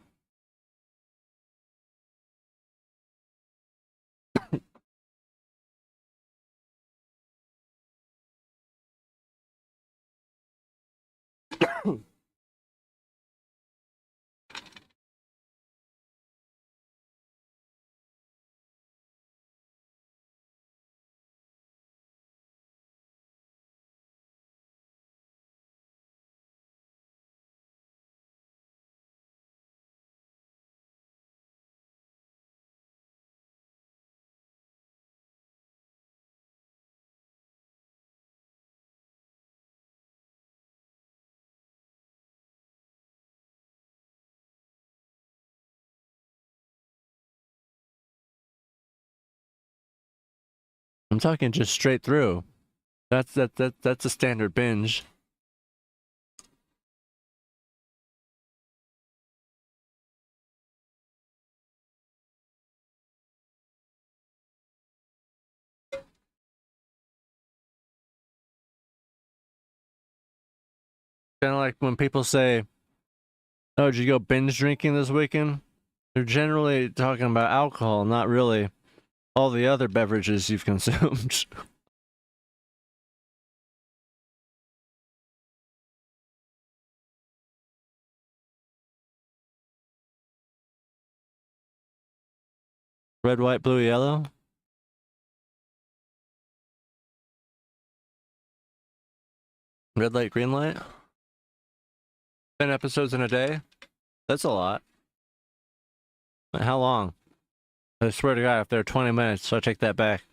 I'm talking just straight through. That's a standard binge. Kind of like when people say, "Oh, did you go binge drinking this weekend?" They're generally talking about alcohol, not really all the other beverages you've consumed. Red, white, blue, yellow. Red light, green light. 10 episodes in a day. That's a lot. How long? I swear to God, if they're 20 minutes, so I take that back.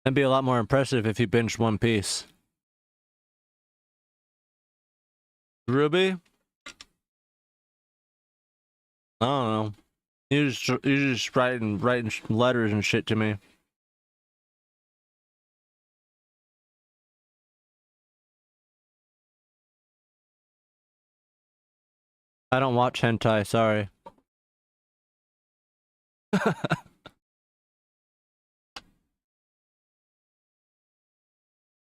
It'd be a lot more impressive if you binged One Piece. Ruby? I don't know. You just writing letters and shit to me. I don't watch hentai, sorry. I'm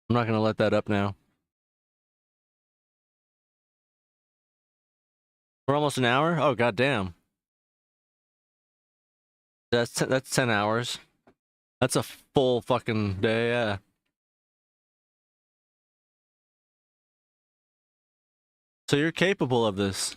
not gonna let that up now. We're almost an hour? Oh, goddamn. That's 10 hours. That's a full fucking day, yeah. So you're capable of this.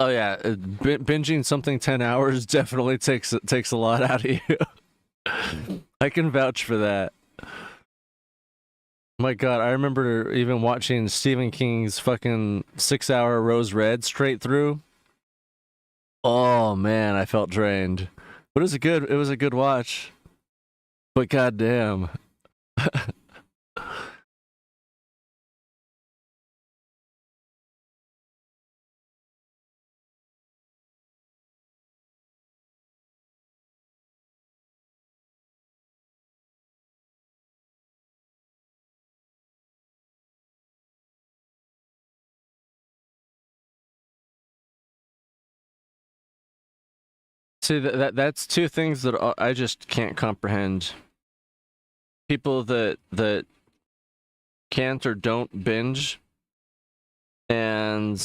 Oh yeah, binging something 10 hours definitely takes a lot out of you. I can vouch for that. My God, I remember even watching Stephen King's fucking 6-hour Rose Red straight through. Oh man, I felt drained. But it was a good watch. But goddamn. See that's 2 things that I just can't comprehend. People that can't or don't binge, and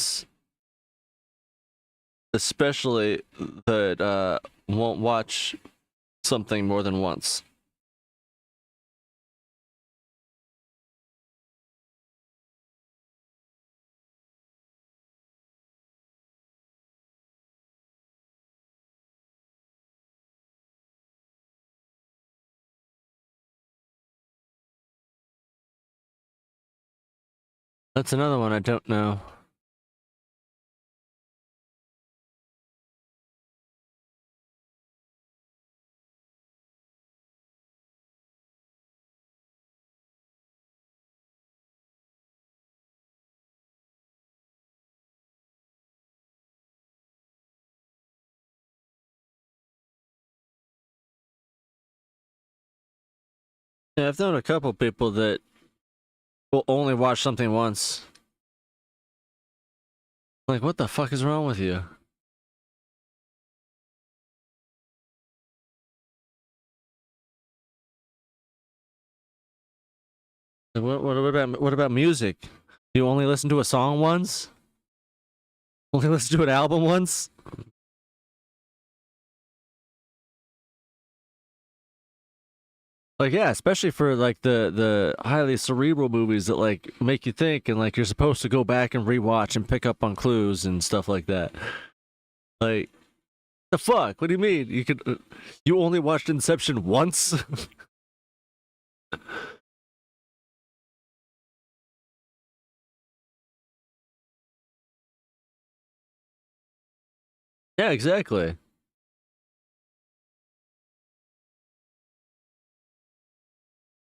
especially that won't watch something more than once. That's another one I don't know. Yeah, I've known a couple people that will only watch something once. Like, what the fuck is wrong with you? What about music? You only listen to a song once? Only listen to an album once? Like, yeah, especially for like the highly cerebral movies that like make you think and like you're supposed to go back and rewatch and pick up on clues and stuff like that. Like, the fuck? What do you mean? You only watched Inception once? Yeah, exactly.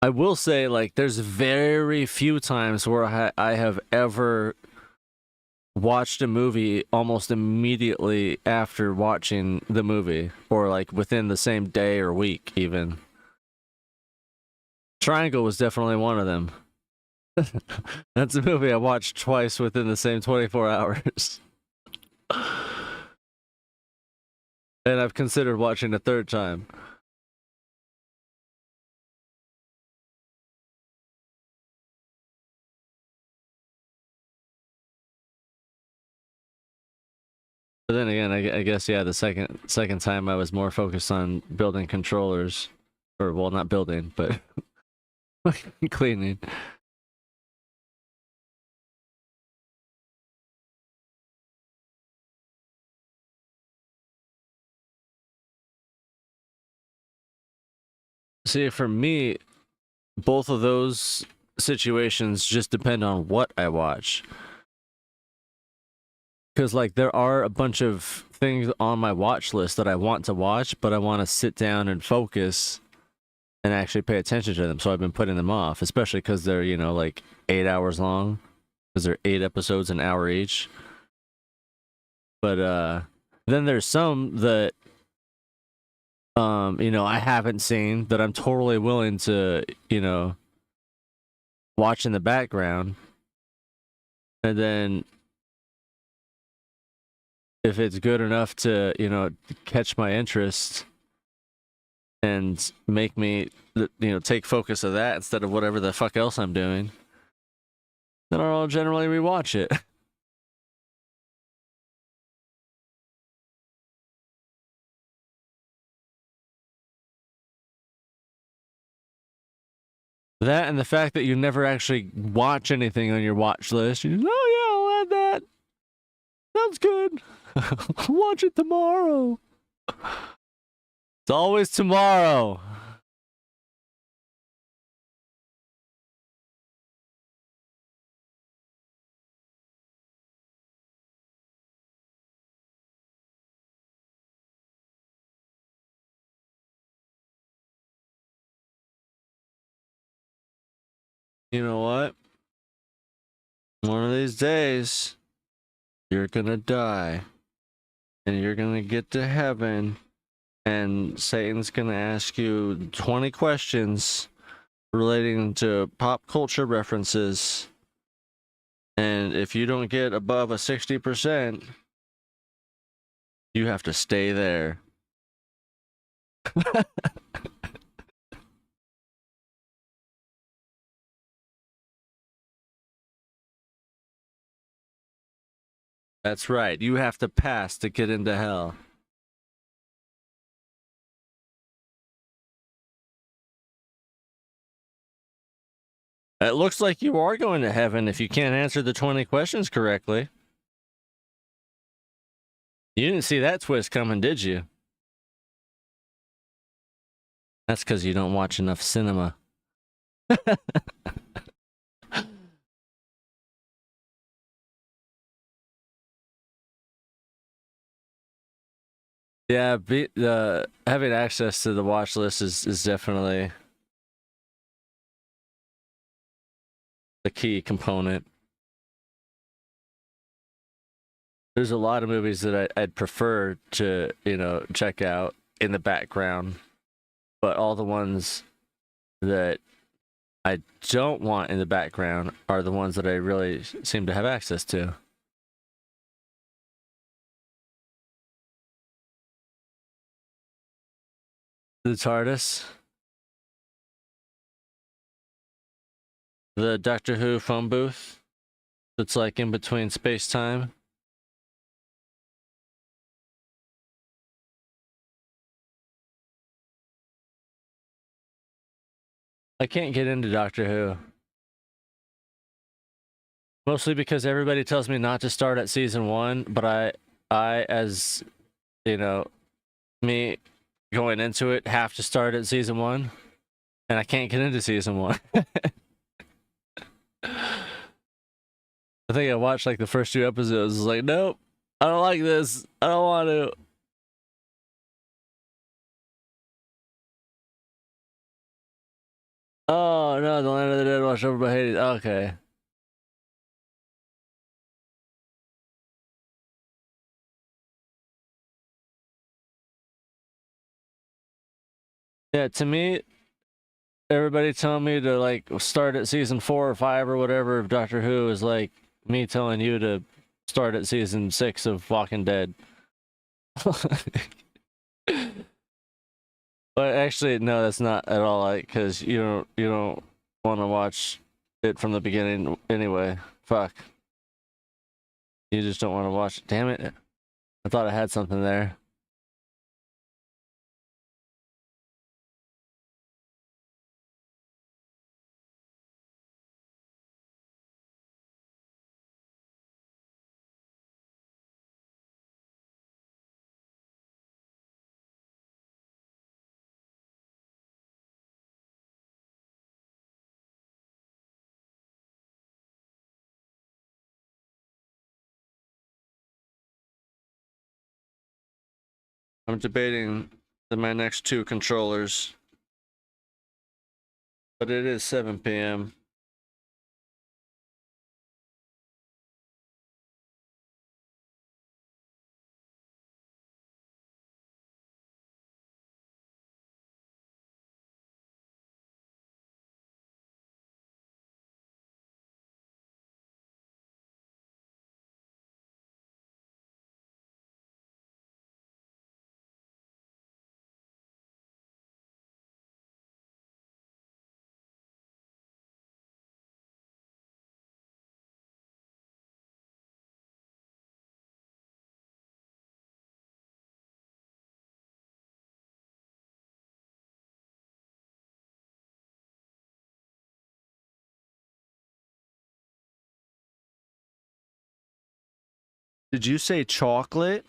I will say, like, there's very few times where I have ever watched a movie almost immediately after watching the movie, or like within the same day or week, even. Triangle was definitely one of them. That's a movie I watched twice within the same 24 hours. And I've considered watching a third time. But then again, I guess yeah, the second time I was more focused on building controllers, or well, not building, but cleaning. See, for me, both of those situations just depend on what I watch. Because like there are a bunch of things on my watch list that I want to watch, but I want to sit down and focus and actually pay attention to them. So I've been putting them off, especially because they're, you know, like 8 hours long. Because they're 8 episodes an hour each. But then there's some that you know, I haven't seen that I'm totally willing to, you know, watch in the background. And then if it's good enough to, you know, catch my interest and make me, you know, take focus of that instead of whatever the fuck else I'm doing, then I'll generally rewatch it. That and the fact that you never actually watch anything on your watch list. You just, oh yeah, I'll add that. Sounds good. Watch it tomorrow. It's always tomorrow. You know what? One of these days, you're gonna die. And you're gonna get to heaven. And Satan's gonna ask you 20 questions relating to pop culture references. And if you don't get above a 60%, you have to stay there. That's right. You have to pass to get into hell. It looks like you are going to heaven if you can't answer the 20 questions correctly. You didn't see that twist coming, did you? That's because you don't watch enough cinema. Yeah, the having access to the watch list is definitely the key component. There's a lot of movies that I'd prefer to, check out in the background, but all the ones that I don't want in the background are the ones that I really seem to have access to. The TARDIS, the Doctor Who phone booth that's like in between space time. I can't get into Doctor Who. Mostly because everybody tells me not to start at season 1, but I as, you know, me going into it have to start at season 1, and I can't get into season 1. I think I watched like the first 2 episodes. I was like, nope, I don't like this. I don't want to. Oh no, the Land of the Dead watched over by Hades. Okay. Yeah, to me, everybody telling me to like start at season 4 or 5 or whatever of Doctor Who is like me telling you to start at season 6 of Walking Dead. But actually, no, that's not at all like because you don't want to watch it from the beginning anyway. Fuck, you just don't want to watch it. Damn it! I thought I had something there. I'm debating my next 2 controllers, but it is 7 p.m. Did you say chocolate?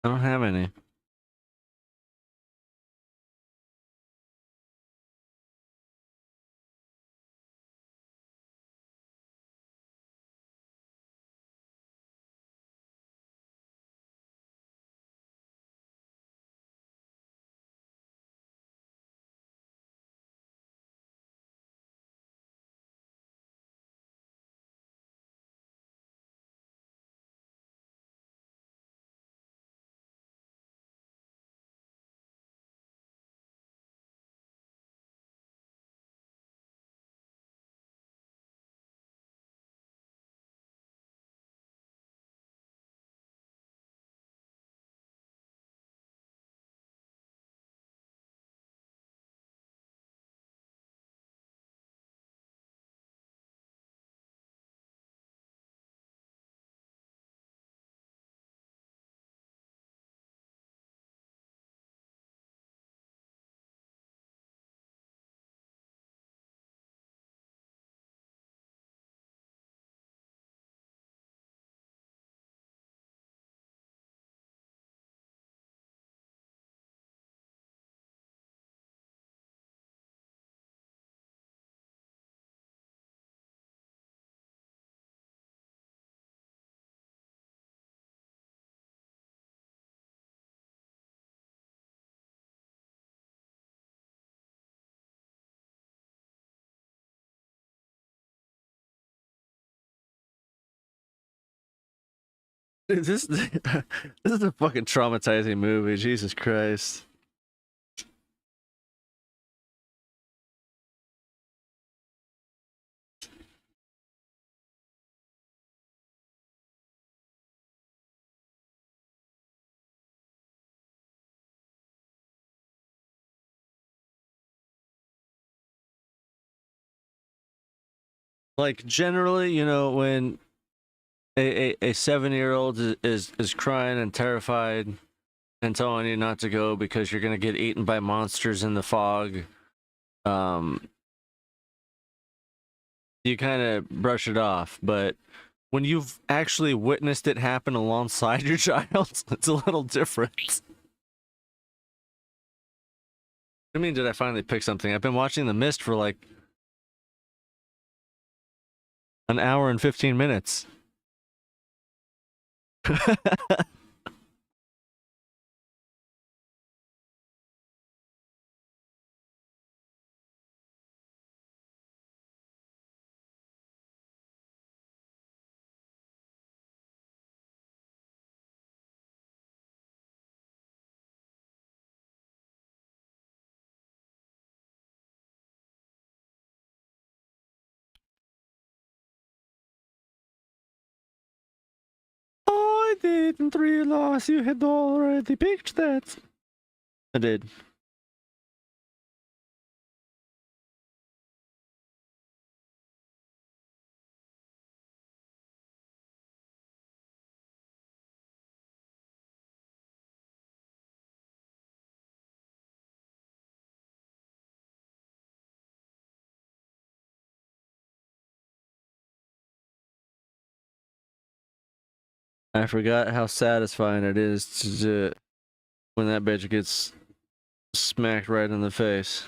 I don't have any. Dude, this this is a fucking traumatizing movie. Jesus Christ. Like generally, you know, when a 7-year-old is crying and terrified and telling you not to go because you're gonna get eaten by monsters in the fog, um, you kind of brush it off. But when you've actually witnessed it happen alongside your child, it's a little different. I mean, did I finally pick something? I've been watching The Mist for like an hour and 15 minutes. I didn't realize you had already picked that. I did. I forgot how satisfying it is to when that bitch gets smacked right in the face.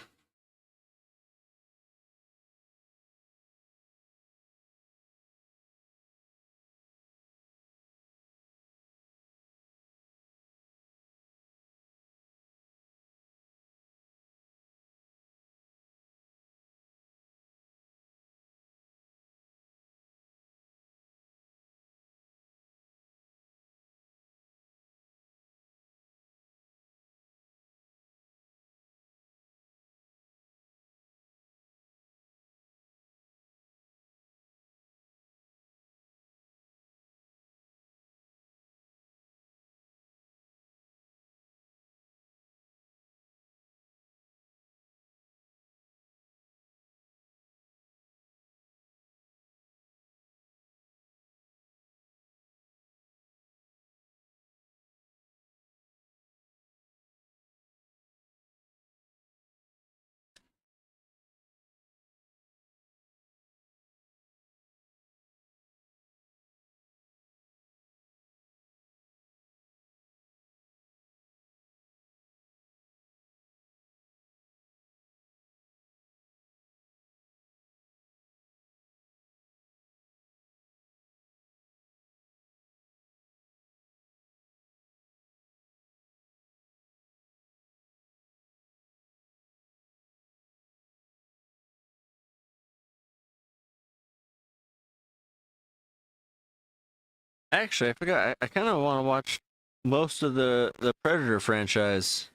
Actually, I forgot. I kind of want to watch most of the Predator franchise.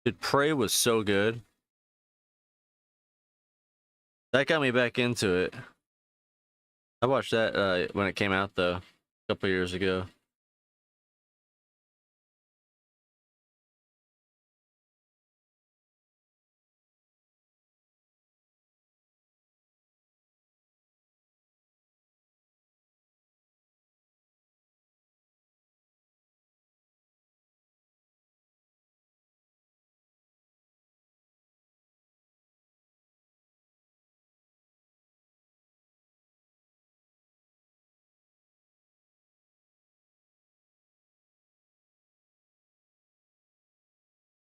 Dude, Prey was so good. That got me back into it. I watched that when it came out though, a couple years ago.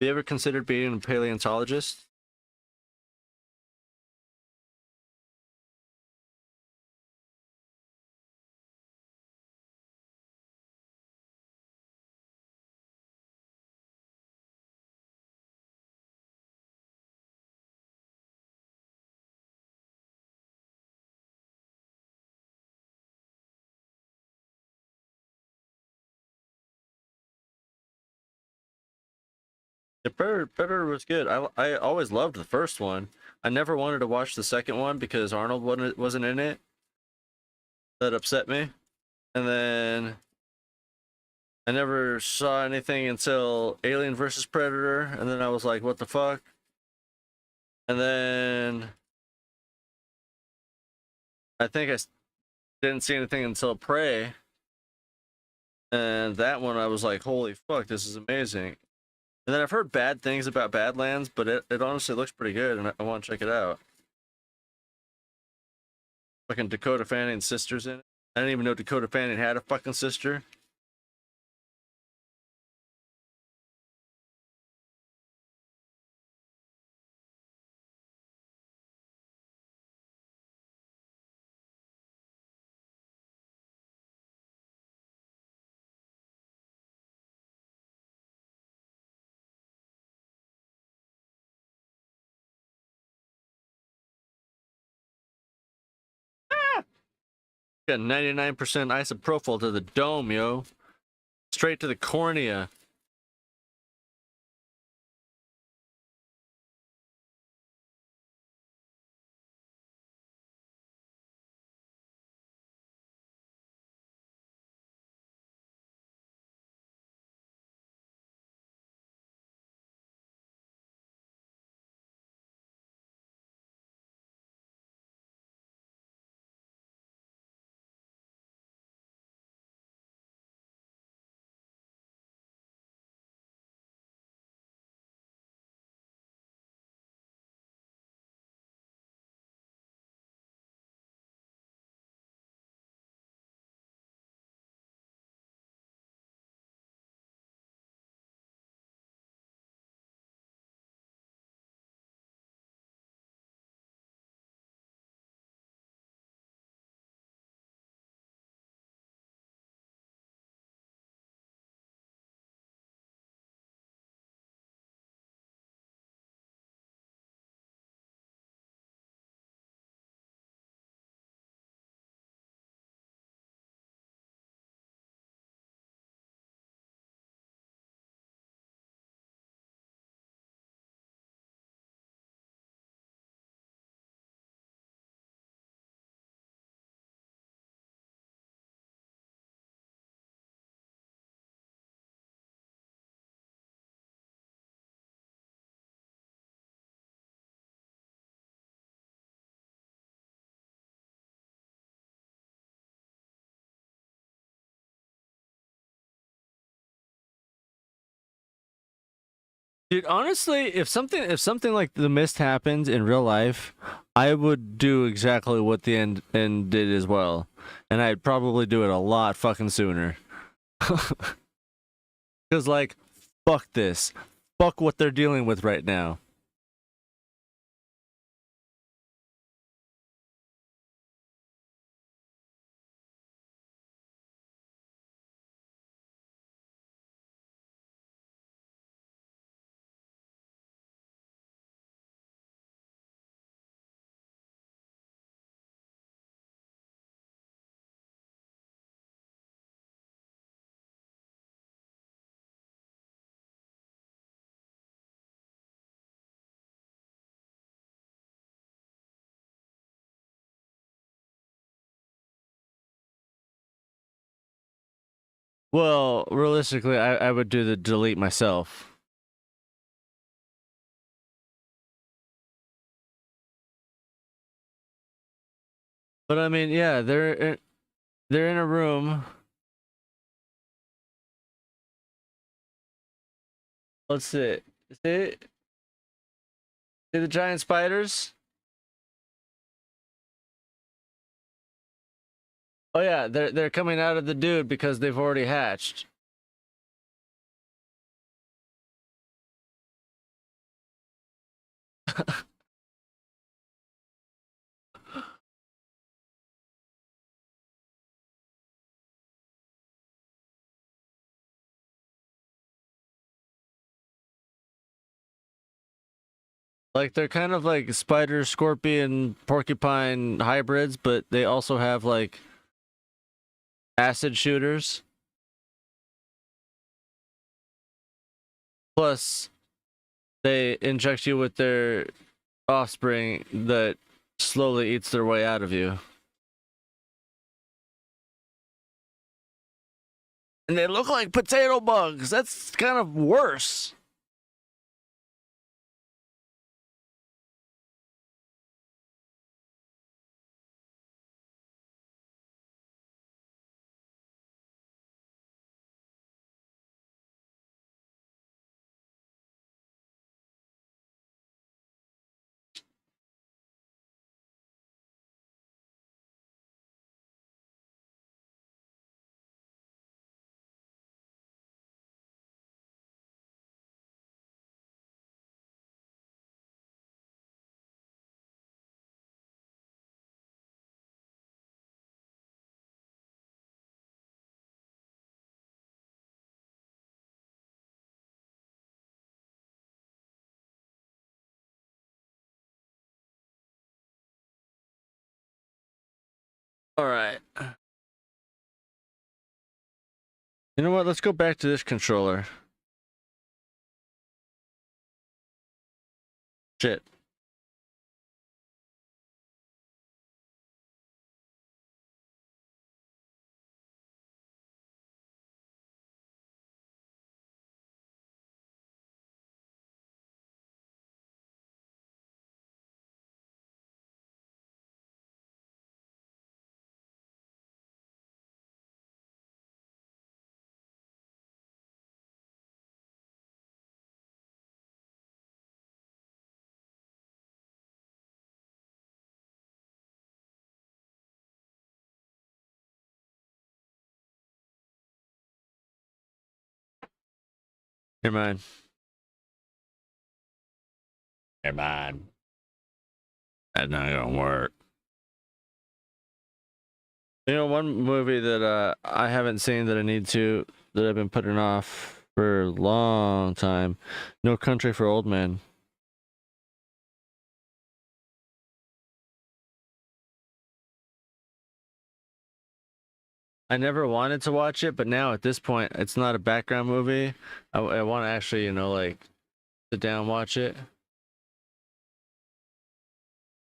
Have you ever considered being a paleontologist? The Predator was good. I always loved the first one. I never wanted to watch the second one because Arnold wasn't in it. That upset me. And then I never saw anything until Alien versus Predator, and then I was like, what the fuck? And then I think didn't see anything until Prey, and that one I was like, holy fuck, this is amazing. And then I've heard bad things about Badlands, but it honestly looks pretty good, and I want to check it out. Fucking Dakota Fanning's sister's in it. I didn't even know Dakota Fanning had a fucking sister. Got 99% isopropyl to the dome, yo. Straight to the cornea. Dude, honestly, if something like The Mist happens in real life, I would do exactly what the end did as well, and I'd probably do it a lot fucking sooner. Cause like, fuck this, fuck what they're dealing with right now. Well, realistically, I would do the delete myself. But I mean, yeah, they're in a room. Let's see. See, see the giant spiders? Oh yeah, they're coming out of the dude because they've already hatched. Like they're kind of like spider, scorpion, porcupine hybrids, but they also have like acid shooters. Plus, they inject you with their offspring that slowly eats their way out of you. And they look like potato bugs. That's kind of worse. All right. You know what? Let's go back to this controller. Shit. Never mind. Never mind. That's not gonna work. You know, one movie that I haven't seen that I need to, that I've been putting off for a long time, No Country for Old Men. I never wanted to watch it, but now at this point, it's not a background movie. I want to actually, you know, like sit down and watch it.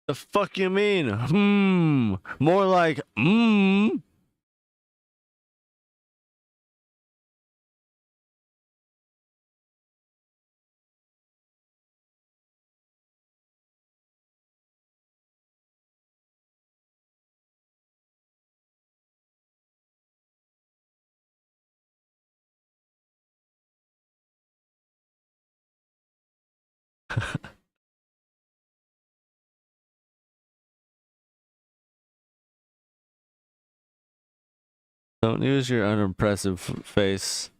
The fuck you mean? More like Don't use your unimpressive face.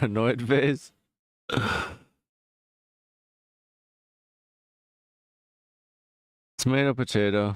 Annoyed face. Tomato potato.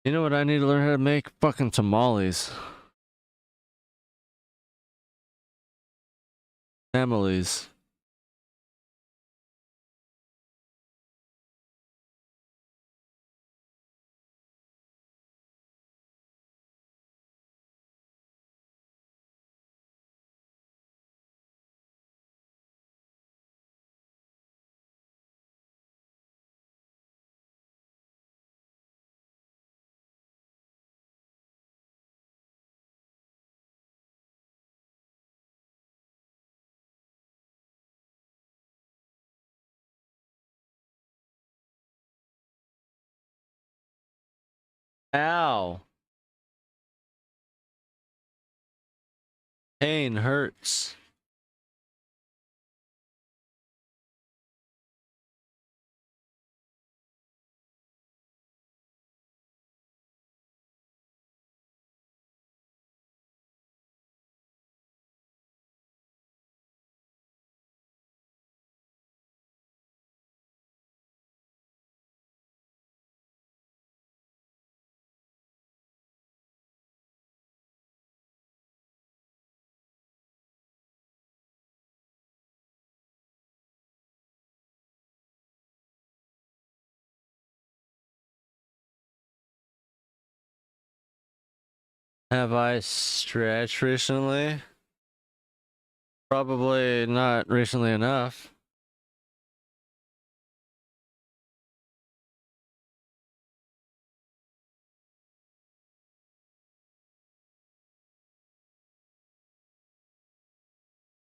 You know what I need to learn how to make? Fucking tamales. Families. Ow. Pain hurts. Have I stretched recently? Probably not recently enough.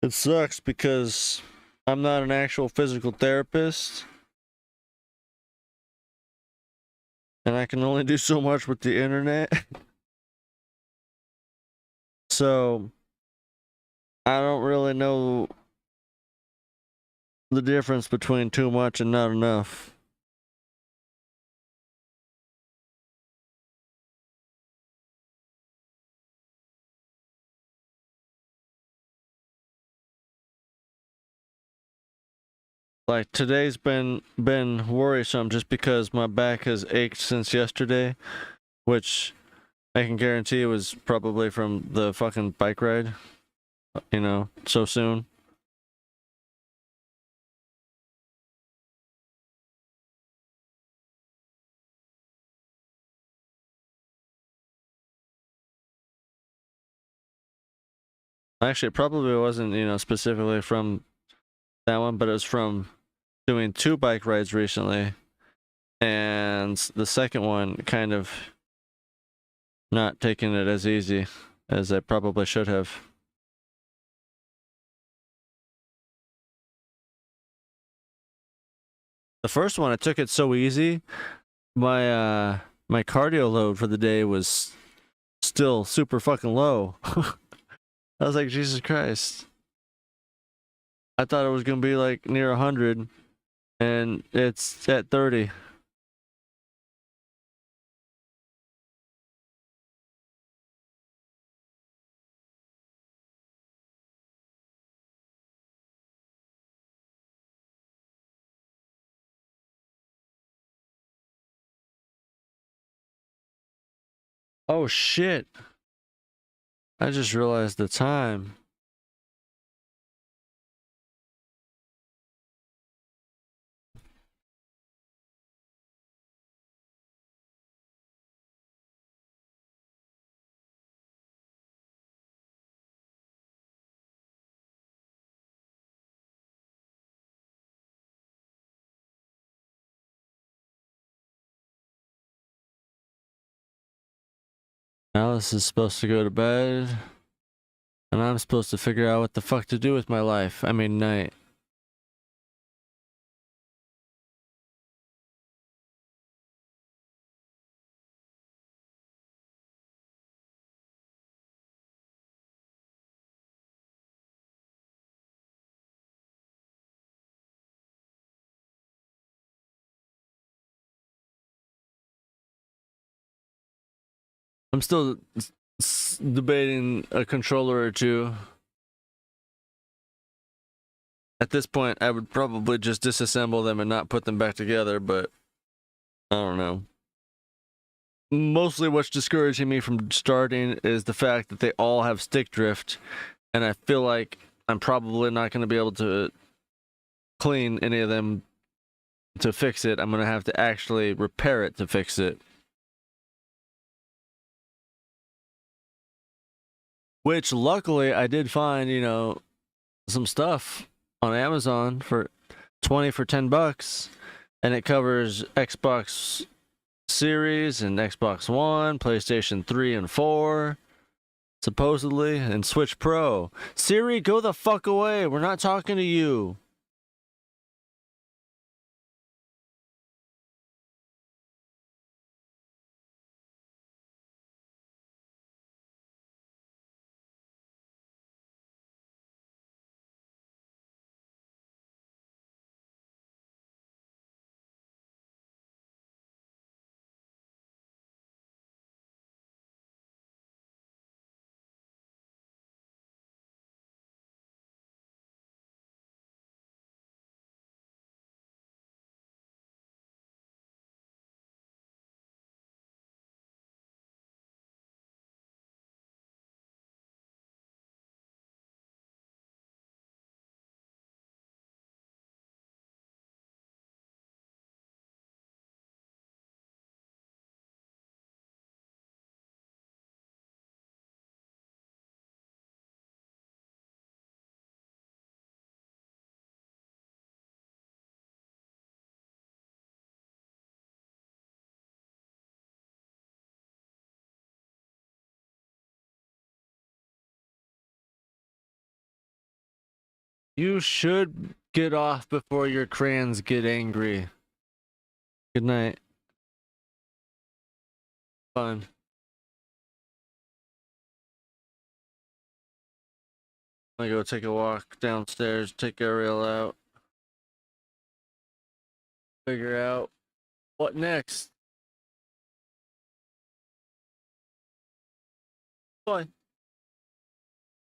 It sucks because I'm not an actual physical therapist, and I can only do so much with the internet. So I don't really know the difference between too much and not enough. Like today's been worrisome just because my back has ached since yesterday, which I can guarantee it was probably from the fucking bike ride, so soon. Actually, it probably wasn't, specifically from that one, but it was from doing 2 bike rides recently, and the second one kind of not taking it as easy as I probably should have. The first one, I took it so easy. My cardio load for the day was still super fucking low. I was like, Jesus Christ. I thought it was gonna be like near 100, and it's at 30. Oh shit. I just realized the time. Alice is supposed to go to bed, and I'm supposed to figure out what the fuck to do with my life. I mean, night. I'm still debating a controller or two. At this point, I would probably just disassemble them and not put them back together, but I don't know. Mostly what's discouraging me from starting is the fact that they all have stick drift, and I feel like I'm probably not going to be able to clean any of them to fix it. I'm going to have to actually repair it to fix it. Which luckily I did find, some stuff on Amazon for 20 for $10, and it covers Xbox Series and Xbox One, PlayStation 3 and 4, supposedly, and Switch Pro. Siri, go the fuck away. We're not talking to you. You should get off before your crayons get angry. Good night. Fun. I'm gonna go take a walk downstairs, take Ariel out, figure out what next. Bye.